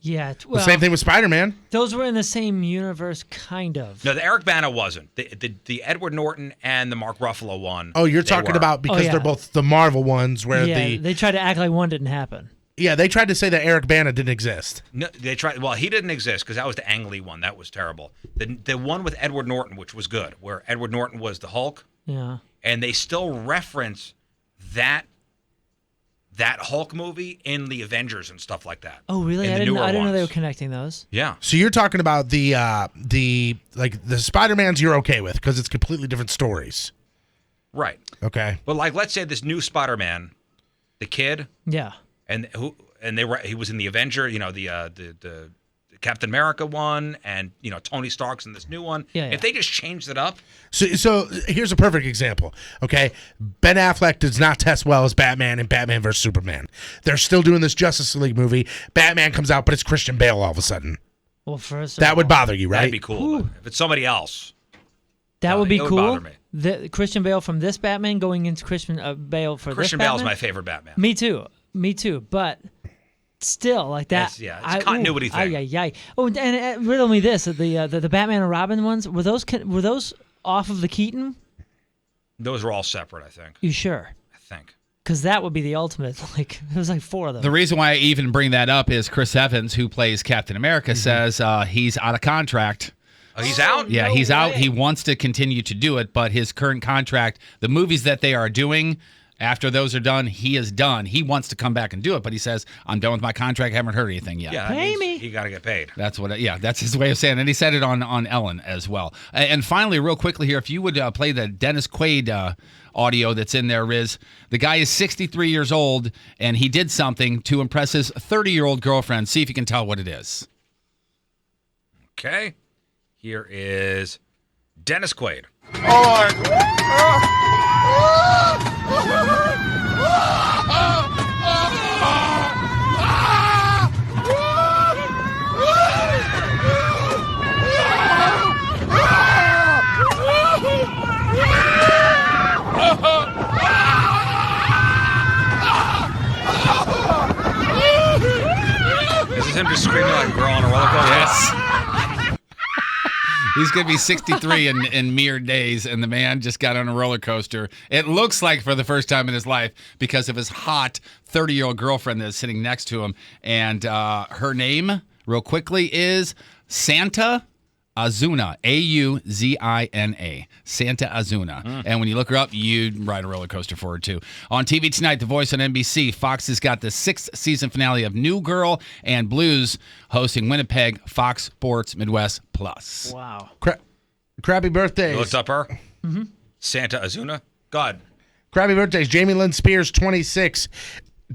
Yeah. The Well, same thing with Spider-Man. those were in the same universe, kind of. No, the Eric Bana wasn't. The Edward Norton and the Mark Ruffalo one. Oh, you're they talking were. about because yeah. they're both the Marvel ones where Yeah, they tried to act like one didn't happen. they tried to say that Eric Bana didn't exist. No, they tried. Well, he didn't exist because that was the Ang Lee one. That was terrible. The one with Edward Norton, which was good, where Edward Norton was the Hulk, Yeah. and they still reference that Hulk movie in the Avengers and stuff like that. Oh, really? In I the didn't newer know they were ones. connecting those. Yeah. So you're talking about the Spider-Mans you're okay with because it's completely different stories. Right. Okay. But like, let's say this new Spider-Man the kid. Yeah. And he was in the Avenger, the Captain America one, and Tony Stark's in this new one. Yeah. If they just changed it up. So here's a perfect example. Okay, Ben Affleck does not test well as Batman in Batman vs Superman. They're still doing this Justice League movie. Batman comes out, but it's Christian Bale all of a sudden. Well, first that would bother you, right? That'd be cool. If it's somebody else, that would be it would cool. bother me. The Christian Bale from this Batman going into Christian Bale for Christian this Batman. Bale's my favorite Batman. Me too. But still, like that. It's a continuity thing. Ay. Oh, and riddle me this: the Batman and Robin ones were those off of the Keaton? Those are all separate, I think. You sure? I think. Because that would be the ultimate. Like it was like 4 of them. The reason why I even bring that up is Chris Evans, who plays Captain America, says he's out of contract. Oh, he's out? Yeah, No he's out. way. He wants to continue to do it, but his current contract, the movies that they are doing, after those are done, he is done. He wants to come back and do it, but he says, I'm done with my contract. Haven't heard anything yet. Yeah, Pay me. He got to get paid. That's that's his way of saying it. And he said it on Ellen as well. And finally, real quickly here, if you would play the Dennis Quaid audio that's in there, Riz. The guy is 63 years old, and he did something to impress his 30-year-old girlfriend. See if you can tell what it is. Okay. Here is Dennis Quaid. This is him just screaming like a girl on a roller coaster. Yes. He's going to be 63 in mere days, and the man just got on a roller coaster. It looks like for the first time in his life because of his hot 30-year-old girlfriend that's sitting next to him. And her name, real quickly, is Santa Azuna, Auzina, Santa Azuna. And when you look her up, you'd ride a roller coaster for her, too. On TV tonight, The Voice on NBC, Fox has got the 6th season finale of New Girl and Blues hosting Winnipeg, Fox Sports Midwest Plus. Wow. Crappy birthdays. You looked up her? Mm-hmm. Santa Azuna? God. Crappy birthdays. Jamie Lynn Spears, 26.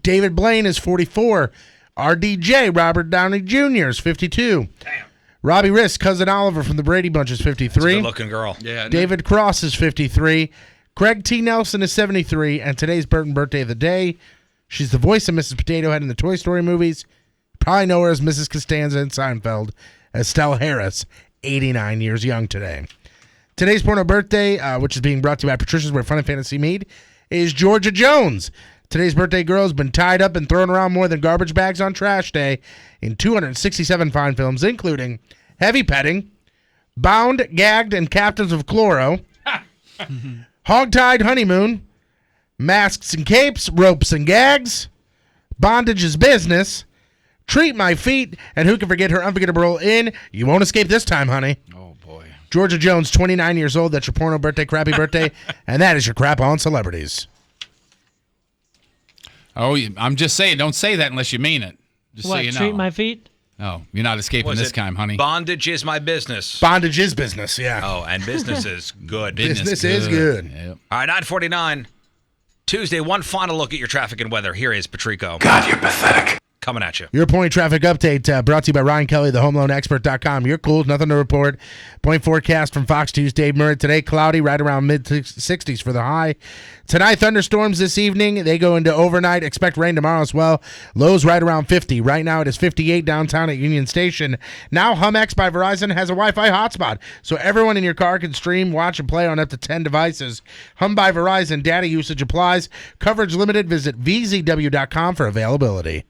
David Blaine is 44. RDJ, Robert Downey Jr. is 52. Damn. Robbie Risk, cousin Oliver from the Brady Bunch is 53. Good-looking girl. Yeah. David Cross is 53. Craig T. Nelson is 73. And today's Burton birthday of the day. She's the voice of Mrs. Potato Head in the Toy Story movies. Probably know her as Mrs. Costanza in Seinfeld. Estelle Harris, 89 years young today. Today's porno birthday, which is being brought to you by Patricia's Where Fun and Fantasy Meet, is Georgia Jones. Today's birthday girl has been tied up and thrown around more than garbage bags on trash day in 267 fine films, including Heavy Petting, Bound, Gagged, and Captains of Chloro, Hogtied Honeymoon, Masks and Capes, Ropes and Gags, Bondage is Business, Treat My Feet, and who can forget her unforgettable role in You Won't Escape This Time, Honey. Oh, boy. Georgia Jones, 29 years old. That's your porno birthday, crappy birthday, and that is your crap on celebrities. Oh, I'm just saying, don't say that unless you mean it. Just What, so you know. treat my feet? Oh, you're not escaping Was this it time, honey. Bondage is my business. Bondage is business, yeah. Oh, and business is good. Business is good. Yep. All right, 9:49. Tuesday, one final look at your traffic and weather. Here is Patrico. God, you're pathetic. Coming at you. Your point traffic update brought to you by Ryan Kelly, the homeloanexpert.com. You're cool, nothing to report. Point forecast from Fox 2's Dave Murray. Today, cloudy, right around mid-60s for the high. Tonight, thunderstorms this evening. They go into overnight. Expect rain tomorrow as well. Lows right around 50. Right now, it is 58 downtown at Union Station. Now, HumX by Verizon has a Wi-Fi hotspot, so everyone in your car can stream, watch, and play on up to 10 devices. Hum by Verizon. Data usage applies. Coverage limited. Visit vzw.com for availability.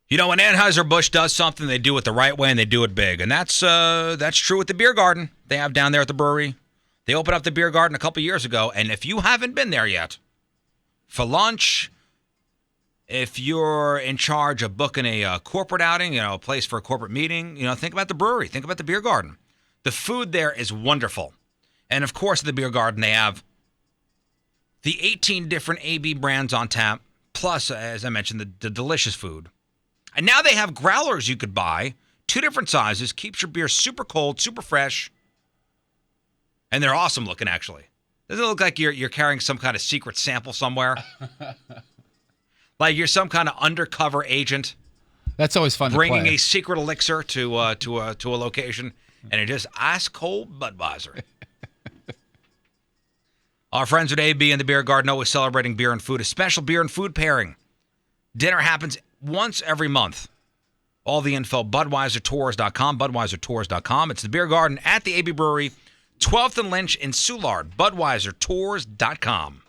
You know, when Anheuser-Busch does something, they do it the right way and they do it big. And that's true with the beer garden they have down there at the brewery. They opened up the beer garden a couple years ago. And if you haven't been there yet, for lunch, if you're in charge of booking a corporate outing, a place for a corporate meeting, think about the brewery. Think about the beer garden. The food there is wonderful. And, of course, at the beer garden, they have the 18 different AB brands on tap, plus Plus, as I mentioned, the delicious food. And now they have growlers you could buy, 2 different sizes, keeps your beer super cold, super fresh, and they're awesome looking, actually. Doesn't it look like you're carrying some kind of secret sample somewhere? Like you're some kind of undercover agent. That's always fun bringing to play. a secret elixir to a location, and it just ice cold Budweiser. Our friends at AB and the Beer Garden always celebrating beer and food, a special beer and food pairing. Dinner happens once every month. All the info, BudweiserTours.com, BudweiserTours.com. It's the Beer Garden at the AB Brewery, 12th and Lynch in Soulard, BudweiserTours.com.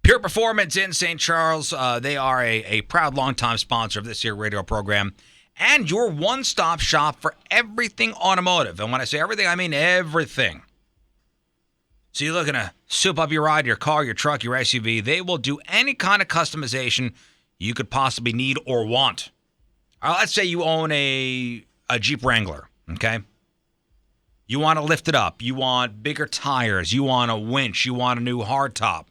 Pure Performance in St. Charles. They are a proud longtime sponsor of this here radio program and your one-stop shop for everything automotive. And when I say everything, I mean everything. So you're looking to soup up your ride, your car, your truck, your SUV. They will do any kind of customization you could possibly need or want. Let's say you own a Jeep Wrangler, okay? You want to lift it up. You want bigger tires. You want a winch. You want a new hardtop.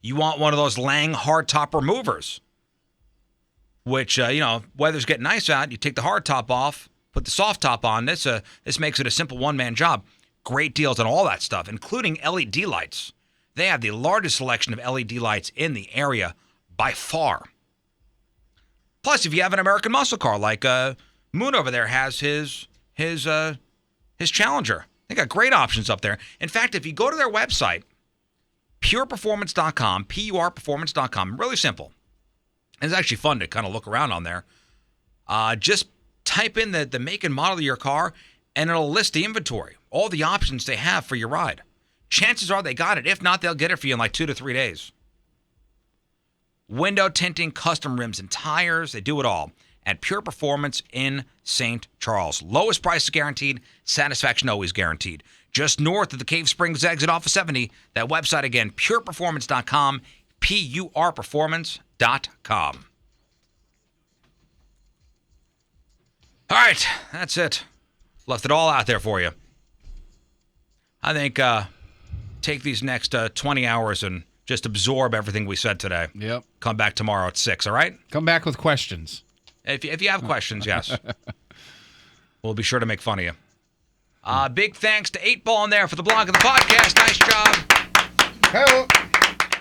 You want one of those Lang hardtop removers, which, weather's getting nice out. You take the hardtop off, put the soft top on. This makes it a simple one-man job. Great deals on all that stuff, including LED lights. They have the largest selection of LED lights in the area by far. Plus, if you have an American muscle car, like Moon over there has his Challenger, they got great options up there. In fact, if you go to their website, pureperformance.com, PURperformance.com, really simple. It's actually fun to kind of look around on there. Just type in the make and model of your car, and it'll list the inventory, all the options they have for your ride. Chances are they got it. If not, they'll get it for you in like 2 to 3 days. Window tinting, custom rims and tires, they do it all at Pure Performance in St. Charles. Lowest price guaranteed, satisfaction always guaranteed. Just north of the Cave Springs exit off of 70. That website again, pureperformance.com, PURperformance.com. All right, that's it. Left it all out there for you. I think take these next 20 hours and just absorb everything we said today. Yep. Come back tomorrow at 6, all right? Come back with questions. If you have questions, yes. We'll be sure to make fun of you. Big thanks to 8 Ball in there for the blog of the podcast. Nice job. Hello.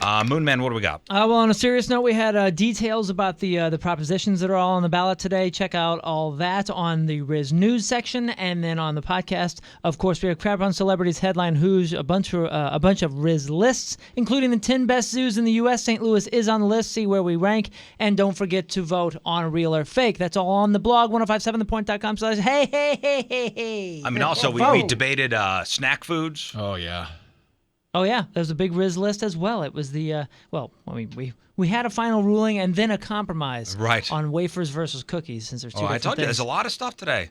Moonman, what do we got? Well, on a serious note, we had details about the propositions that are all on the ballot today. Check out all that on the Riz News section, and then on the podcast, of course, we have Crab Run Celebrities Headline Who's, a bunch of Riz lists, including the 10 best zoos in the U.S. St. Louis is on the list. See where we rank, and don't forget to vote on Real or Fake. That's all on the blog, 1057thepoint.com/hey. I mean, also, we debated snack foods. Oh, yeah. Oh, yeah, there's a big Riz list as well. It was the, we had a final ruling and then a compromise on wafers versus cookies, since there's two different I told you, things. there's a lot of stuff today.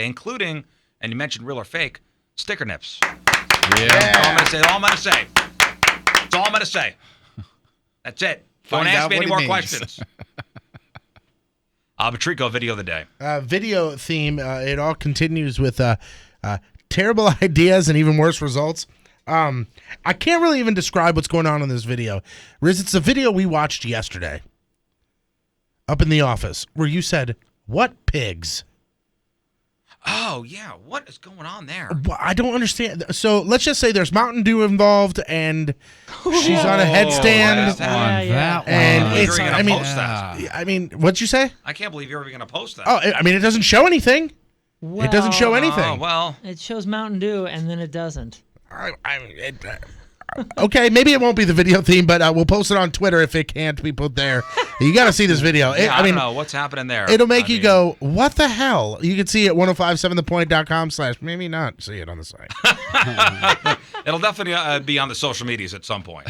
Including, and you mentioned Real or Fake, sticker nips. Yeah. That's all I'm going to say. That's all I'm going to say. That's it. Don't ask me any more questions. Patrico, video of the day. Video theme, it all continues with terrible ideas and even worse results. I can't really even describe what's going on in this video. Riz, it's a video we watched yesterday up in the office where you said, "What pigs?" Oh, yeah. What is going on there? I don't understand. So let's just say there's Mountain Dew involved, and she's on a headstand. And it's, I mean, what'd you say? I can't believe you're ever going to post that. Oh, I mean, it doesn't show anything. It doesn't show anything. It shows Mountain Dew, and then it doesn't. Okay, maybe it won't be the video theme, but we'll post it on Twitter if it can't be put there. You got to see this video. I don't know what's happening there. It'll make you go, what the hell? You can see it at 1057thepoint.com/ maybe not see it on the site. It'll definitely be on the social medias at some point.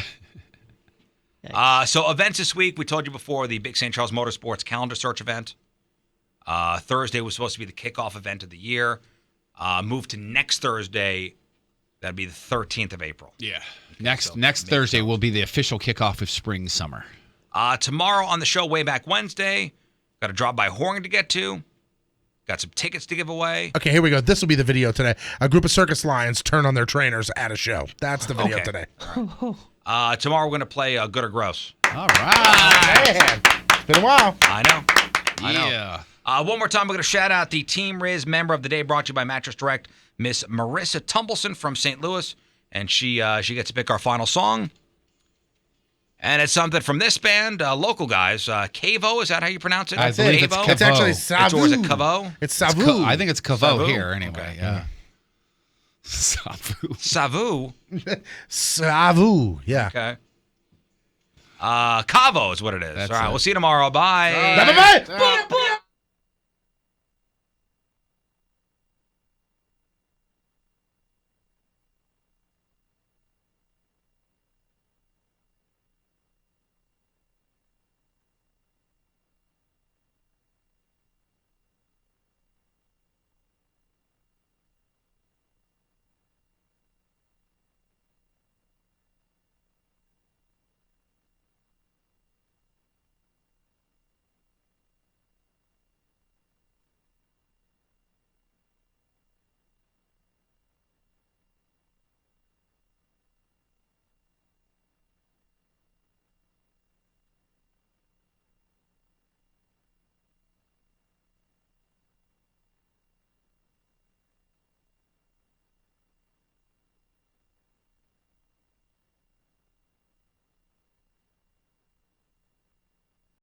So events this week, we told you before, the Big St. Charles Motorsports calendar search event. Thursday was supposed to be the kickoff event of the year. Moved to next Thursday. That'd be the 13th of April. Yeah. Next Thursday will be the official kickoff of spring summer. Tomorrow on the show, Way Back Wednesday, got a drive-by Horn to get to. Got some tickets to give away. Okay, here we go. This will be the video today. A group of circus lions turn on their trainers at a show. That's the video today. Tomorrow we're going to play Good or Gross. All right. Man, it's been a while. I know. One more time, we're going to shout out the Team Riz member of the day, brought to you by Mattress Direct, Miss Marissa Tumbleson from St. Louis, and she gets to pick our final song. And it's something from this band, local guys. Cavo, is that how you pronounce it? I think it's Cavo. It's actually Savu. Or is it Cavo? It's Savu. I think it's Cavo Savu? here anyway. Okay. Yeah. Savu. Savu? Savu, yeah. Okay. Cavo is what it is. That's All right, it. we'll see you tomorrow. Bye. Bye-bye. Bye.